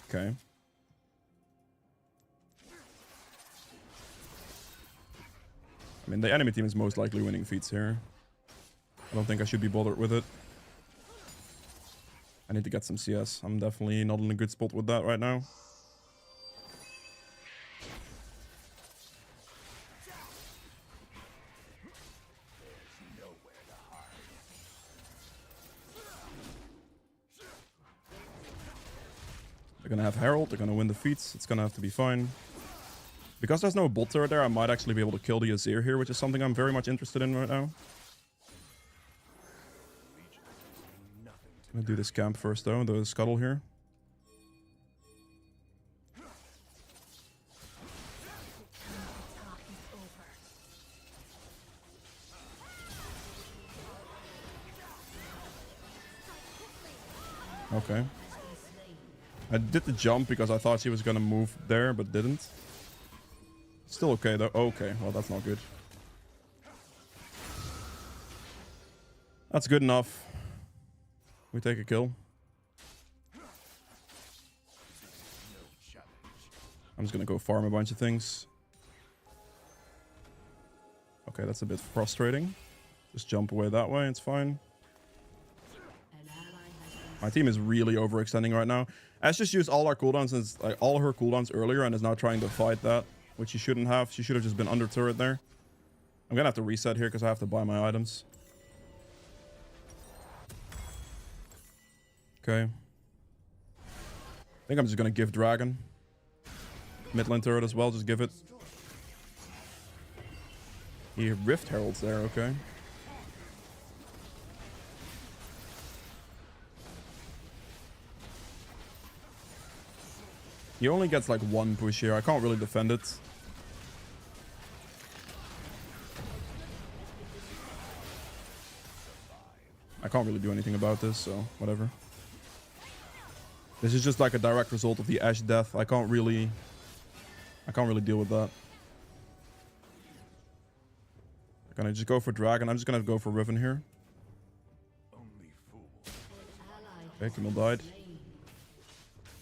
Okay. I mean, the enemy team is most likely winning feats here. I don't think I should be bothered with it. I need to get some CS. I'm definitely not in a good spot with that right now. They're gonna have Herald, they're gonna win the feats, it's gonna have to be fine. Because there's no bot turret there, I might actually be able to kill the Azir here, which is something I'm very much interested in right now. I'm gonna do this camp first though, the scuttle here. Okay. I did the jump because I thought she was gonna move there, but didn't. Still okay though. Okay, well that's not good. That's good enough. We take a kill. I'm just gonna go farm a bunch of things. Okay, that's a bit frustrating. Just jump away that way, it's fine. My team is really overextending right now. Ash just used all our cooldowns, and like all her cooldowns earlier, and is now trying to fight that, which she shouldn't have. She should have just been under turret there. I'm gonna have to reset here because I have to buy my items. Okay. I think I'm just gonna give Dragon. Mid lane turret as well, just give it. He Rift Heralds there, okay. He only gets like one push here. I can't really defend it. I can't really do anything about this, so whatever. This is just like a direct result of the Ashe death. I can't really deal with that. Can I just go for Dragon? I'm just gonna go for Riven here. Okay, Camille died.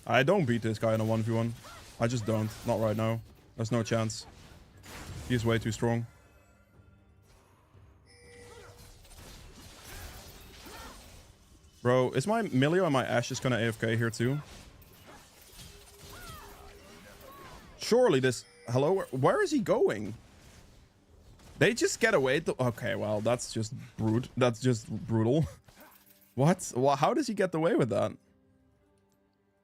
I don't beat this guy in a 1v1. I just don't. Not right now. There's no chance. He's way too strong. Bro, is my Milio and my Ashe just gonna AFK here too? Surely this... Hello? Where is he going? They just get away. Okay, well, that's just That's just brutal. What? Well, how does he get away with that?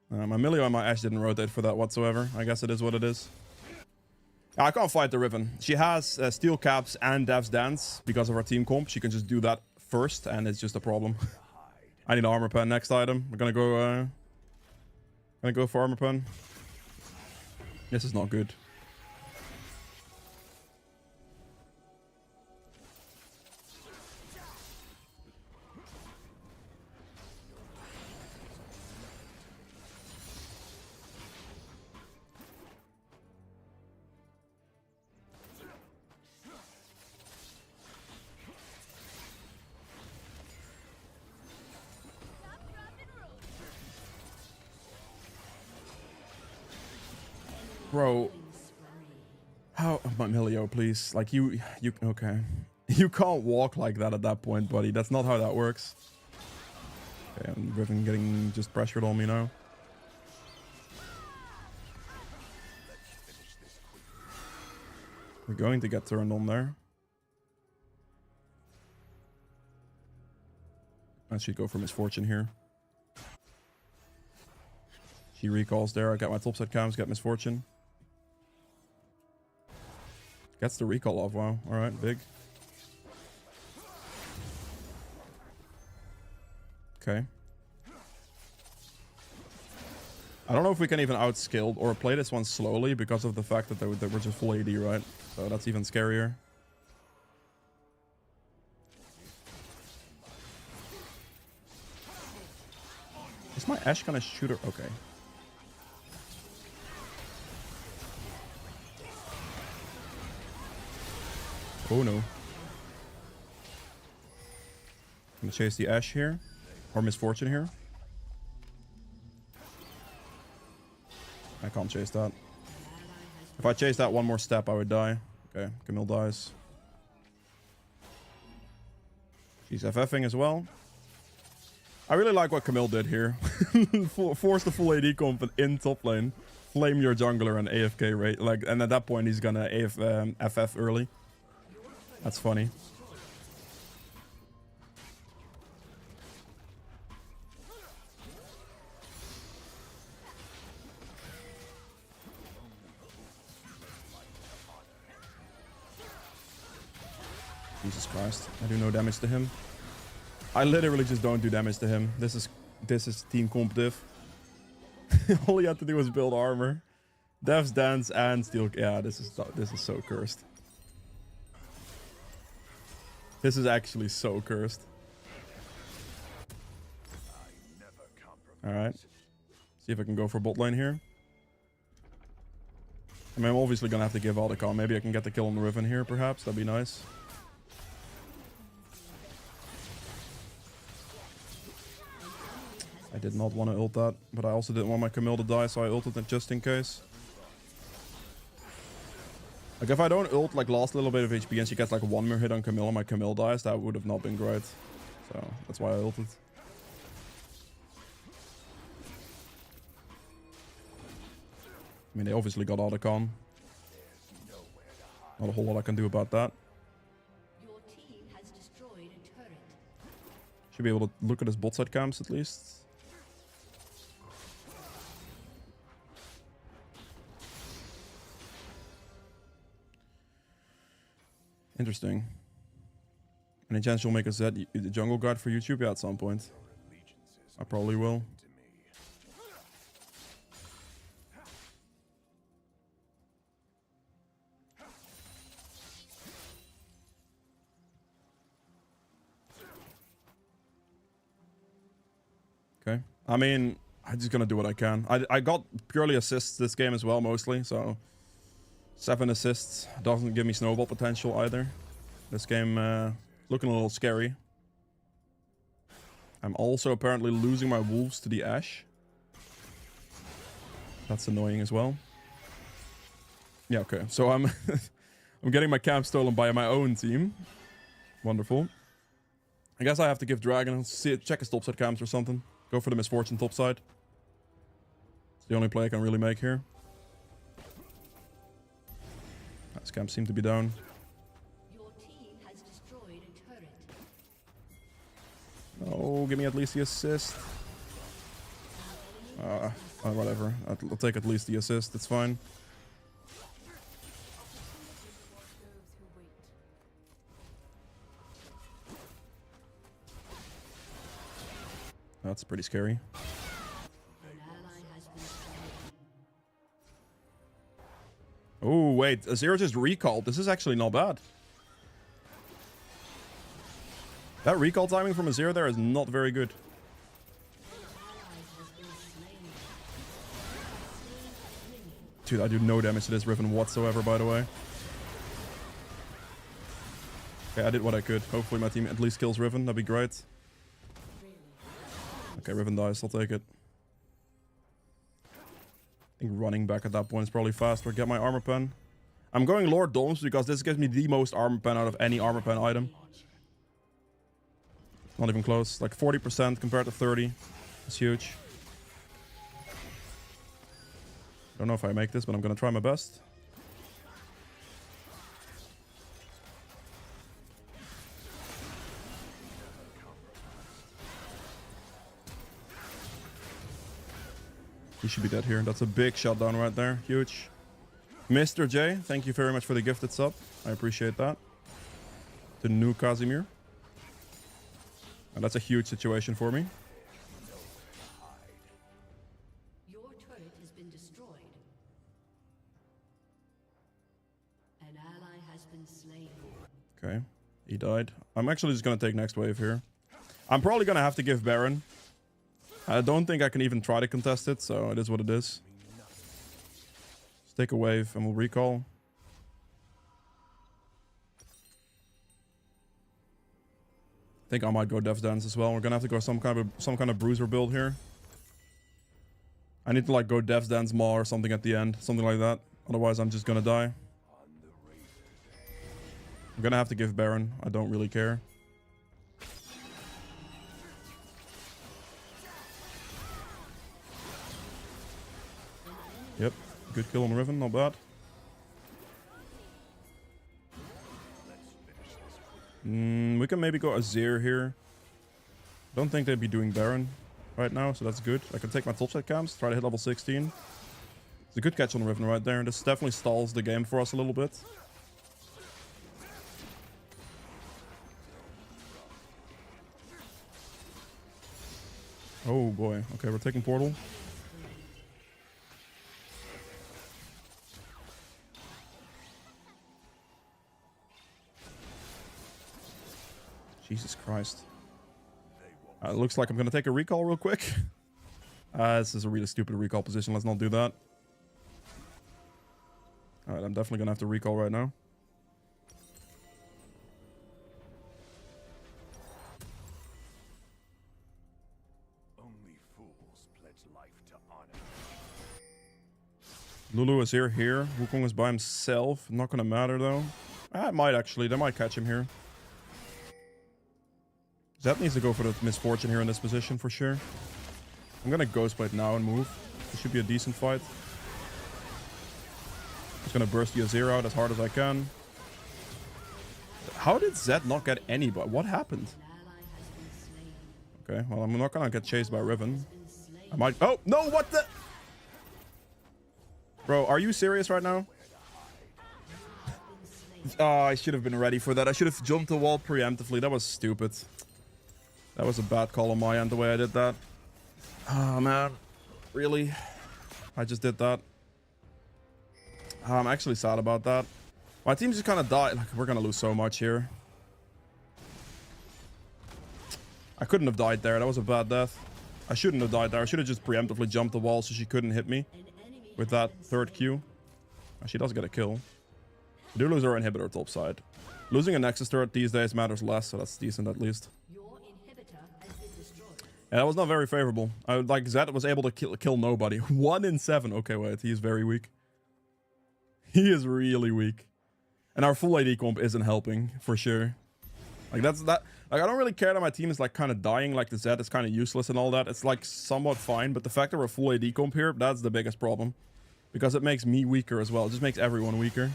My Milio and my Ashe didn't rotate for that whatsoever. I guess it is what it is. I can't fight the Riven. She has steel caps and Dev's Dance because of her team comp. She can just do that first, and it's just a problem. I need armor pen next item. We're gonna go for armor pen. This is not good. Bro, how, Milio, please, like you, okay. You can't walk like that at that point, buddy. That's not how that works. Okay, and Riven getting just pressured on me now. We're going to get turned on there. I should go for Misfortune here. She recalls there. I got my topside cams, get Misfortune. Gets the recall off. Wow. All right, big. Okay. I don't know if we can even outskill or play this one slowly because of the fact that they were just full AD, right? So that's even scarier. Is my Ashe gonna shoot her? Okay. Oh no. I'm gonna chase the Ashe here. Or Misfortune here. I can't chase that. If I chase that one more step, I would die. Okay, Camille dies. She's FFing as well. I really like what Camille did here. Force the full AD comp in top lane. Flame your jungler and AFK rate. Like, and at that point, he's gonna FF early. That's funny. Jesus Christ. I do no damage to him. I literally just don't do damage to him. This is team comp diff. All you have to do is build armor. Dev's Dance and Steel. Yeah, this is so cursed. This is actually so cursed. Alright. See if I can go for bot lane here. I mean, I'm obviously gonna have to give Aldecon. Maybe I can get the kill on the Riven here, perhaps. That'd be nice. I did not want to ult that, but I also didn't want my Camille to die, so I ulted it just in case. Like, if I don't ult, like, last little bit of HP and she gets, like, one more hit on Camille and my Camille dies, that would have not been great. So, that's why I ulted. I mean, they obviously got Aldecon. Not a whole lot I can do about that. Your team has destroyed a turret. Should be able to look at his bot side camps at least. Interesting. Any chance you'll make a Z jungle guide for YouTube? Yeah, at some point. I probably will. Okay. I mean, I'm just gonna do what I can. I got purely assists this game as well, mostly, so 7 assists doesn't give me snowball potential either. This game looking a little scary. I'm also apparently losing my wolves to the Ashe. That's annoying as well. Yeah, okay. So I'm I'm getting my camp stolen by my own team. Wonderful. I guess I have to give Dragon check his topside camps or something. Go for the Misfortune topside. It's the only play I can really make here. This camp seemed to be down. Your team has destroyed a turret. Oh, give me at least the assist. Whatever. I'll take at least the assist. It's fine. That's pretty scary. An ally has been slain. Oh, wait. Azir just recalled. This is actually not bad. That recall timing from Azir there is not very good. Dude, I do no damage to this Riven whatsoever, by the way. Okay, I did what I could. Hopefully my team at least kills Riven. That'd be great. Okay, Riven dies. I'll take it. I think running back at that point is probably faster. Get my armor pen. I'm going Lord Domes because this gives me the most armor pen out of any armor pen item. Not even close. Like 40% compared to 30. It's huge. Don't know if I make this, but I'm gonna try my best. He should be dead here. That's a big shutdown right there. Huge. Mr. J, thank you very much for the gifted sub. I appreciate that. The new Casimir. And that's a huge situation for me. Your turret has been destroyed. An ally has been slain. Okay, he died. I'm actually just gonna take next wave here. I'm probably gonna have to give Baron. I don't think I can even try to contest it, so it is what it is. Let's take a wave and we'll recall. I think I might go Death's Dance as well. We're gonna have to go some kind of bruiser build here. I need to like go Death's Dance Maw or something at the end, something like that. Otherwise, I'm just gonna die. I'm gonna have to give Baron. I don't really care. Yep, good kill on Riven, not bad. We can maybe go Azir here. Don't think they'd be doing Baron right now, so that's good. I can take my topside camps, try to hit level 16. It's a good catch on Riven right there. This definitely stalls the game for us a little bit. Oh boy. Okay, we're taking Portal. Jesus Christ. It looks like I'm going to take a recall real quick. This is a really stupid recall position. Let's not do that. Alright, I'm definitely gonna have to recall right now. Only fools pledge life to honor. Lulu is here. Wukong is by himself. Not gonna matter though. It might actually. They might catch him here. Zed needs to go for the misfortune here in this position for sure. I'm gonna Ghostblade now and move. This should be a decent fight. Just gonna burst the Azir out as hard as I can. How did Zed not get anybody? What happened? Okay, well, I'm not gonna get chased by Riven. I might. Oh, no, what the? Bro, are you serious right now? Oh, I should have been ready for that. I should have jumped the wall preemptively. That was stupid. That was a bad call on my end, the way I did that. Oh, man. Really? I just did that. I'm actually sad about that. My team just kind of died. Like, we're going to lose so much here. I couldn't have died there. That was a bad death. I shouldn't have died there. I should have just preemptively jumped the wall so she couldn't hit me with that third Q. She does get a kill. We do lose our inhibitor top side. Losing a Nexus turret these days matters less, so that's decent at least. Yeah, that was not very favorable. Like, Zed was able to kill nobody. 1 in 7. Okay, wait. He is very weak. He is really weak. And our full AD comp isn't helping, for sure. Like, that's that. Like, I don't really care that my team is, like, kind of dying. Like, the Zed is kind of useless and all that. It's, like, somewhat fine. But the fact that we're full AD comp here, that's the biggest problem. Because it makes me weaker as well. It just makes everyone weaker.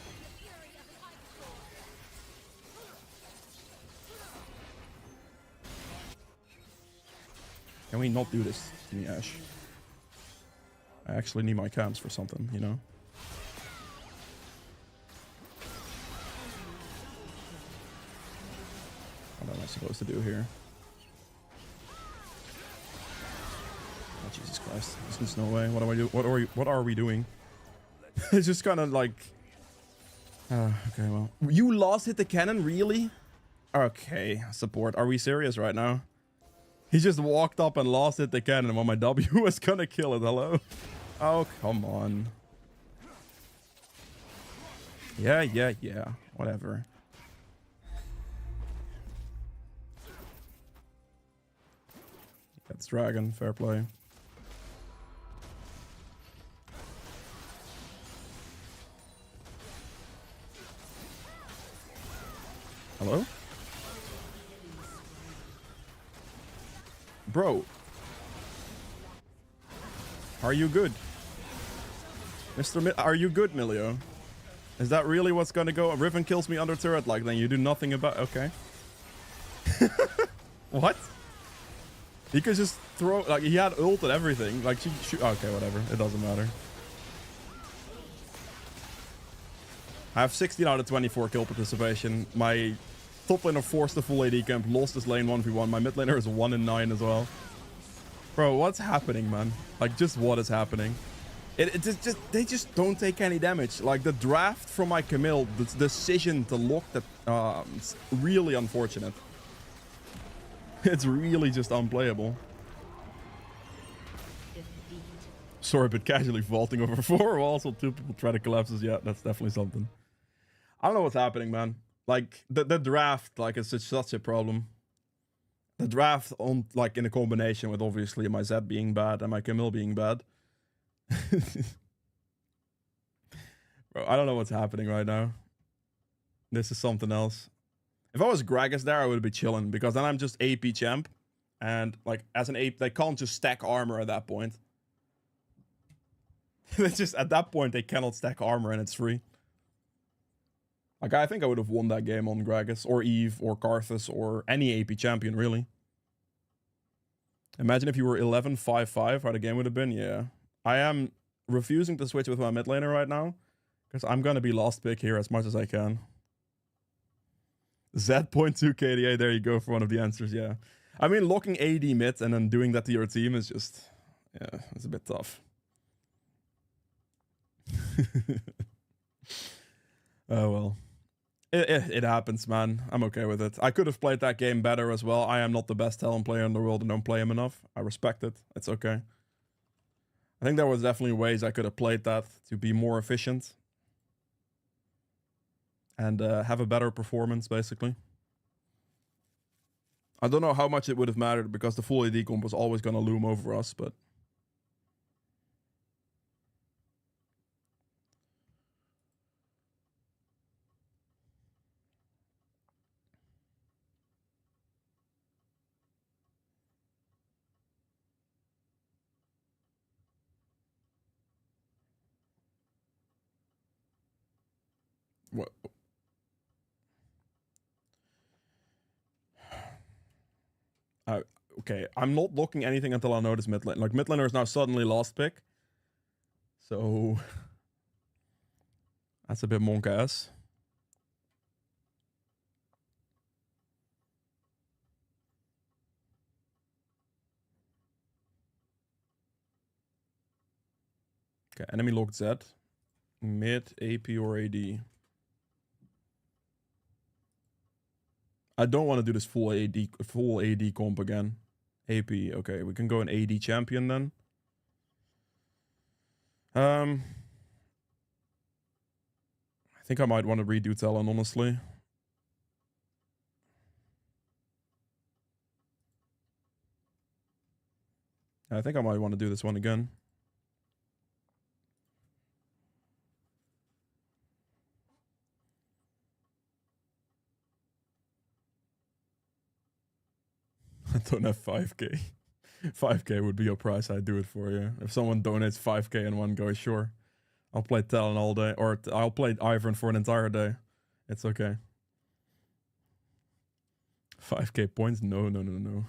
Can we not do this to me, Ash? I actually need my camps for something, you know? What am I supposed to do here? Oh, Jesus Christ. There's no way. What do I do? What are we doing? It's just kind of like... okay, well. You lost hit the cannon? Really? Okay, support. Are we serious right now? He just walked up and lost hit the cannon when my W was gonna kill it. Hello? Oh, come on. Yeah. Whatever. That's Dragon. Fair play. Hello? Bro. Are you good? Are you good, Milio? Is that really what's gonna go? Riven kills me under turret, like, then you do nothing about... Okay. What? He could just throw... Like, he had ult and everything. Like, okay, whatever. It doesn't matter. I have 16 out of 24 kill participation. My top laner forced the full AD camp, lost his lane 1v1. My mid laner is 1 in 9 as well. Bro, what's happening, man? Like, just what is happening? They just don't take any damage. Like, the draft from my Camille, the decision to lock that, it's really unfortunate. It's really just unplayable. Sorry, but casually vaulting over 4 walls while 2 people try to collapse us. Yeah, that's definitely something. I don't know what's happening, man. Like, the draft, like, it's just such a problem. The draft, on like, in a combination with, obviously, my Zed being bad and my Camille being bad. Bro, I don't know what's happening right now. This is something else. If I was Gragas there, I would be chilling, because then I'm just AP champ. And, like, as an AP, they can't just stack armor at that point. It's just, at that point, they cannot stack armor and it's free. Like, I think I would have won that game on Gragas, or Eve, or Karthus, or any AP champion, really. Imagine if you were 11-5-5, how the game would have been. Yeah. I am refusing to switch with my mid laner right now, because I'm going to be last pick here as much as I can. Z.2 KDA, there you go for one of the answers, yeah. I mean, locking AD mid and then doing that to your team is just... Yeah, it's a bit tough. Oh, well. It happens, man. I'm okay with it. I could have played that game better as well. I am not the best talent player in the world and don't play him enough. I respect it. It's okay. I think there was definitely ways I could have played that to be more efficient. And have a better performance, basically. I don't know how much it would have mattered because the full AD comp was always going to loom over us, but... What? Okay, I'm not looking anything until I notice mid lane. Like, mid laner is now suddenly last pick. So... That's a bit monk-ass. Okay, enemy locked Z. Mid, AP, or AD. I don't want to do this full AD comp again. AP, okay, we can go an AD champion then. I think I might want to redo Talon, honestly. I think I might want to do this one again. I don't have 5k. 5k would be your price, I'd do it for you. If someone donates 5k in one go, sure. I'll play Talon all day, or I'll play Ivern for an entire day. It's okay. 5k points? No, no, no, no.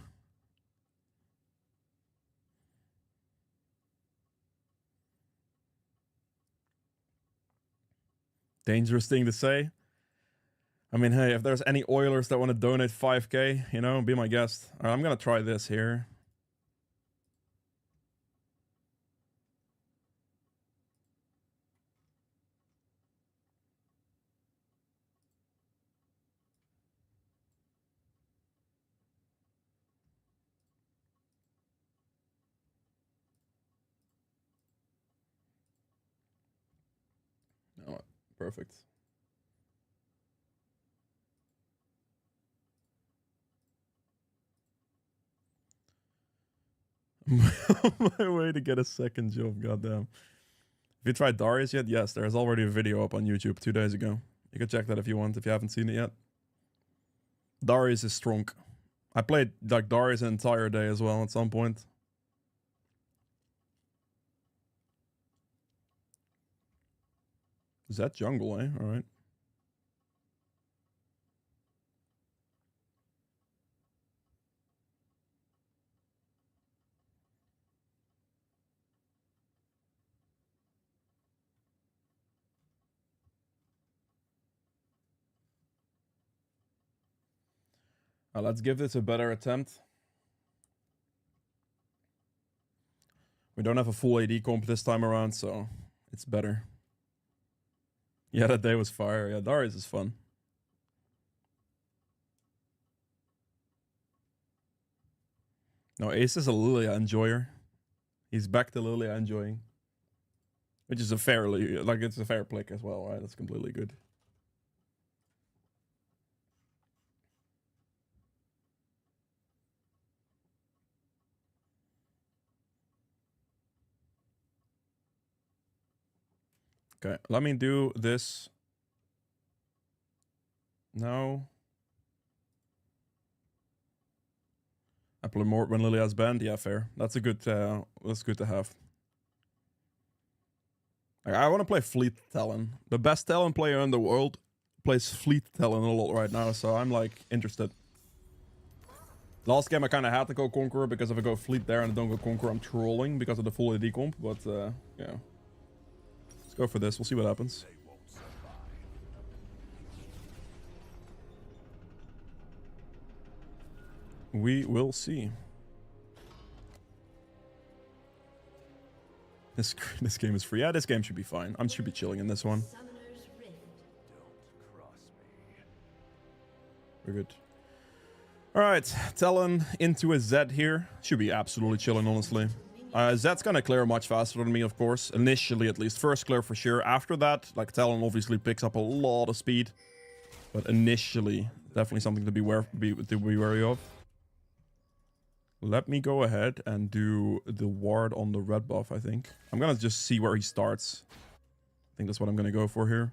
Dangerous thing to say. I mean, hey, if there's any Oilers that want to donate 5k, you know, be my guest. All right, I'm gonna try this here. Oh, perfect. On my way to get a second job, goddamn. Have you tried Darius yet? Yes, there's already a video up on YouTube 2 days ago. You can check that if you want, if you haven't seen it yet. Darius is strong. I played like Darius an entire day as well at some point. Is that jungle, eh? Alright. Let's give this a better attempt. We don't have a full AD comp this time around, so it's better. Yeah, that day was fire. Yeah, Darius is fun. No, Ace is a Lilia enjoyer. He's back to Lilia enjoying. Which is a fairly, like, it's a fair pick as well, right? That's completely good. Okay, let me do this. No. I play more when Lilia's banned. Yeah, fair. That's a good. That's good to have. I want to play Fleet Talon. The best Talon player in the world plays Fleet Talon a lot right now, so I'm like interested. Last game I kind of had to go Conqueror because if I go Fleet there and I don't go Conqueror, I'm trolling because of the full AD comp. But yeah, let's go for this. We'll see what happens. We will see. This game is free. Yeah, this game should be fine. I should be chilling in this one. We're good. All right, Talon into a Z here. Should be absolutely chilling, honestly. Zed's gonna clear much faster than me, of course. Initially, at least. First clear for sure. After that, like, Talon obviously picks up a lot of speed. But initially, definitely something to be wary of. Let me go ahead and do the ward on the red buff, I think. I'm gonna just see where he starts. I think that's what I'm gonna go for here.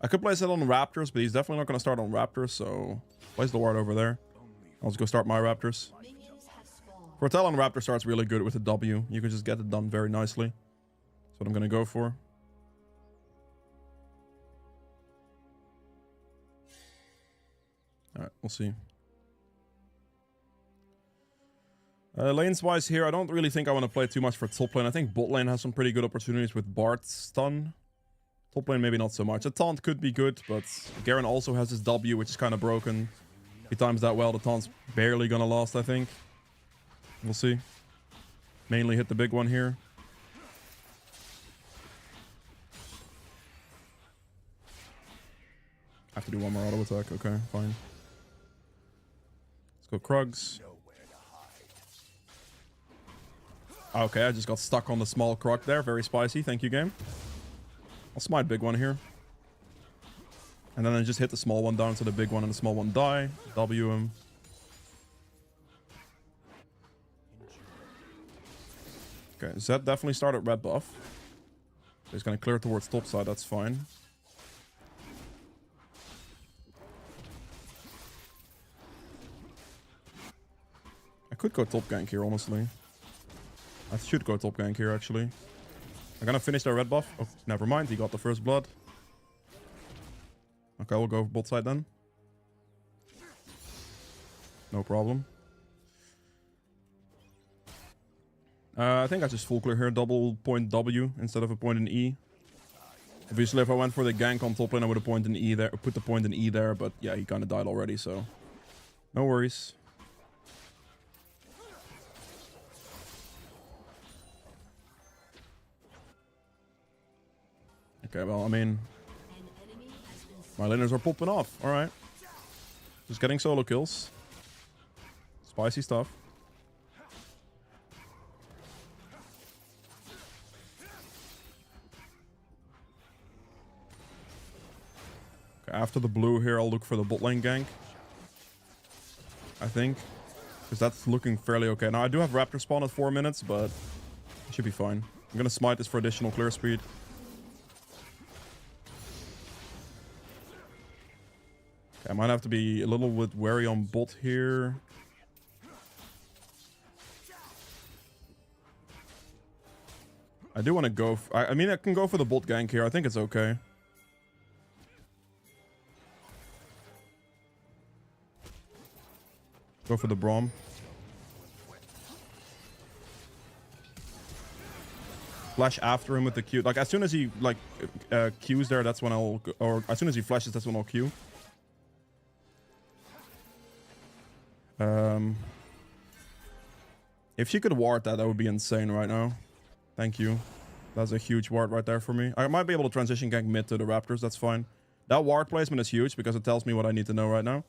I could place it on Raptors, but he's definitely not gonna start on Raptors, so place the ward over there. I'll just go start my Raptors. For Talon, Raptor starts really good with a W. You can just get it done very nicely. That's what I'm gonna go for. Alright, we'll see. Lanes wise here, I don't really think I want to play too much for top lane. I think bot lane has some pretty good opportunities with Bard's stun. Top lane maybe not so much. A taunt could be good, but Garen also has his W, which is kind of broken. If he times that well, the taunt's barely gonna last, I think. We'll see. Mainly hit the big one here. I have to do one more auto attack. Okay, fine. Let's go Krugs. Okay, I just got stuck on the small Krug there. Very spicy. Thank you, game. I'll smite big one here. And then I just hit the small one down so the big one and the small one die. W him. Okay, Zed definitely started red buff. He's gonna clear towards top side, that's fine. I could go top gank here, honestly. I should go top gank here, actually. I'm gonna finish their red buff. Oh, never mind, he got the first blood. Okay, we'll go bot side then. No problem. I think I just full clear here, double point W instead of a point in E. Obviously, if I went for the gank on top lane, I would have put the point in E there, but yeah, he kind of died already, so no worries. Okay, well, I mean, my laners are popping off. All right, just getting solo kills. Spicy stuff. After the blue here, I'll look for the bot lane gank. I think. Because that's looking fairly okay. Now, I do have Raptor spawn at 4 minutes, but it should be fine. I'm going to smite this for additional clear speed. Okay, I might have to be a little bit wary on bot here. I do want to go... I mean, I can go for the bot gank here. I think it's okay. Go for the Braum. Flash after him with the Q. Like, as soon as he, like, Qs there, that's when I'll... Or as soon as he flashes, that's when I'll Q. If she could ward that, that would be insane right now. Thank you. That's a huge ward right there for me. I might be able to transition gank mid to the Raptors. That's fine. That ward placement is huge because it tells me what I need to know right now.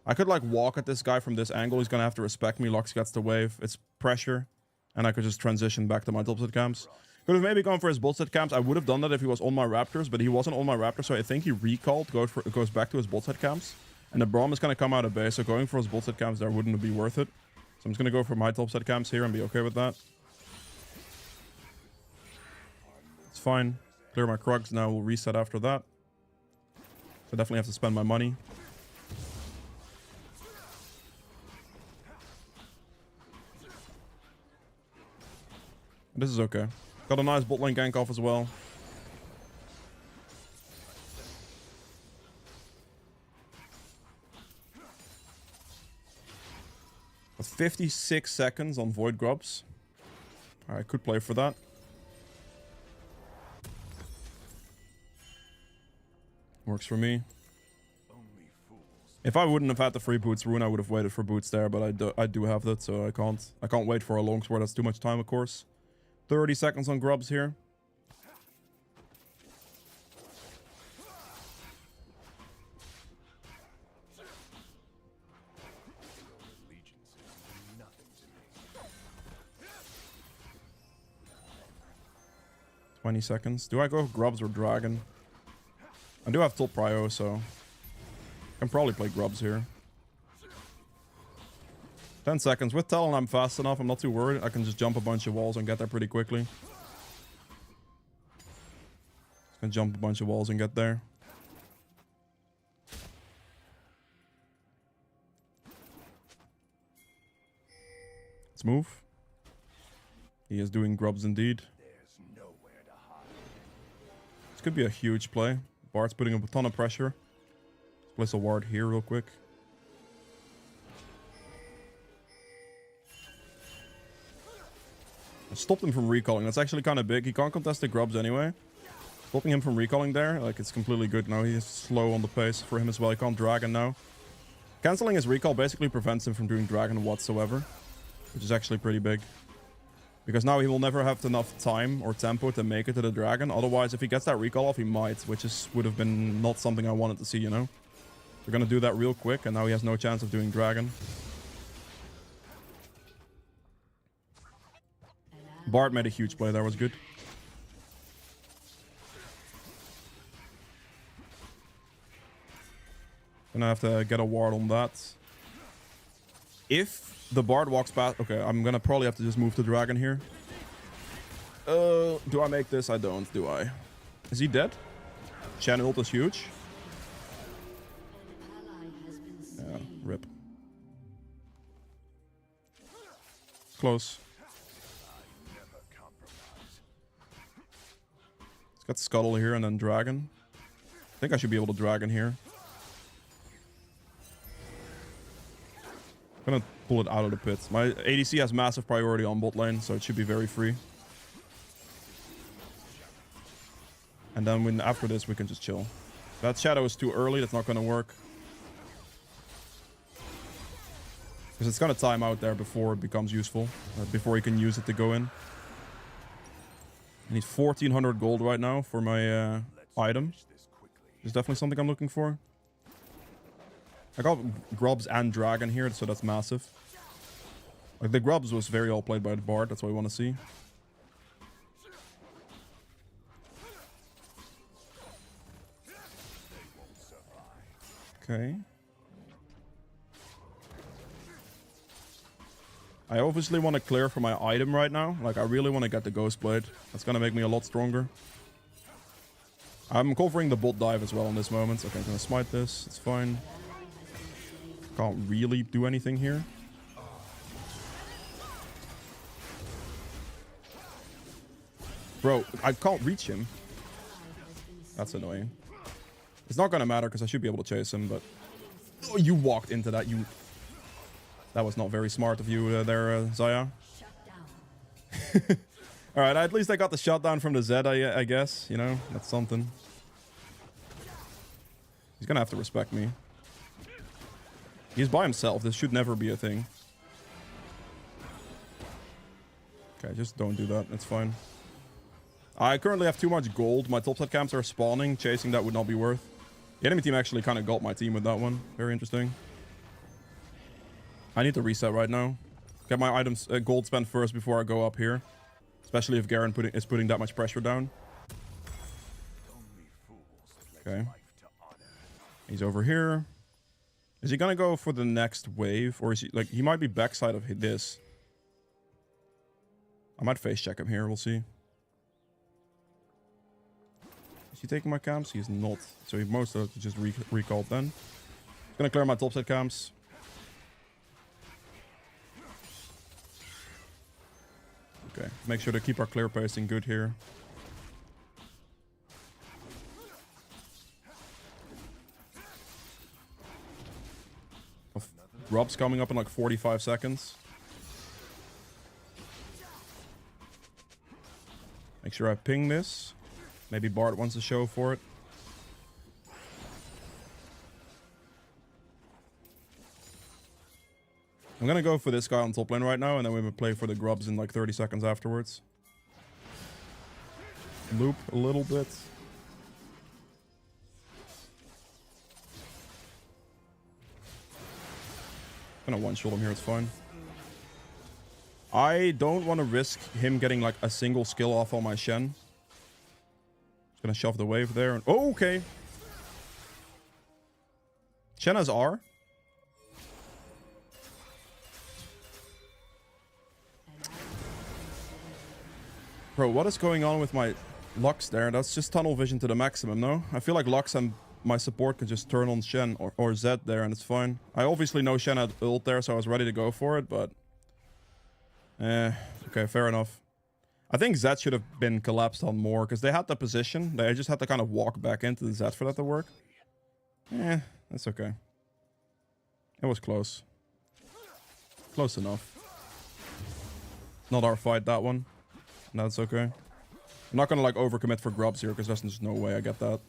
I could, like, walk at this guy from this angle. He's gonna have to respect me. Lux gets the wave. It's pressure. And I could just transition back to my top set camps. Could have maybe gone for his bot set camps. I would have done that if he was on my Raptors, but he wasn't on my Raptors, so I think he recalled, goes back to his bot set camps. And the Braum is gonna come out of base, so going for his bot set camps there wouldn't be worth it. So I'm just gonna go for my top set camps here and be okay with that. It's fine. Clear my Krugs now. We'll reset after that. So definitely have to spend my money. This is okay. Got a nice bot lane gank off as well. Got 56 seconds on Void Grubs. I could play for that. Works for me. If I wouldn't have had the free boots rune, I would have waited for boots there, but I do have that, so I can't wait for a longsword. That's too much time, of course. 30 seconds on Grubs here. 20 seconds. Do I go Grubs or Dragon? I do have top prio, so I can probably play Grubs here. 10 seconds. With Talon, I'm fast enough. I'm not too worried. I can just jump a bunch of walls and get there pretty quickly. Can jump a bunch of walls and get there. Let's move. He is doing Grubs indeed. This could be a huge play. Bard's putting up a ton of pressure. Let's place a ward here real quick. I stopped him from recalling. That's actually kind of big. He can't contest the Grubs anyway. Stopping him from recalling there, like, it's completely good now. He's slow on the pace for him as well. He can't Dragon now. Canceling his recall basically prevents him from doing Dragon whatsoever, which is actually pretty big. Because now he will never have enough time or tempo to make it to the Dragon. Otherwise, if he gets that recall off, he might, which would have been not something I wanted to see, you know? We're gonna do that real quick, and now he has no chance of doing Dragon. Bard made a huge play. That was good. Gonna have to get a ward on that. If the Bard walks past... Okay, I'm gonna probably have to just move the Dragon here. Do I make this? I don't, do I? Is he dead? Shen ult is huge. Yeah, rip. Close. Let's get Scuttle here and then Dragon. I think I should be able to Dragon here. I'm gonna pull it out of the pit. My ADC has massive priority on bot lane, so it should be very free. And then after this, we can just chill. That shadow is too early. That's not gonna work. Because it's gonna time out there before it becomes useful. Before you can use it to go in. I need 1400 gold right now for my item. It's definitely something I'm looking for. I got Grubs and Dragon here, so that's massive. Like, the Grubs was very well played by the Bard. That's what we want to see. Okay. I obviously want to clear for my item right now. Like, I really want to get the Ghost Blade. That's going to make me a lot stronger. I'm covering the bot dive as well in this moment. Okay, I'm going to smite this. It's fine. Can't really do anything here. Bro, I can't reach him. That's annoying. It's not gonna matter because I should be able to chase him, but... Oh, you walked into that, you... That was not very smart of you there, Zaya. Alright, at least I got the shutdown from the Zed, I guess. You know, that's something. He's gonna have to respect me. He's by himself. This should never be a thing. Okay, just don't do that. It's fine. I currently have too much gold. My topside camps are spawning. Chasing that would not be worth. The enemy team actually kind of got my team with that one. Very interesting. I need to reset right now. Get my items gold spent first before I go up here. Especially if Garen is putting that much pressure down. Okay. He's over here. Is he gonna go for the next wave? Or is he, like, he might be backside of this. I might face check him here, we'll see. Is he taking my camps? He's not. So he most of it just recalled then. Gonna clear my topside camps. Okay, make sure to keep our clear pacing good here. Rob's coming up in like 45 seconds. Make sure I ping this. Maybe Bart wants to show for it. I'm gonna go for this guy on top lane right now, and then we will play for the Grubs in like 30 seconds afterwards. Loop a little bit. I'm gonna one-shot him here, it's fine. I don't want to risk him getting like a single skill off on my Shen. Gonna shove the wave there. Oh, okay. Shen has R. Bro, what is going on with my Lux there? That's just tunnel vision to the maximum, no? I feel like Lux and my support can just turn on Shen or Zed there and it's fine. I obviously know Shen had ult there, so I was ready to go for it, but... okay, fair enough. I think Zed should have been collapsed on more, because they had the position. They just had to kind of walk back into the Zed for that to work. That's okay. It was close. Close enough. Not our fight, that one. That's okay. I'm not gonna like overcommit for grubs here, because there's just no way I get that.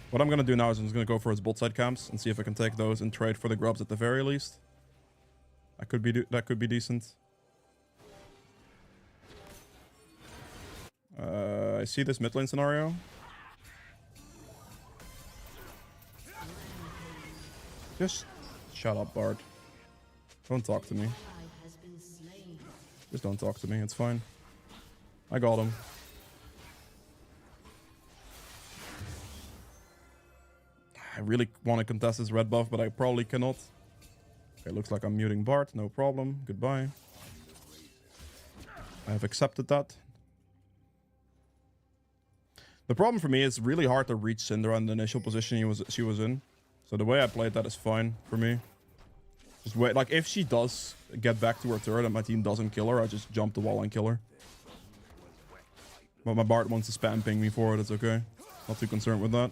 What I'm gonna do now is I'm just gonna go for his bot side camps and see if I can take those and trade for the grubs at the very least. That could be decent. I see this mid lane scenario. Just shut up, Bard. Don't talk to me. Just don't talk to me. It's fine. I got him. I really want to contest this red buff, but I probably cannot. Okay, looks like I'm muting Bard. No problem. Goodbye. I have accepted that. The problem for me is it's really hard to reach Syndra in the initial position she was in. So the way I played that is fine for me. Just wait. Like, if she does get back to her turret and my team doesn't kill her, I just jump the wall and kill her. But my Bard wants to spam ping me for it. It's okay. Not too concerned with that.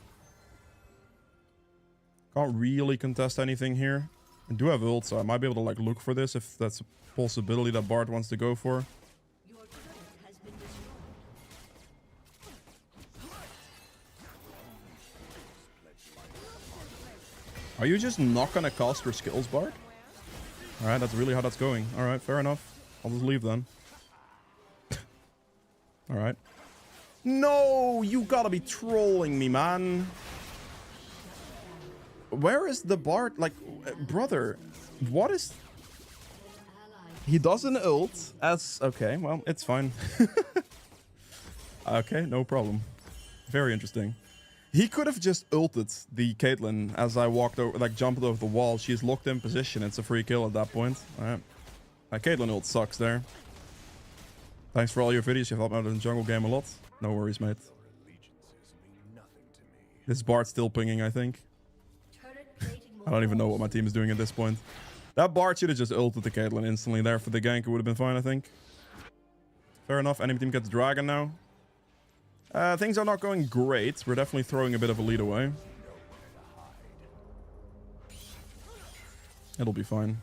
Can't really contest anything here. I do have ult, so I might be able to like look for this if that's a possibility that Bard wants to go for. Are you just not gonna cast your skills, Bard? Alright, that's really how that's going. Alright, fair enough. I'll just leave then. Alright. No! You gotta be trolling me, man. Where is the Bard? Like, brother, what is... He doesn't ult as... Okay, well, it's fine. Okay, no problem. Very interesting. He could have just ulted the Caitlyn as I walked over, like jumped over the wall. She's locked in position. It's a free kill at that point. Alright. Caitlyn ult sucks there. Thanks for all your videos. You've helped me out in the jungle game a lot. No worries, mate. This Bard's still pinging, I think. I don't even know what my team is doing at this point. That Bard should have just ulted the Caitlyn instantly there for the gank. It would have been fine, I think. Fair enough. Enemy team gets Dragon now. Things are not going great. We're definitely throwing a bit of a lead away. It'll be fine.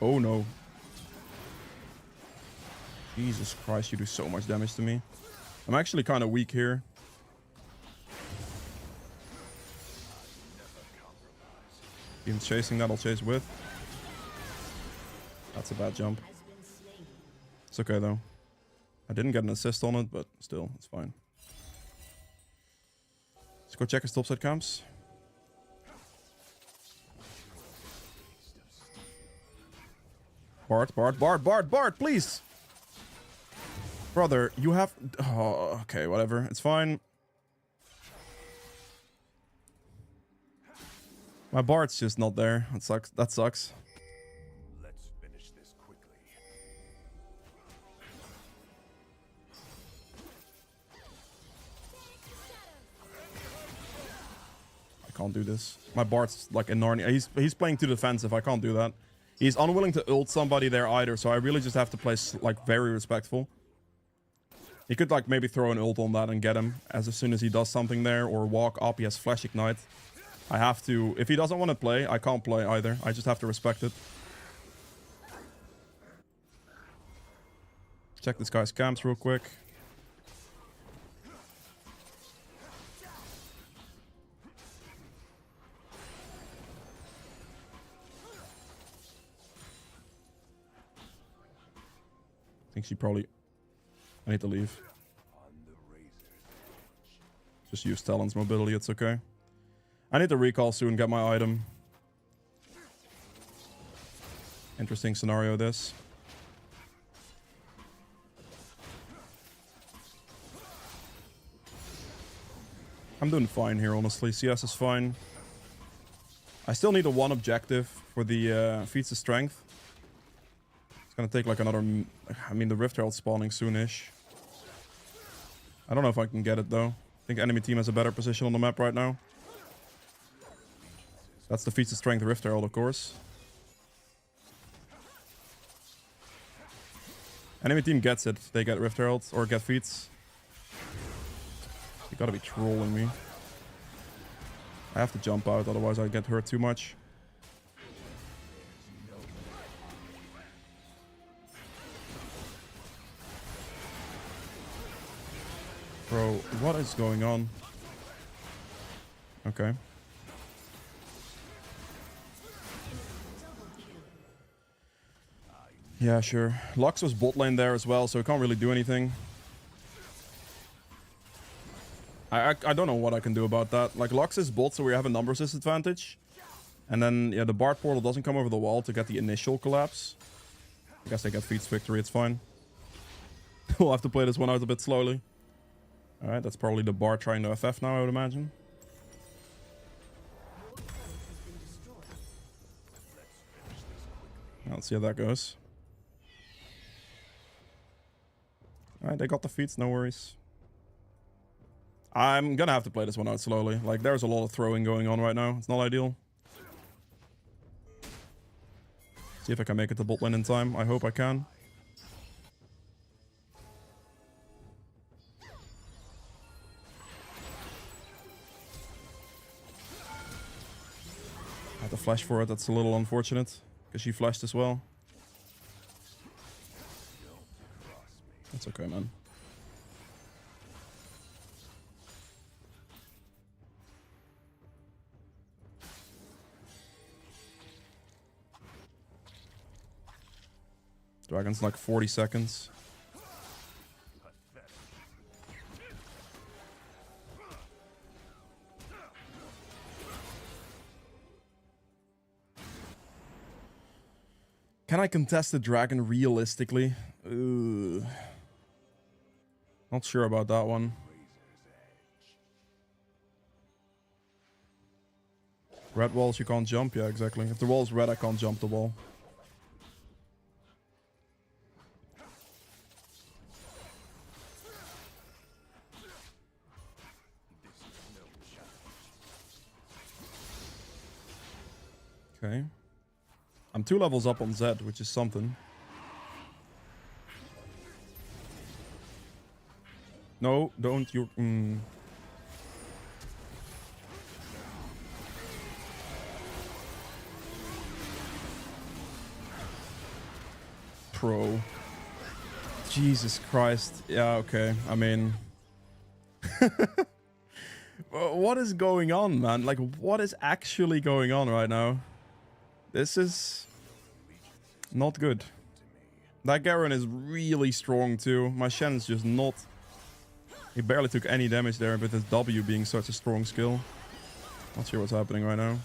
Oh no. Jesus Christ, you do so much damage to me. I'm actually kind of weak here. Team's chasing that, I'll chase with. That's a bad jump. It's okay though. I didn't get an assist on it, but still, it's fine. Let's go check his topside camps. Bard, please! Brother, you have... Oh, okay, whatever. It's fine. My Bard's just not there. That sucks. That sucks. Let's finish this quickly. I can't do this. My Bard's like in Narnia. He's playing too defensive. I can't do that. He's unwilling to ult somebody there either, so I really just have to play like very respectful. He could like maybe throw an ult on that and get him as soon as he does something there, or walk up. He has flash ignite. I have to... If he doesn't want to play, I can't play either. I just have to respect it. Check this guy's camps real quick. I think she probably... I need to leave. Just use Talon's mobility, it's okay. I need to recall soon, get my item. Interesting scenario, this. I'm doing fine here, honestly. CS is fine. I still need a 1 objective for the feats of strength. It's gonna take like another... I mean, the Rift Herald's spawning soonish. I don't know if I can get it, though. I think enemy team has a better position on the map right now. That's the feats of strength Rift Herald, of course. Enemy team gets it. They get Rift Herald or get feats. You gotta be trolling me. I have to jump out, otherwise I get hurt too much. Bro, what is going on? Okay. Yeah, sure. Lux was bot lane there as well, so we can't really do anything. I don't know what I can do about that. Like, Lux is bot, so we have a numbers disadvantage. And then, yeah, the Bard portal doesn't come over the wall to get the initial collapse. I guess they get Feats victory, it's fine. We'll have to play this one out a bit slowly. Alright, that's probably the Bard trying to FF now, I would imagine. Let's see how that goes. Alright, they got the feats, no worries. I'm gonna have to play this one out slowly. Like, there's a lot of throwing going on right now. It's not ideal. See if I can make it to bot lane in time. I hope I can. I had to flash for it. That's a little unfortunate. Because she flashed as well. That's okay, man. Dragon's like 40 seconds. Can I contest the dragon realistically? Ugh. Not sure about that one. Red walls you can't jump? Yeah, exactly. If the wall's red, I can't jump the wall. Okay. I'm 2 levels up on Zed, which is something. No, don't you... Pro. Jesus Christ. Yeah, okay. I mean... What is going on, man? Like, what is actually going on right now? This is... not good. That Garen is really strong too. My Shen's just not... He barely took any damage there, with his W being such a strong skill. Not sure what's happening right now.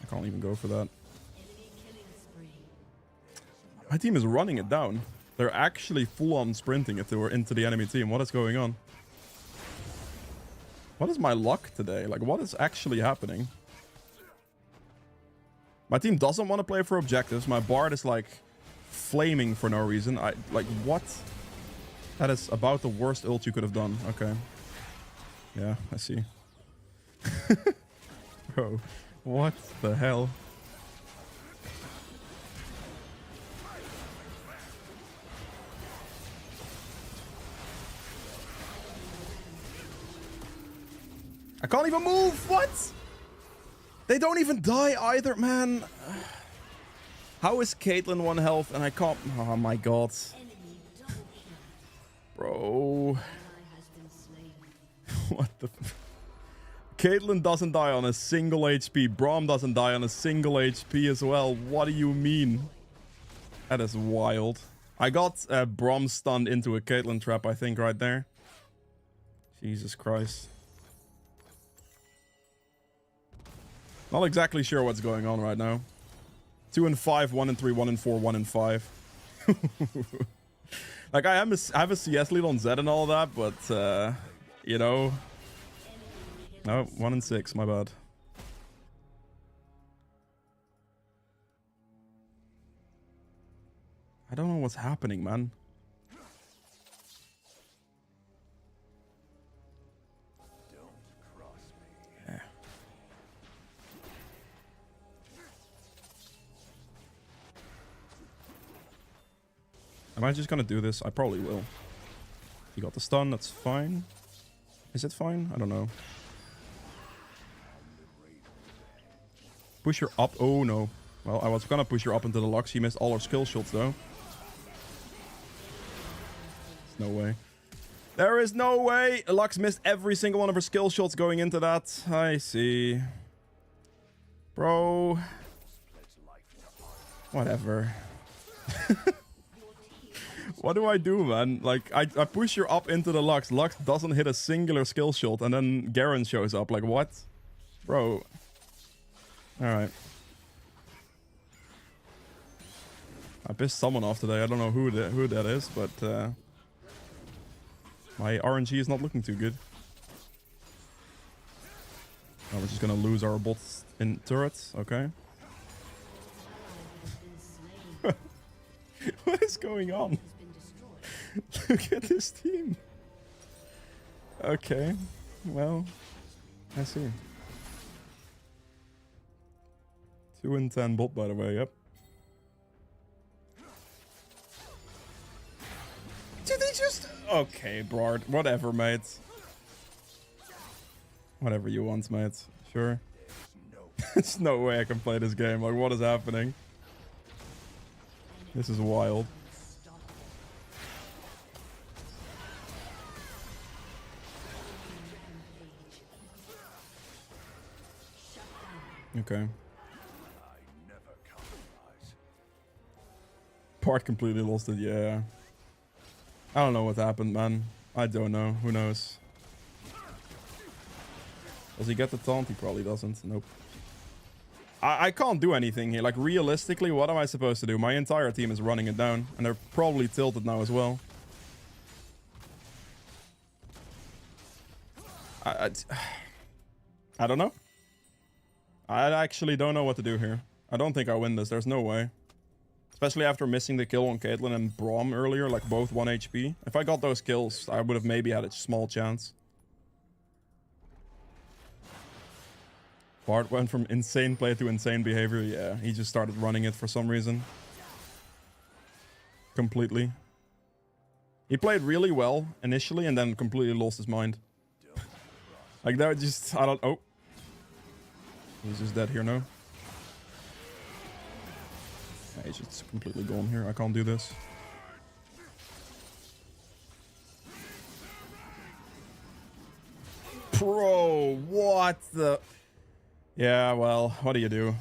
I can't even go for that. My team is running it down. They're actually full-on sprinting if they were into the enemy team. What is going on? What is my luck today? Like, what is actually happening? My team doesn't want to play for objectives. My Bard is, like, flaming for no reason. Like, what? That is about the worst ult you could have done. Okay. Yeah, I see. Bro, what the hell? I can't even move! What? They don't even die either, man. How is Caitlyn 1 health and I can't... Oh my god. Bro. What the... Caitlyn doesn't die on a single HP. Braum doesn't die on a single HP as well. What do you mean? That is wild. I got Braum stunned into a Caitlyn trap, I think, right there. Jesus Christ. Not exactly sure what's going on right now. 2 and 5, 1 and 3, 1 and 4, 1 and 5. Like, I have a CS lead on Zed and all that, but, you know... No, 1 and 6, my bad. I don't know what's happening, man. Yeah. Am I just gonna do this? I probably will. You got the stun, that's fine. Is it fine? I don't know. Push her up. Oh no. Well, I was gonna push her up into the Lux. She missed all her skill shots though. There's no way. There is no way. Lux missed every single one of her skill shots going into that. I see. Bro. Whatever. What do I do, man? Like, I push her up into the Lux. Lux doesn't hit a singular skill shot, and then Garen shows up. Like, what? Bro. Alright. I pissed someone off today. I don't know who that is, but my RNG is not looking too good. Oh, we're just gonna lose our bots in turrets. Okay. What is going on? Look at this team. Okay. Well, I see. 2 and 10 bot, by the way. Yep. Did they just... Okay, Brard. Whatever, mate. Whatever you want, mate. Sure. There's no way I can play this game. Like, what is happening? This is wild. Okay. Part completely lost it, yeah. I don't know what happened, man. I don't know. Who knows? Does he get the taunt? He probably doesn't. Nope. I can't do anything here. Like, realistically, what am I supposed to do? My entire team is running it down. And they're probably tilted now as well. I don't know. I actually don't know what to do here. I don't think I win this. There's no way. Especially after missing the kill on Caitlyn and Braum earlier, like both 1 HP. If I got those kills, I would have maybe had a small chance. Bart went from insane play to insane behavior. Yeah, he just started running it for some reason. Completely. He played really well initially and then completely lost his mind. Like, that just... I don't... Oh. He's just dead here now. Yeah, he's just completely gone here. I can't do this. Bro, what the... Yeah, well, what do you do?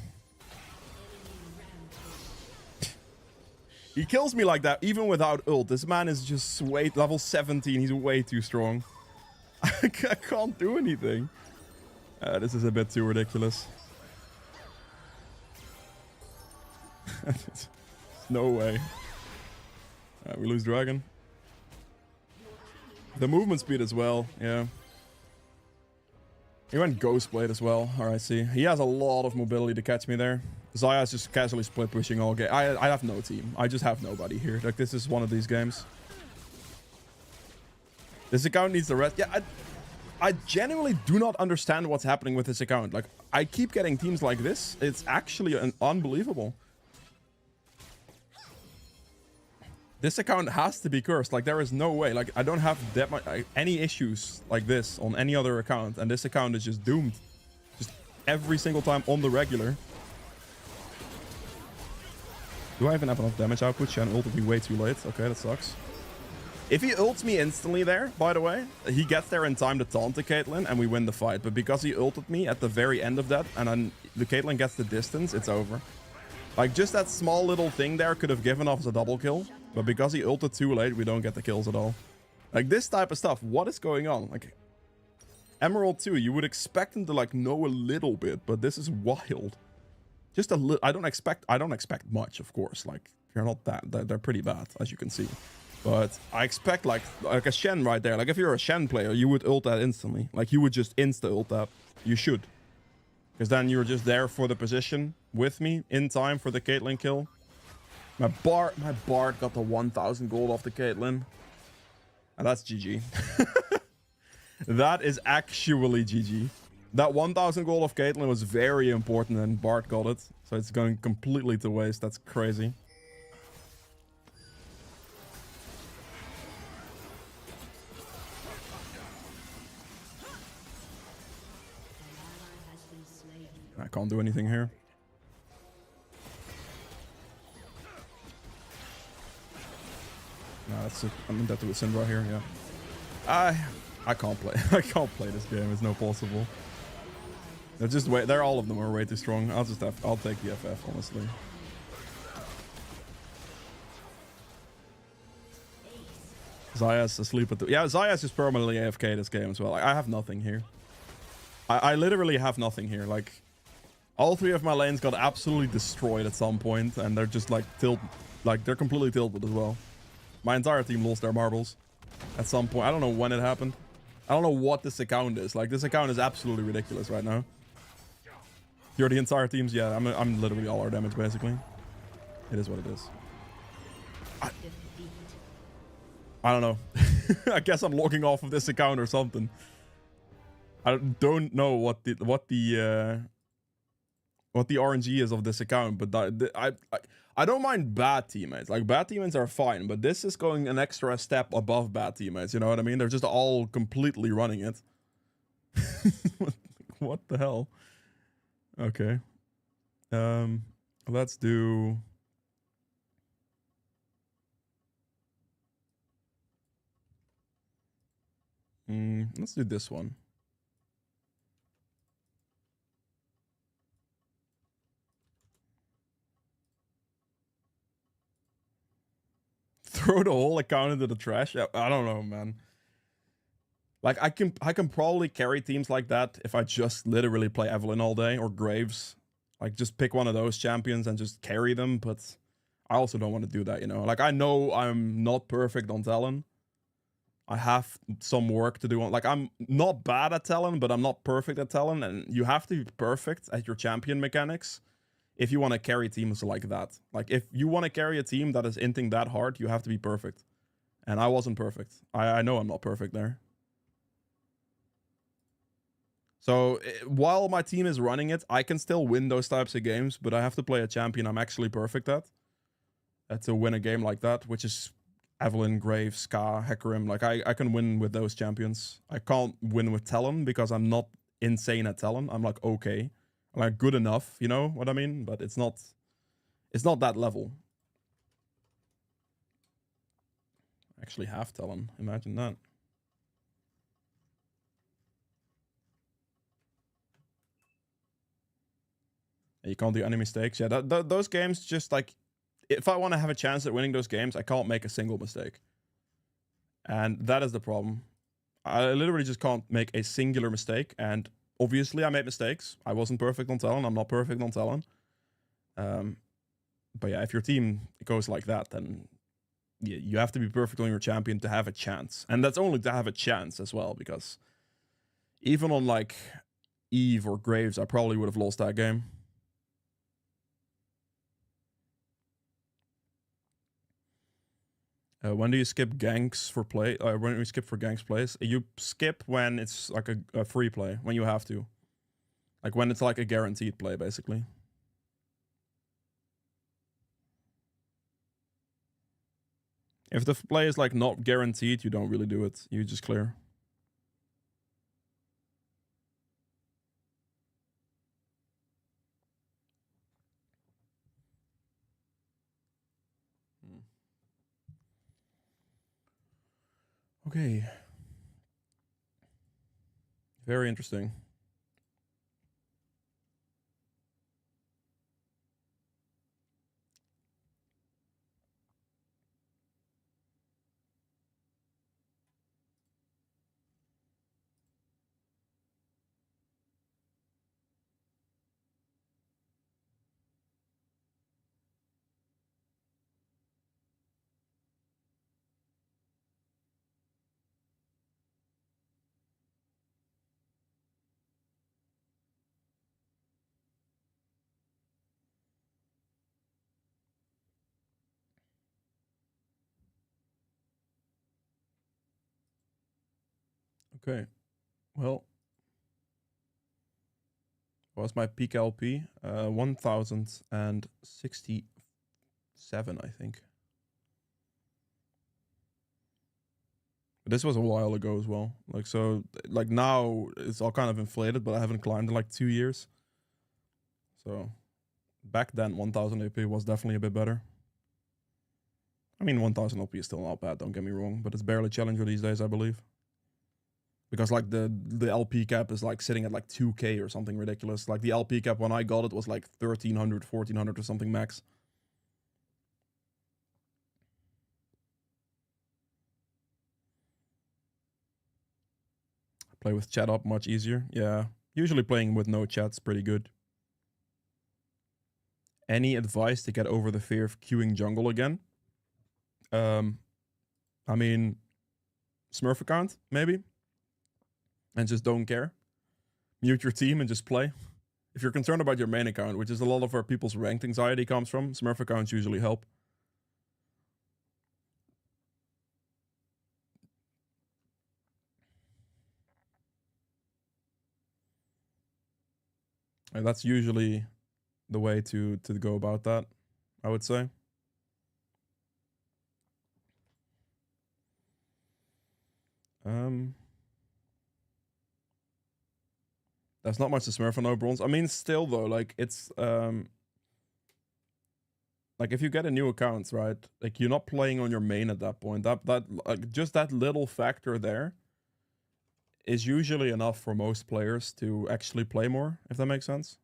He kills me like that, even without ult. This man is just way... Level 17, he's way too strong. I can't do anything. This is a bit too ridiculous. No way. We lose Dragon. The movement speed as well, yeah. He went Ghost Blade as well. Alright, see. He has a lot of mobility to catch me there. Zaya's just casually split pushing all game. I have no team. I just have nobody here. Like, this is one of these games. This account needs the rest. Yeah, I genuinely do not understand what's happening with this account. Like, I keep getting teams like this. It's actually unbelievable. This account has to be cursed. Like, there is no way. Like, I don't have that much, any issues like this on any other account. And this account is just doomed. Just every single time on the regular. Do I even have enough damage output? Shan ulted me way too late. Okay, that sucks. If he ults me instantly there, by the way, he gets there in time to taunt the Caitlyn and we win the fight. But because he ulted me at the very end of that and then the Caitlyn gets the distance, it's over. Like, just that small little thing there could have given us a double kill. But because he ulted too late, we don't get the kills at all. Like, this type of stuff, what is going on? Like, Emerald 2, you would expect him to, like, know a little bit, but this is wild. Just a little. I don't expect much, of course. Like, they're not that. They're pretty bad, as you can see. But I expect like a Shen right there. Like if you're a Shen player, you would ult that instantly. Like you would just insta ult that. You should. Because then you're just there for the position with me in time for the Caitlyn kill. My Bard got the 1,000 gold off the Caitlyn. And that's GG. That is actually GG. That 1,000 gold of Caitlyn was very important and Bard got it. So it's going completely to waste. That's crazy. I can't do anything here. No, that's it. I'm in debt with Syndra here, yeah. I can't play. I can't play this game. It's no possible. They're just way. They're all of them are way too strong. I'll take the FF, honestly. Zaya's asleep at the. Yeah, Zaya's just permanently AFK this game as well. Like, I have nothing here. I literally have nothing here. Like, all three of my lanes got absolutely destroyed at some point, and they're just like they're completely tilted as well. My entire team lost their marbles at some point. I don't know when it happened. I don't know what this account is. Like, this account is absolutely ridiculous right now. You're the entire teams? Yeah, I'm literally all our damage, basically. It is what it is. I don't know. I guess I'm logging off of this account or something. I don't know what the RNG is of this account, but I don't mind bad teammates. Like, bad teammates are fine, but this is going an extra step above bad teammates. You know what I mean? They're just all completely running it. What the hell? Okay. Let's do. Let's do this one. Throw the whole account into the trash? I don't know, man. Like, I can probably carry teams like that if I just literally play Evelynn all day or Graves. Like, just pick one of those champions and just carry them, but I also don't want to do that, you know? Like, I know I'm not perfect on Talon. I have some work to do on... Like, I'm not bad at Talon, but I'm not perfect at Talon, and you have to be perfect at your champion mechanics if you want to carry teams like that. Like, if you want to carry a team that is inting that hard, you have to be perfect. And I wasn't perfect. I know I'm not perfect there. So while my team is running it, I can still win those types of games, but I have to play a champion I'm actually perfect at to win a game like that, which is Evelynn, Graves, Ska, Hecarim. Like, I can win with those champions. I can't win with Talon because I'm not insane at Talon. I'm like, okay. I'm like good enough, you know what I mean? But it's not that level. I actually have Talon. Imagine that. You can't do any mistakes. Yeah, those games, just like, if I want to have a chance at winning those games, I can't make a single mistake. And that is the problem. I literally just can't make a singular mistake. And obviously, I made mistakes. I wasn't perfect on Talon. I'm not perfect on Talon. But yeah, if your team goes like that, then you have to be perfect on your champion to have a chance. And that's only to have a chance as well, because even on like Eve or Graves, I probably would have lost that game. When do you skip ganks for play? When you skip for ganks plays? You skip when it's like a free play, when you have to. Like when it's like a guaranteed play, basically. If the play is like not guaranteed, you don't really do it. You just clear. Okay. Very interesting. Okay. Well, what's my peak LP? 1067, I think. But this was a while ago as well. Like, so, like now it's all kind of inflated, but I haven't climbed in like 2 years. So back then, 1000 AP was definitely a bit better. I mean, 1000 LP is still not bad, don't get me wrong, but it's barely Challenger these days, I believe. Because like the LP cap is like sitting at like 2k or something ridiculous. Like the LP cap when I got it was like 1300, 1400 or something max. Play with chat up much easier. Yeah, usually playing with no chat's pretty good. Any advice to get over the fear of queuing jungle again? I mean, Smurf account maybe, and just don't care. Mute your team and just play. If you're concerned about your main account, which is a lot of where people's ranked anxiety comes from, Smurf accounts usually help. And that's usually the way to go about that, I would say. That's not much to Smurf for no bronze. I mean, still though, like it's like if you get a new account, right? Like you're not playing on your main at that point. That like just that little factor there is usually enough for most players to actually play more, if that makes sense.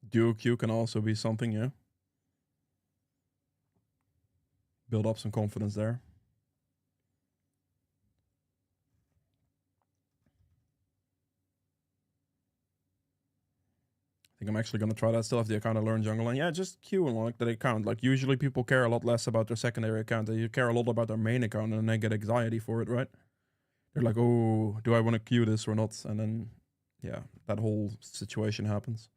Duo Q can also be something, yeah. Build up some confidence there. I think I'm actually gonna try that. Still have the account I learned jungle, and yeah, just queue and like that account. Like usually people care a lot less about their secondary account. They care a lot about their main account, and then they get anxiety for it, right? They're like, oh, do I want to queue this or not? And then, yeah, that whole situation happens.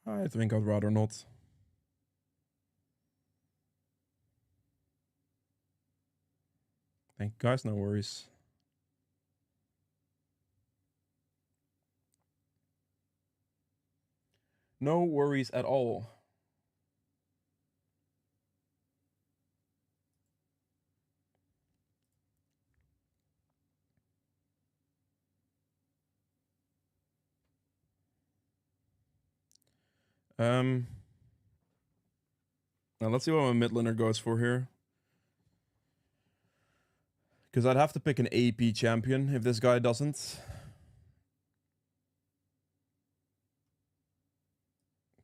I think I'd rather not. Thank you guys, no worries. No worries at all. Now let's see what my mid laner goes for here. Because I'd have to pick an AP champion if this guy doesn't.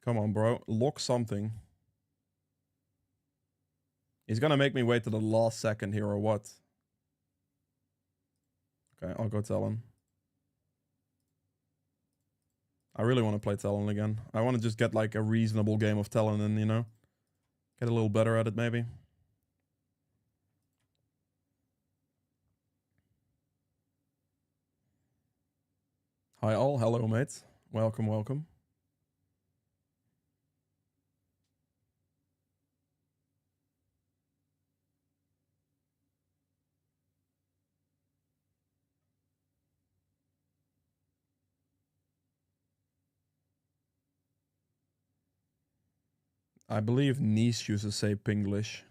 Come on, bro. Lock something. He's gonna make me wait to the last second here or what? Okay, I'll go Talon. I really want to play Talon again. I want to just get like a reasonable game of Talon and, you know, get a little better at it maybe. Hi all, hello mates. Welcome, welcome. I believe Nice used to say Pinglish.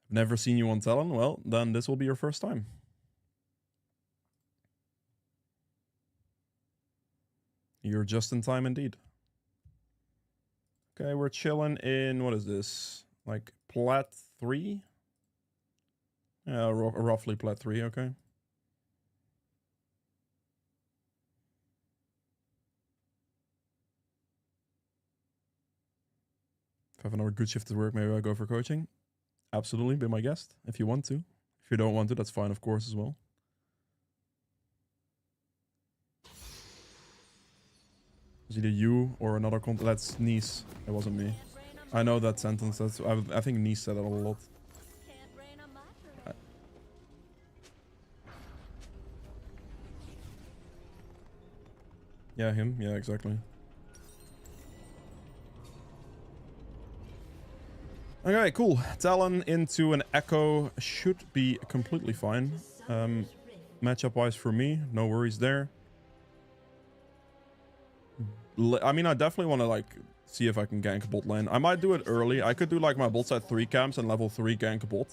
Never seen you on Talon? Well, then this will be your first time. You're just in time indeed. Okay, we're chilling in, what is this? Like Plat 3? Yeah, roughly Plat 3, okay. If I have another good shift at work, maybe I'll go for coaching. Absolutely, be my guest if you want to. If you don't want to, that's fine, of course, as well. It's either you or another That's Nice. It wasn't me. I know that sentence. That's I think Nice said it a lot. Yeah, him. Yeah, exactly. Okay, cool. Talon into an Echo should be completely fine. Matchup-wise for me, no worries there. I mean, I definitely want to, like, see if I can gank bot lane. I might do it early. I could do, like, my bot side 3 camps and level 3 gank bot.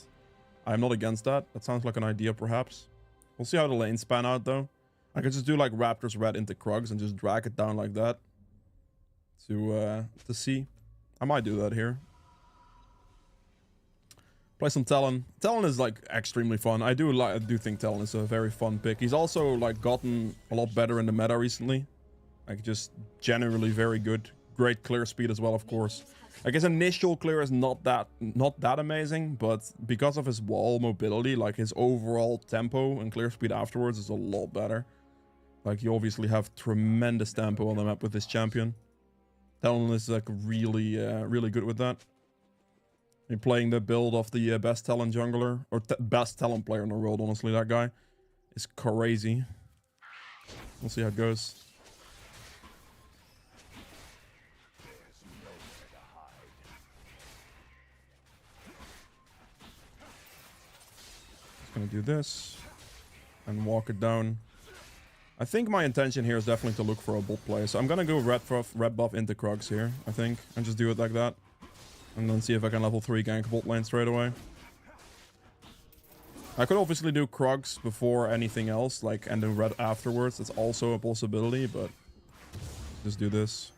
I'm not against that. That sounds like an idea, perhaps. We'll see how the lanes pan out, though. I could just do, like, Raptors red into Kha'zix and just drag it down like that. To see. I might do that here. Play some Talon. Talon is, like, extremely fun. I do think Talon is a very fun pick. He's also, like, gotten a lot better in the meta recently. Like, just generally very good. Great clear speed as well, of course. Like, his initial clear is not that amazing, but because of his wall mobility, like, his overall tempo and clear speed afterwards is a lot better. Like, you obviously have tremendous tempo on the map with this champion. Talon is, like, really, really good with that. You're playing the build of the best Talon jungler, or best Talon player in the world, honestly. That guy is crazy. We'll see how it goes. Just gonna do this and walk it down. I think my intention here is definitely to look for a bot play. So I'm gonna go red buff into Kha'zix here, I think, and just do it like that. And then see if I can level 3 gank bot lane straight away. I could obviously do Kha'zix before anything else, like, and do red afterwards. That's also a possibility, but just do this.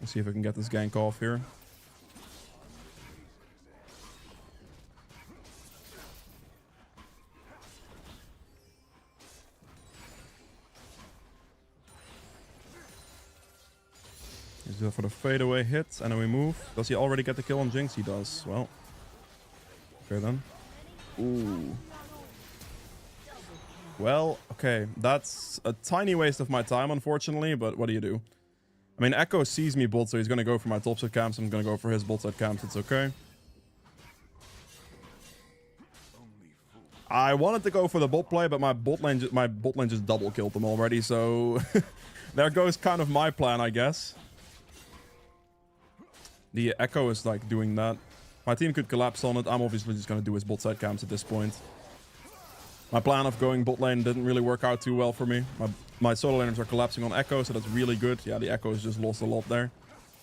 Let's see if I can get this gank off here. Let's do that for the fadeaway hit, and then we move. Does he already get the kill on Jinx? He does. Well, okay then. Ooh. Well, okay. That's a tiny waste of my time, unfortunately, but what do you do? I mean, Echo sees me bot, so he's gonna go for my top side camps. I'm gonna go for his bot side camps. It's okay. I wanted to go for the bot play, but my bot lane just double killed them already, so there goes kind of my plan, I guess. The Echo is, like, doing that. My team could collapse on it. I'm obviously just going to do his bot side camps at this point. My plan of going bot lane didn't really work out too well for me. My solo laners are collapsing on Echo, so that's really good. Yeah, the Echo has just lost a lot there.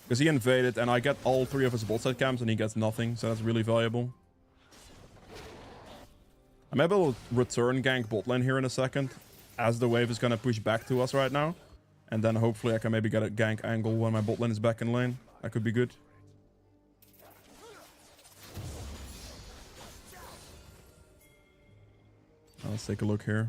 Because he invaded, and I get all 3 of his bot side camps, and he gets nothing, so that's really valuable. I'm able to return gank bot lane here in a second, as the wave is going to push back to us right now. And then hopefully I can maybe get a gank angle when my bot lane is back in lane. That could be good. Let's take a look here.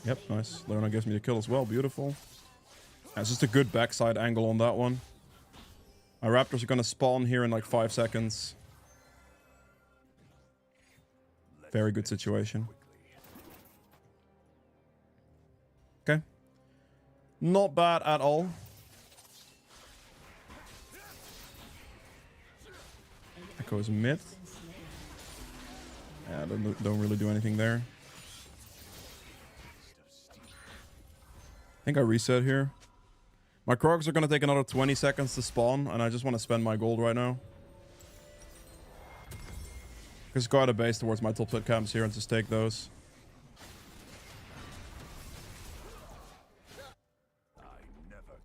Yep, nice. Leona gives me the kill as well. Beautiful. That's just a good backside angle on that one. My Raptors are going to spawn here in like 5 seconds. Very good situation. Okay. Not bad at all. Echo's mid. Yeah, don't really do anything there. I think I reset here. My Kha'zix are going to take another 20 seconds to spawn, and I just want to spend my gold right now. Just go out of base towards my top side camps here and just take those.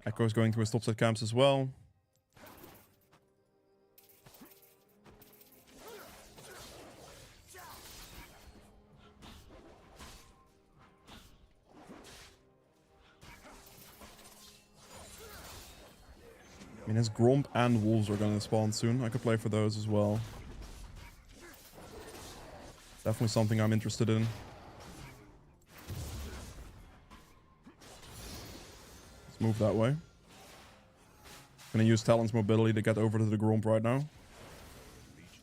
Echo's going to his top side camps as well. I mean, his Gromp and Wolves are going to spawn soon. I could play for those as well. Definitely something I'm interested in. Let's move that way. Gonna use Talon's mobility to get over to the Gromp right now.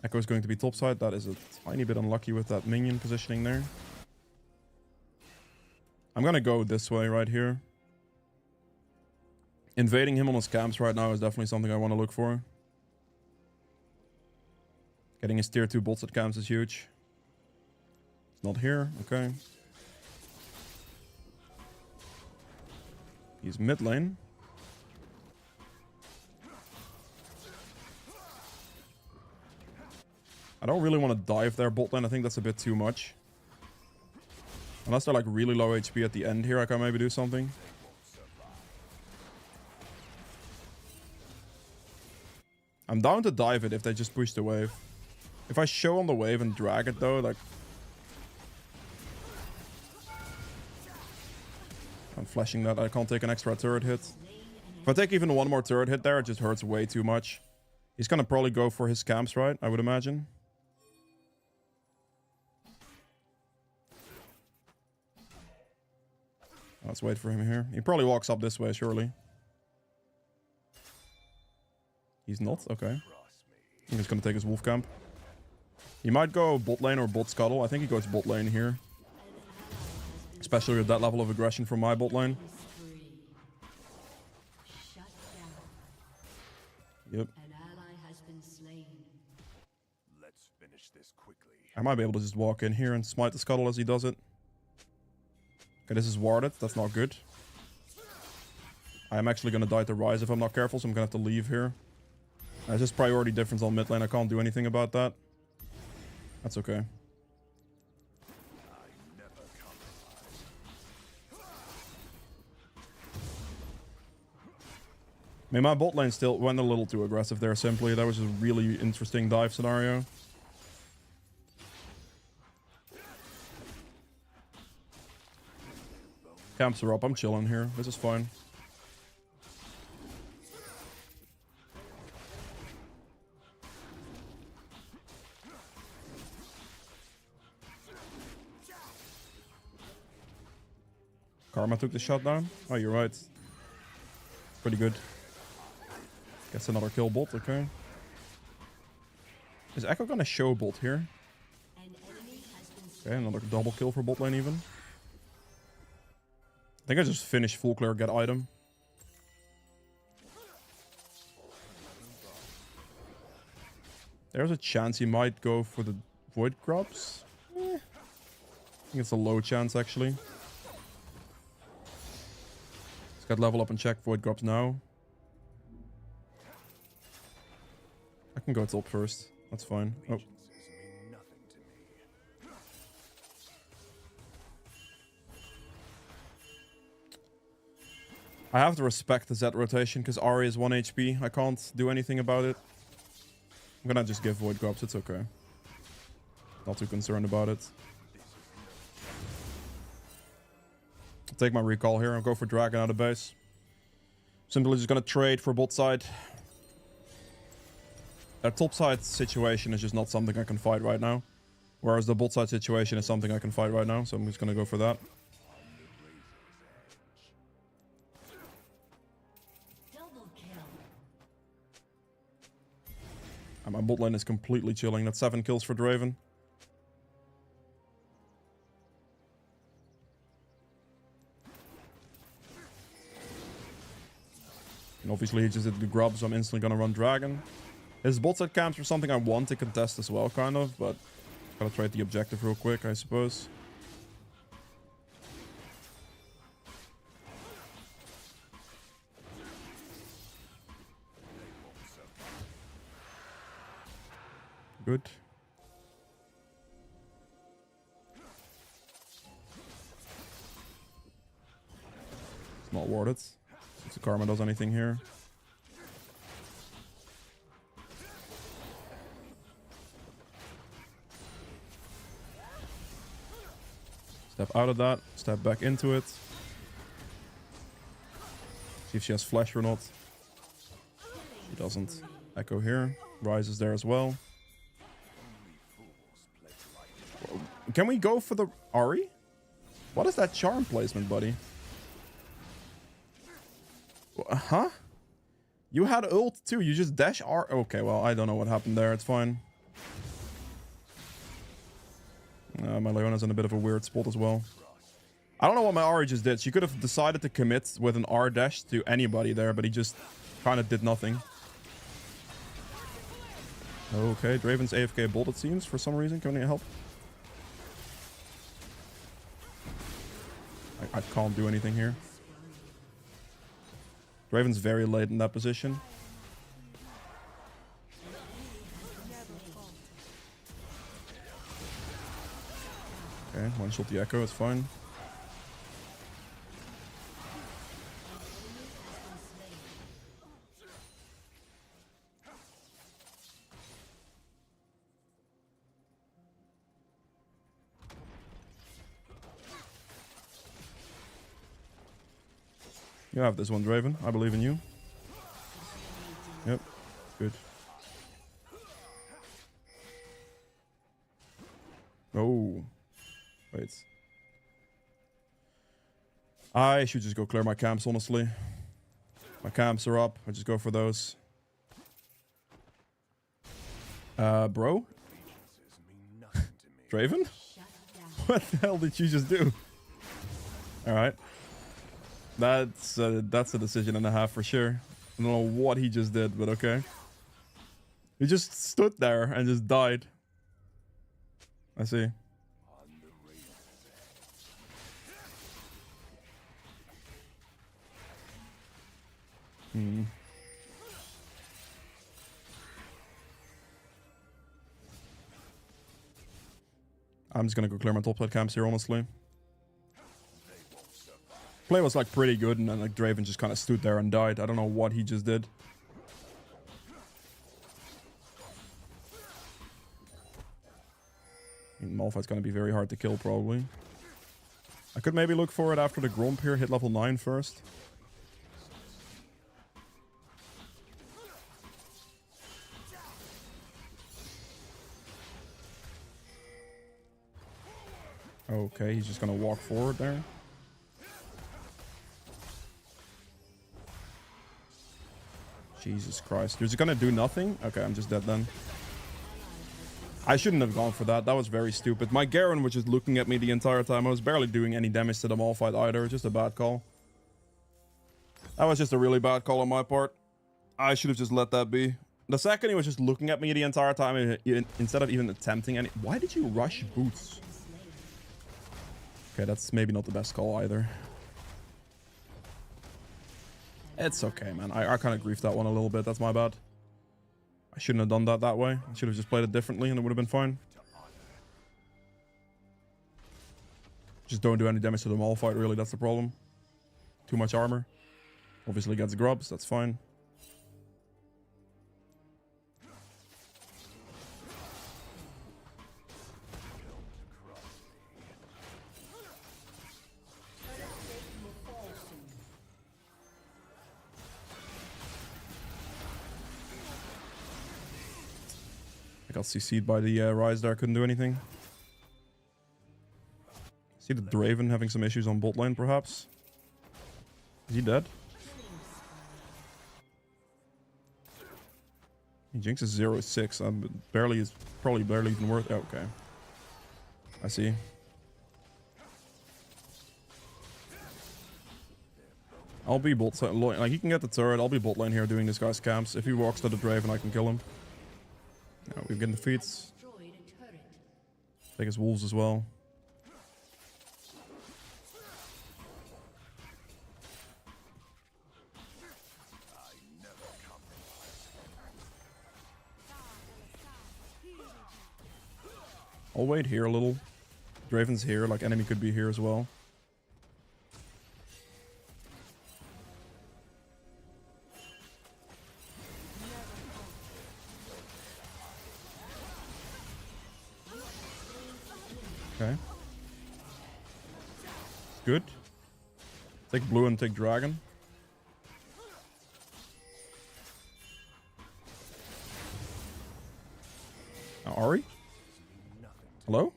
Echo is going to be topside. That is a tiny bit unlucky with that minion positioning there. I'm gonna go this way right here. Invading him on his camps right now is definitely something I want to look for. Getting his tier 2 bots at camps is huge. It's not here. Okay. He's mid lane. I don't really want to dive their bot lane. I think that's a bit too much. Unless they're like really low HP at the end here, I can maybe do something. I'm down to dive it if they just push the wave. If I show on the wave and drag it though, like... I'm flashing that. I can't take an extra turret hit. If I take even one more turret hit there, it just hurts way too much. He's gonna probably go for his camps, right? I would imagine. Let's wait for him here. He probably walks up this way, surely. He's not? Okay. He's just gonna take his wolf camp. He might go bot lane or bot scuttle. I think he goes bot lane here. Especially with that level of aggression from my bot lane. Yep. Let's finish this quickly. I might be able to just walk in here and smite the scuttle as he does it. Okay, this is warded. That's not good. I am actually going to die to Rise if I'm not careful, so I'm going to have to leave here. There's just priority difference on mid lane. I can't do anything about that. That's okay. I mean, my bot lane still went a little too aggressive there, simply. That was a really interesting dive scenario. Camps are up. I'm chilling here. This is fine. Karma took the shot down. Oh, you're right. Pretty good. Gets another kill bot, okay. Is Echo gonna show bot here? Okay, another double kill for bot lane even. I think I just finished full clear, get item. There's a chance he might go for the Void Grubs. I think it's a low chance actually. Let's get level up and check Void Grubs now. I can go top first. That's fine. Oh. I have to respect the Z rotation because Ahri is 1 HP. I can't do anything about it. I'm gonna just give Void Grubs. It's okay. Not too concerned about it. I'll take my recall here. I'll go for Dragon out of base. Simply just gonna trade for bot side. That top side situation is just not something I can fight right now. Whereas the bot side situation is something I can fight right now. So I'm just gonna go for that. And my bot lane is completely chilling. That's 7 kills for Draven. And obviously he just did the grub, so I'm instantly gonna run Dragon. His bot side camps are something I want to contest as well, kind of, but gotta trade the objective real quick, I suppose. Good. It's not warded. If the Karma does anything here. Step out of that. Step back into it. See if she has flash or not. She doesn't. Echo here. Rise is there as well. Whoa. Can we go for the Ari? What is that charm placement, buddy? Huh? You had ult too. You just dash R. Okay, well, I don't know what happened there. It's fine. My Leona's in a bit of a weird spot as well. I don't know what my Ari just did. She could have decided to commit with an R dash to anybody there, but he just kind of did nothing. Okay, Draven's AFK bolt, it seems, for some reason. Can we help? I can't do anything here. Draven's very late in that position. Okay, one shot the Echo, it's fine. You have this one, Draven. I believe in you. Yep, good. Oh. Wait. I should just go clear my camps, honestly. My camps are up. I just go for those. Bro? Draven? What the hell did you just do? Alright. That's a decision and a half for sure. I don't know what he just did, but okay. He just stood there and just died. I see. I'm just gonna go clear my top side camps here, honestly. Play was like pretty good, and then like Draven just kind of stood there and died. I don't know what he just did. I mean, Malphite's gonna be very hard to kill, probably. I could maybe look for it after the Gromp here, hit level 9 first. Okay, he's just gonna walk forward there. Jesus Christ. He's gonna do nothing? Okay, I'm just dead then. I shouldn't have gone for that. That was very stupid. My Garen was just looking at me the entire time. I was barely doing any damage to the Malphite either. Just a bad call. That was just a really bad call on my part. I should have just let that be. The second he was just looking at me the entire time instead of even attempting any... Why did you rush boots? Okay, that's maybe not the best call either. It's okay, man. I kind of griefed that one a little bit. That's my bad. I shouldn't have done that way. I should have just played it differently and it would have been fine. Just don't do any damage to the Malphite, really. That's the problem. Too much armor. Obviously gets grubs. That's fine. I got CC'd by the Rise there, couldn't do anything. See the Draven having some issues on bot lane, perhaps? Is he dead? Jinx is 0-6. Probably barely even worth. Okay. I see. I'll be bot lane. Like, he can get the turret. I'll be bot lane here doing this guy's camps. If he walks to the Draven, I can kill him. Yeah, we're getting the feats. Take his wolves as well. I'll wait here a little. Draven's here, like enemy could be here as well. Okay. Good. Take blue and take dragon. Ahri? Hello?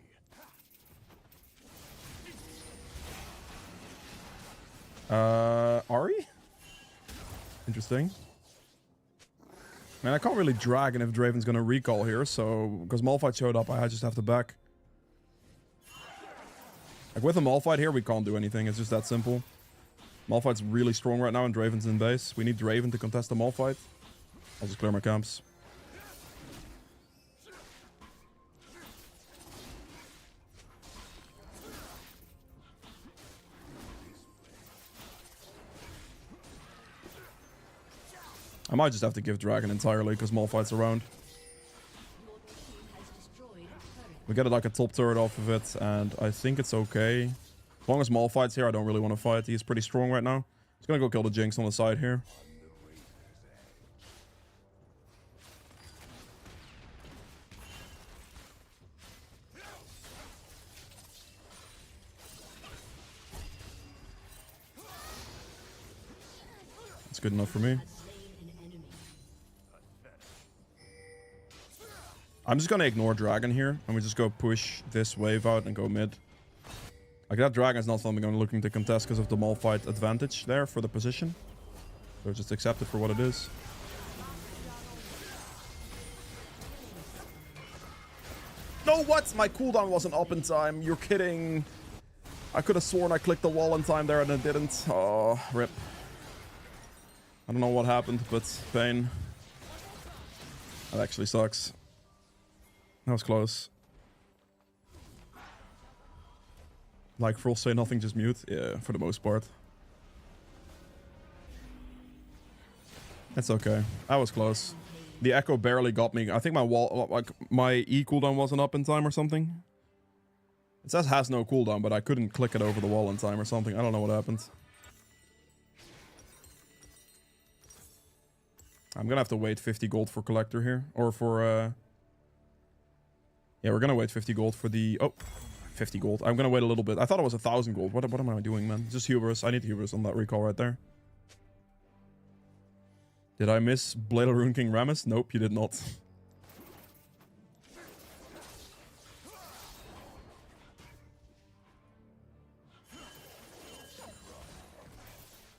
Ari? Interesting. Man, I can't really Dragon if Draven's gonna recall here, so... Because Malphite showed up, I just have to back. Like, with a Malphite here, we can't do anything. It's just that simple. Malphite's really strong right now, and Draven's in base. We need Draven to contest the Malphite. I'll just clear my camps. I might just have to give Dragon entirely because Malphite's around. We get like a top turret off of it, and I think it's okay. As long as Malphite's here, I don't really want to fight. He's pretty strong right now. He's gonna go kill the Jinx on the side here. That's good enough for me. I'm just gonna ignore Dragon here, and we just go push this wave out and go mid. Like, that Dragon's not something I'm looking to contest because of the Malphite advantage there for the position. So just accept it for what it is. No, what? My cooldown wasn't up in time. You're kidding. I could have sworn I clicked the wall in time there and it didn't. Oh, rip. I don't know what happened, but pain. That actually sucks. That was close. Like Frost say nothing, just mute. Yeah, for the most part. It's okay. I was close. The echo barely got me. I think my wall, like my E cooldown wasn't up in time or something. It says has no cooldown, but I couldn't click it over the wall in time or something. I don't know what happened. I'm gonna have to wait 50 gold for collector here, or for yeah, we're gonna wait 50 gold for the... Oh, 50 gold. I'm gonna wait a little bit. I thought it was 1,000 gold. What am I doing, man? Just hubris. I need hubris on that recall right there. Did I miss Blade of Rune King Rammus? Nope, you did not.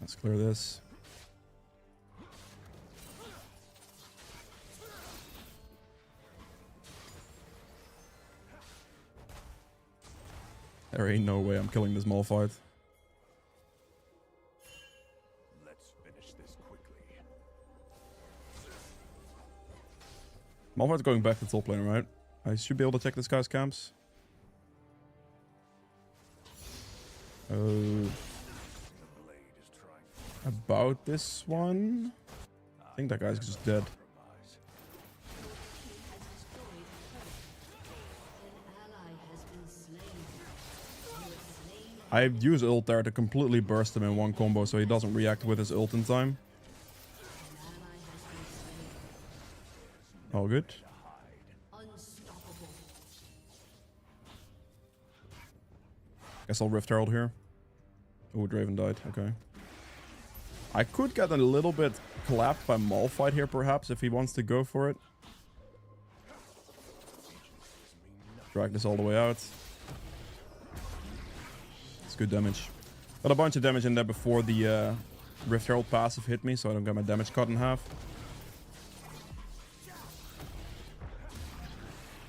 Let's clear this. There ain't no way I'm killing this Malphite. Let's finish this quickly. Malphite's going back to top lane, right? I should be able to check this guy's camps. About this one? I think that guy's just dead. I use ult there to completely burst him in one combo so he doesn't react with his ult in time. All good. Guess I'll Rift Herald here. Oh, Draven died. Okay. I could get a little bit clapped by Malphite here, perhaps, if he wants to go for it. Drag this all the way out. It's good damage. Got a bunch of damage in there before the Rift Herald passive hit me, so I don't get my damage cut in half.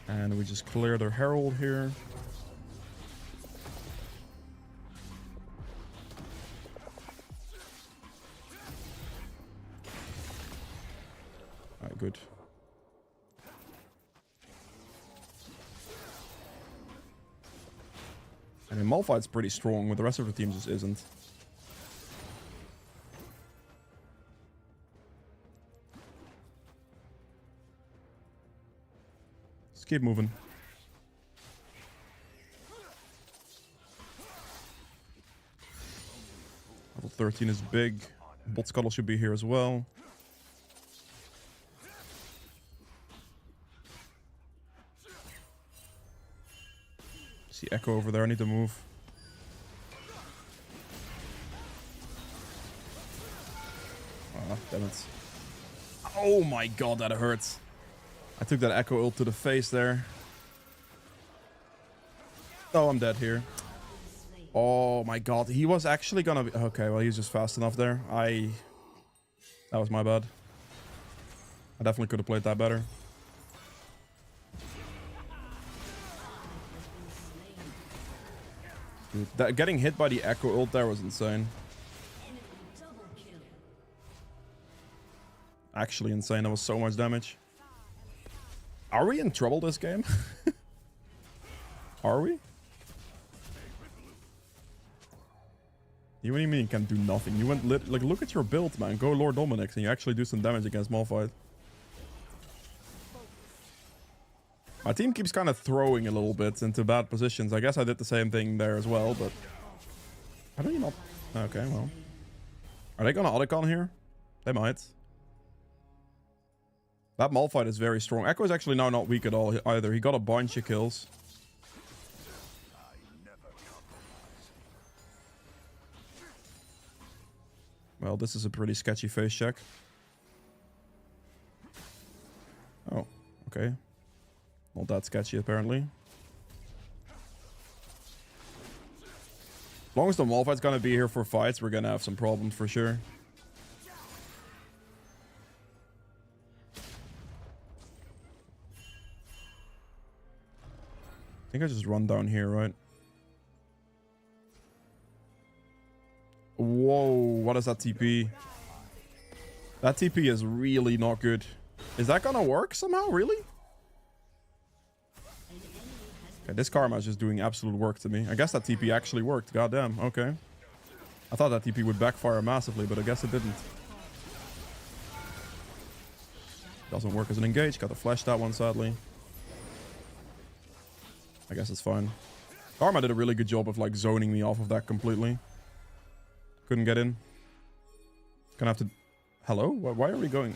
And we just clear their Herald here. Alright, good. I mean, Malphite's pretty strong, but the rest of the team just isn't. Let's keep moving. Level 13 is big. Bot Scuttle should be here as well. See Echo over there, I need to move. Ah, damn it. Oh my god, that hurts. I took that Echo ult to the face there. Oh, I'm dead here. Oh my god, he was actually gonna be... Okay, well, he's just fast enough there. That was my bad. I definitely could have played that better. Dude, getting hit by the Echo ult there was insane. Actually insane. That was so much damage. Are we in trouble this game? Are we? You what do you mean you can do nothing? You went like, look at your build, man. Go Lord Dominic's and you actually do some damage against Malphite. My team keeps kind of throwing a little bit into bad positions. I guess I did the same thing there as well, but... How do you not... Okay, well... Are they gonna Otacon here? They might. That Malphite is very strong. Echo is actually now not weak at all either. He got a bunch of kills. Well, this is a pretty sketchy face check. Oh, okay. Not that sketchy, apparently. As long as the Malphite's gonna be here for fights, we're gonna have some problems for sure. I think I just run down here, right? Whoa, what is that TP? That TP is really not good. Is that gonna work somehow, really? Okay, this Karma is just doing absolute work to me. I guess that TP actually worked. Goddamn, okay. I thought that TP would backfire massively, but I guess it didn't. Doesn't work as an engage. Got to flash that one, sadly. I guess it's fine. Karma did a really good job of like zoning me off of that completely. Couldn't get in. Gonna have to... Hello? Why are we going...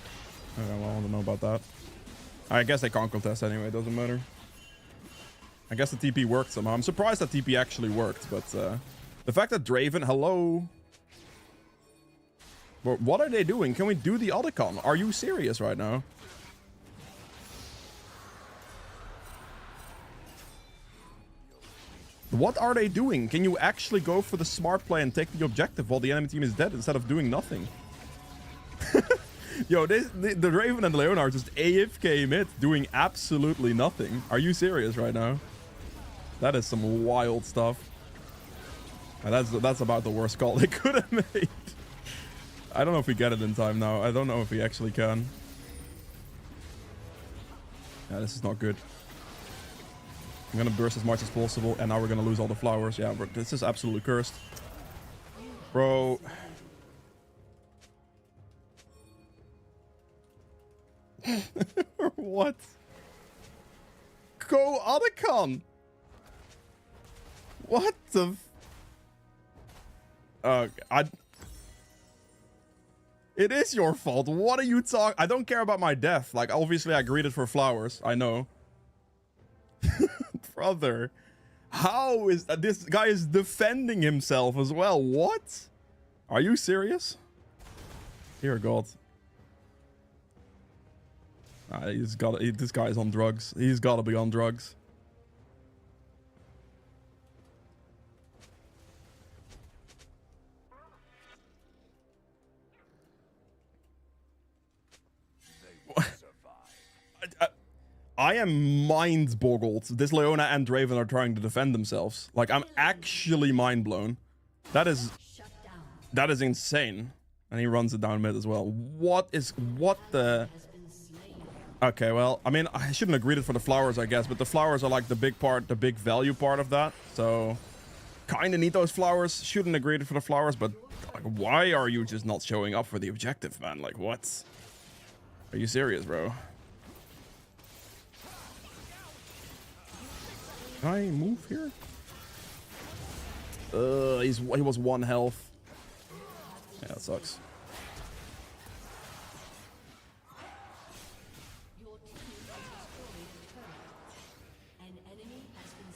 Okay, well, I don't know about that. I guess they can't contest anyway. It doesn't matter. I guess the TP worked somehow. I'm surprised that TP actually worked, but the fact that Draven... Hello? What are they doing? Can we do the Otacon? Are you serious right now? What are they doing? Can you actually go for the smart play and take the objective while the enemy team is dead instead of doing nothing? Yo, the Raven and the Leona are just AFK mid doing absolutely nothing. Are you serious right now? That is some wild stuff. And that's about the worst call they could have made. I don't know if we get it in time now. I don't know if we actually can. Yeah, this is not good. I'm gonna burst as much as possible, and now we're gonna lose all the flowers. Yeah, but this is absolutely cursed. Bro. What? Go Otacon! What the... It is your fault. What are you talking... I don't care about my death. Like, obviously I greeted for flowers. I know. Brother. How is that? This guy is defending himself as well. What? Are you serious? Dear God. He's got... This guy's on drugs. He's got to be on drugs. I am mind-boggled. This Leona and Draven are trying to defend themselves. Like, I'm actually mind-blown. That is insane. And he runs it down mid as well. What the... Okay, well, I mean, I shouldn't have greeted for the flowers, I guess. But the flowers are like the big part, the big value part of that. So, kind of need those flowers. Shouldn't have greeted for the flowers. But like, why are you just not showing up for the objective, man? Like, what? Are you serious, bro? Can I move here? He was 1 health. Yeah, that sucks. Your team has destroyed a turret. An enemy has been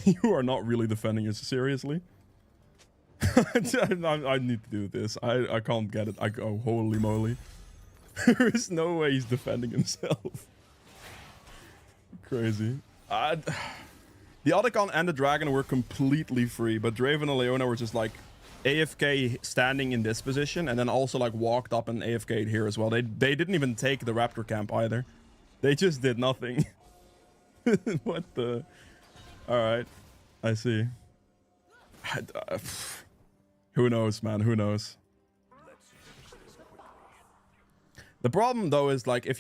slain. You are not really defending us, seriously? I need to do this. I can't get it. Oh, holy moly. There is no way he's defending himself. Crazy. The Otacon and the Dragon were completely free, but Draven and Leona were just like AFK standing in this position, and then also like walked up and AFK'd here as well. They didn't even take the Raptor camp either. They just did nothing. What the? Alright. I see. Who knows, man? Who knows? The problem though is like if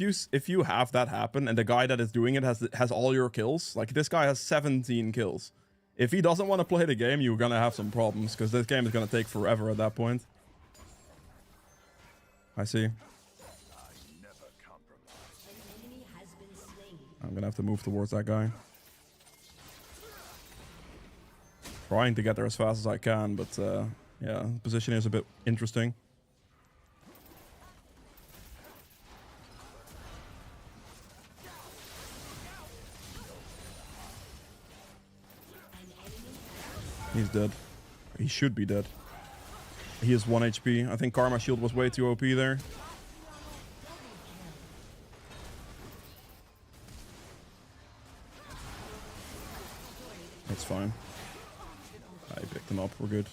you have that happen and the guy that is doing it has all your kills, like this guy has 17 kills. If he doesn't want to play the game, you're gonna have some problems because this game is gonna take forever at that point. I see. I'm gonna have to move towards that guy. Trying to get there as fast as I can, but yeah, position is a bit interesting. He's dead. He should be dead. He is 1 HP. I think Karma Shield was way too OP there. That's fine. I picked him up. We're good.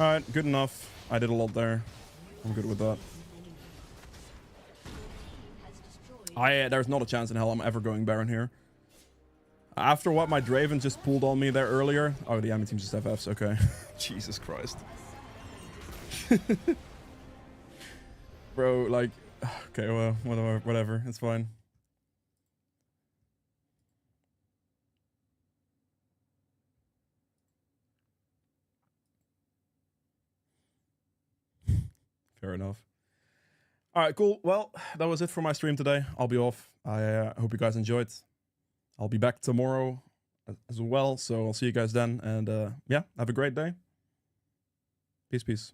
Alright, good enough. I did a lot there. I'm good with that. There's not a chance in hell I'm ever going Baron here. After what my Draven just pulled on me there earlier. Oh, the enemy team just FFs. Okay. Jesus Christ. Bro, like... Okay, well, whatever. It's fine. Fair enough. Alright, cool. Well, that was it for my stream today. I'll be off. I hope you guys enjoyed. I'll be back tomorrow as well, so I'll see you guys then. And yeah, have a great day. Peace, peace.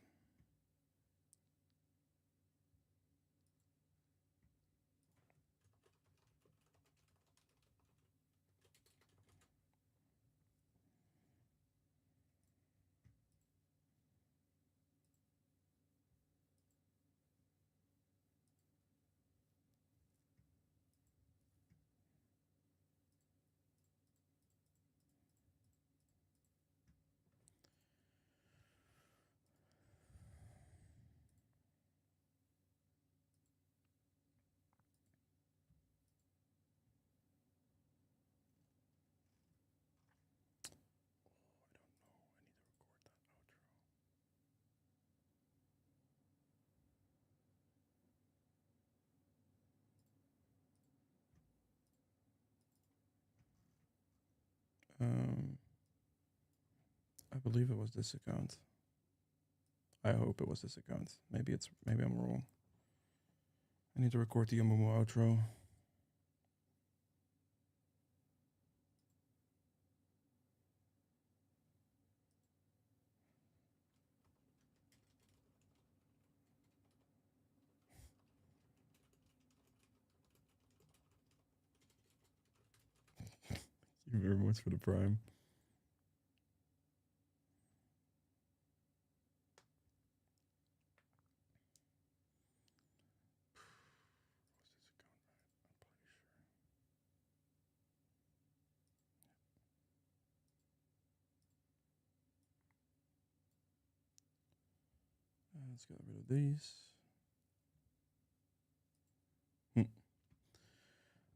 I believe it was this account. I hope it was this account. Maybe I'm wrong. I need to record the Amumu outro. Thank you very much for the prime. Let's get rid of these.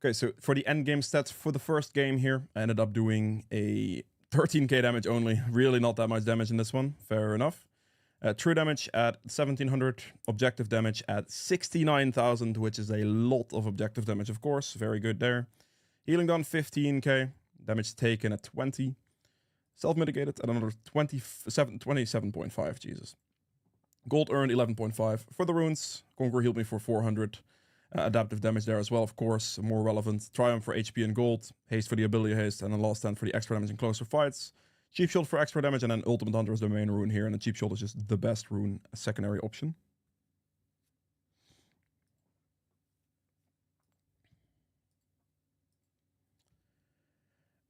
Okay, so for the end game stats for the first game here, I ended up doing a 13k damage only. Really not that much damage in this one. Fair enough. True damage at 1700. Objective damage at 69,000, which is a lot of objective damage, of course. Very good there. Healing done 15k. Damage taken at 20. Self-mitigated at another 27.5. Jesus. Gold earned 11.5. For the runes, Conqueror healed me for 400. Adaptive damage there as well, of course. More relevant. Triumph for HP and gold. Haste for the ability haste. And then Last Stand for the extra damage in closer fights. Cheap Shield for extra damage. And then Ultimate Hunter is the main rune here. And the Cheap Shield is just the best rune secondary option.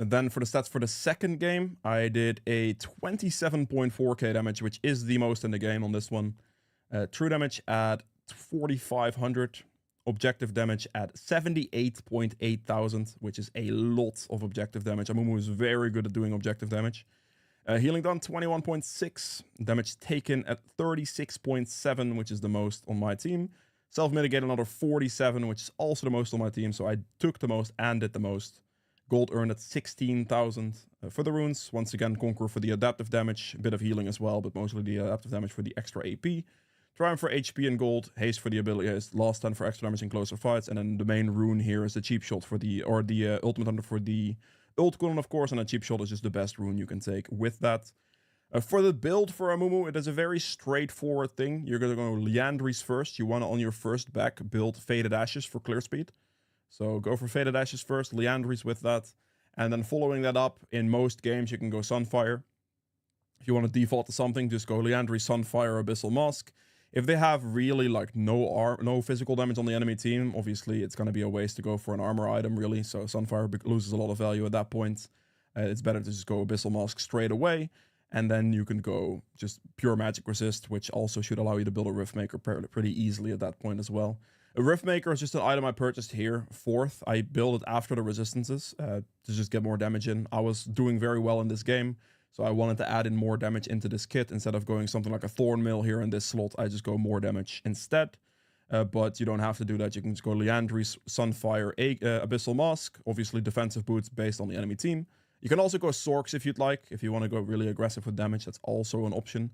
And then for the stats for the second game, I did a 27.4k damage, which is the most in the game on this one. True damage at 4,500. objective damage at 78.8 thousand, which is a lot of objective damage. Amumu is very good at doing objective damage. Healing done 21.6, damage taken at 36.7, which is the most on my team. Self-mitigate another 47, which is also the most on my team, so I took the most and did the most. Gold earned at 16,000. For the runes, once again, Conquer for the adaptive damage, a bit of healing as well, but mostly the adaptive damage for the extra AP. Triumph for HP and gold, Haste for the ability, Last Stand for extra damage in closer fights, and then the main rune here is the Cheap Shot for the, or the Ultimate Hunter for the ult column, of course, and a Cheap Shot is just the best rune you can take with that. For the build for Amumu, it is a very straightforward thing. You're going to go Liandry's first. You want to, on your first back, build Faded Ashes for clear speed. So go for Faded Ashes first, Liandry's with that. And then following that up, in most games, you can go Sunfire. If you want to default to something, just go Liandry, Sunfire, Abyssal Mask. If they have really like no physical damage on the enemy team, obviously it's going to be a waste to go for an armor item, really. So Sunfire loses a lot of value at that point. It's better to just go Abyssal Mask straight away. And then you can go just pure magic resist, which also should allow you to build a Riftmaker pretty easily at that point as well. A Riftmaker is just an item I purchased here. Fourth, I built it after the resistances to just get more damage in. I was doing very well in this game, so I wanted to add in more damage into this kit. Instead of going something like a Thornmail here in this slot, I just go more damage instead. But you don't have to do that. You can just go Liandry's, Sunfire, Abyssal Mask, obviously defensive boots based on the enemy team. You can also go Sorks if you'd like. If you want to go really aggressive with damage, that's also an option.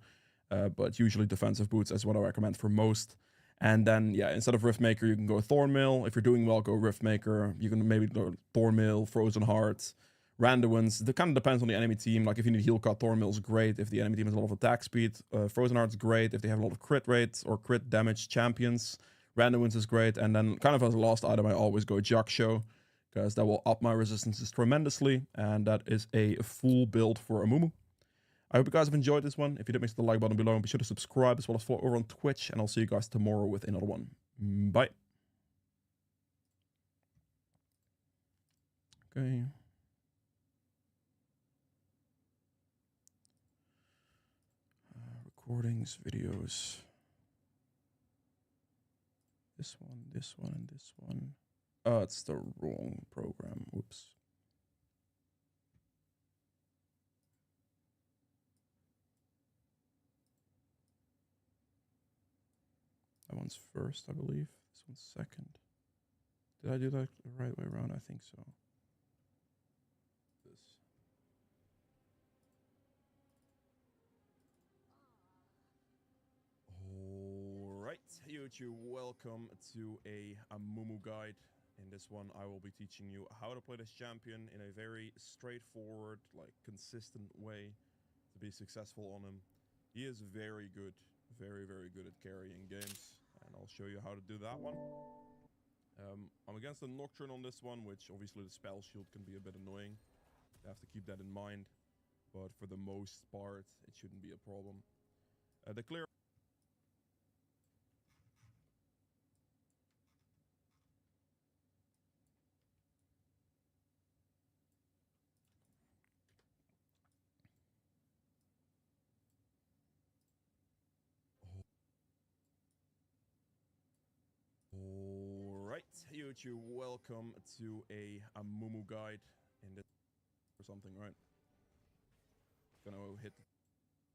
But usually defensive boots is what I recommend for most. And then, yeah, instead of Riftmaker, you can go Thornmail. If you're doing well, go Riftmaker. You can maybe go Thornmail, Frozen Heart, Randuin's. It kind of depends on the enemy team. Like, if you need heal cut, Thornmail's great. If the enemy team has a lot of attack speed, Frozen Heart's great. If they have a lot of crit rates or crit damage champions, Randuin's is great. And then, kind of as a last item, I always go Jaksho, because that will up my resistances tremendously. And that is a full build for Amumu. I hope you guys have enjoyed this one. If you did, make sure to the like button below and be sure to subscribe as well as follow over on Twitch. And I'll see you guys tomorrow with another one. Bye. Okay. Recordings, videos. This one, and this one. Oh, it's the wrong program. Oops. That one's first, I believe. This one's second. Did I do that the right way around? I think so. This. Alright, YouTube, welcome to a Amumu guide. In this one, I will be teaching you how to play this champion in a very straightforward, like, consistent way to be successful on him. He is very good. Very, very good at carrying games, and I'll show you how to do that one. I'm against the Nocturne on this one, which obviously the spell shield can be a bit annoying. You have to keep that in mind, but for the most part, it shouldn't be a problem. The clear. Alright, YouTube, welcome to a Amumu guide in this or something, right? Gonna hit.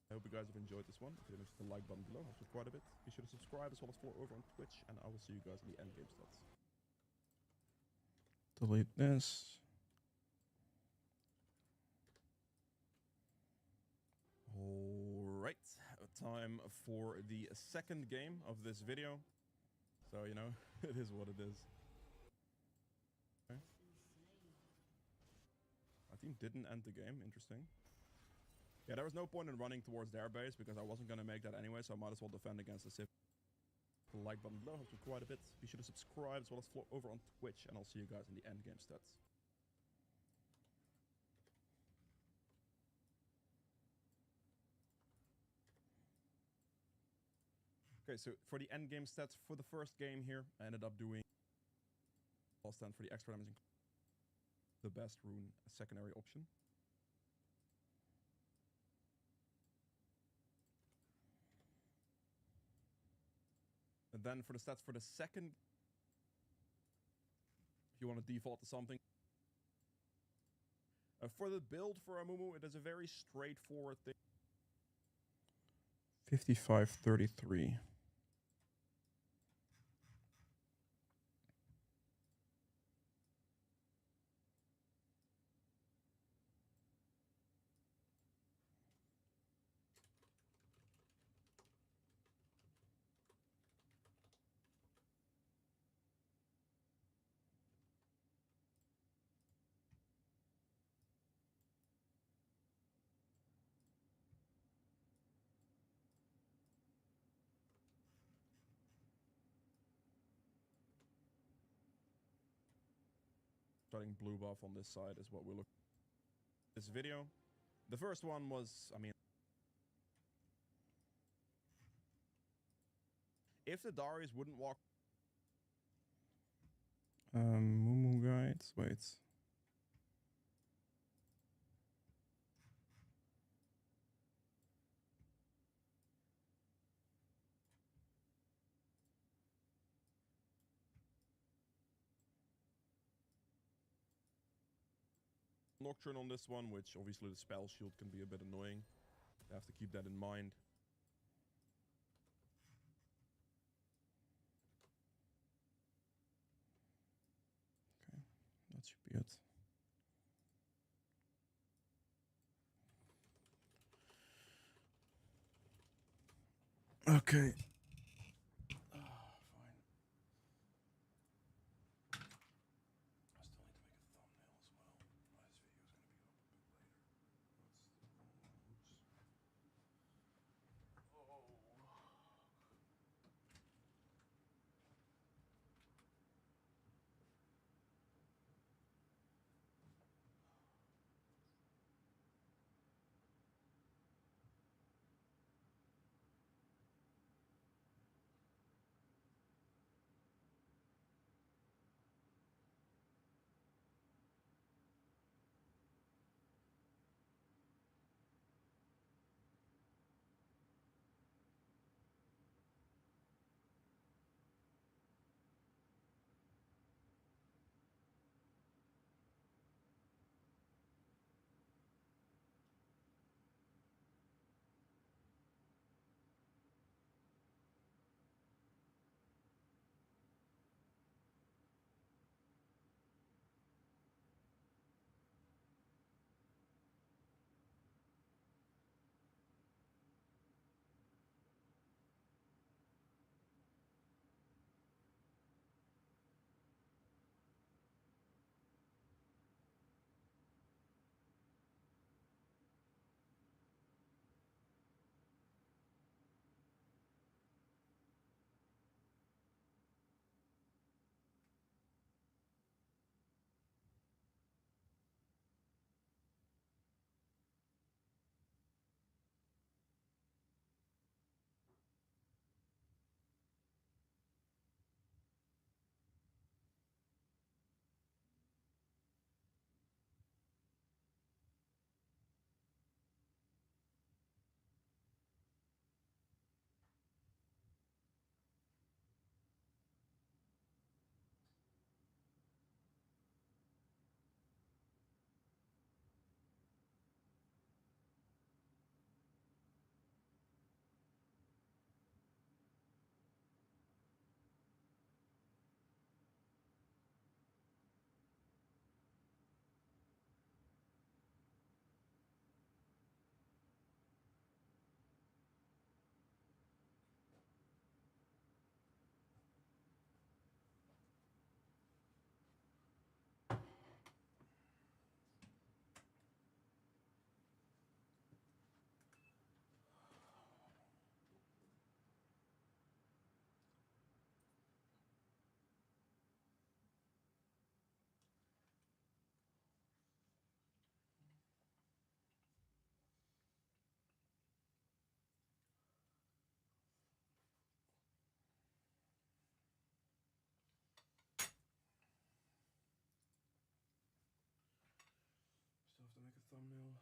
I hope you guys have enjoyed this one. If you didn't, the like button below helps me quite a bit. Be sure to subscribe as well as follow over on Twitch, and I will see you guys in the end game stats. Delete this. Alright, time for the second game of this video. So, you know, it is what it is. Okay. My team didn't end the game. Interesting. Yeah, there was no point in running towards their base because I wasn't going to make that anyway, so I might as well defend against the Civ. The like button below helps me quite a bit. Be sure to subscribe as well as follow over on Twitch, and I'll see you guys in the end game stats. Okay, so for the end game stats for the first game here, I ended up doing I'll stand for the extra damage, the best rune, a secondary option. And then for the stats for the second if you want to default to something. For the build for Amumu, it is a very straightforward thing. 55-33. Starting blue buff on this side is what we're looking at this video. The first one was, I mean, if the Darius wouldn't walk... Mumu guides, wait. Nocturne on this one, which obviously the spell shield can be a bit annoying. You have to keep that in mind. Okay, that should be it. Okay. Fine. I still need to make a thumbnail as well. This video is going to be up a bit later. Oops. Oh. Still have to make a thumbnail.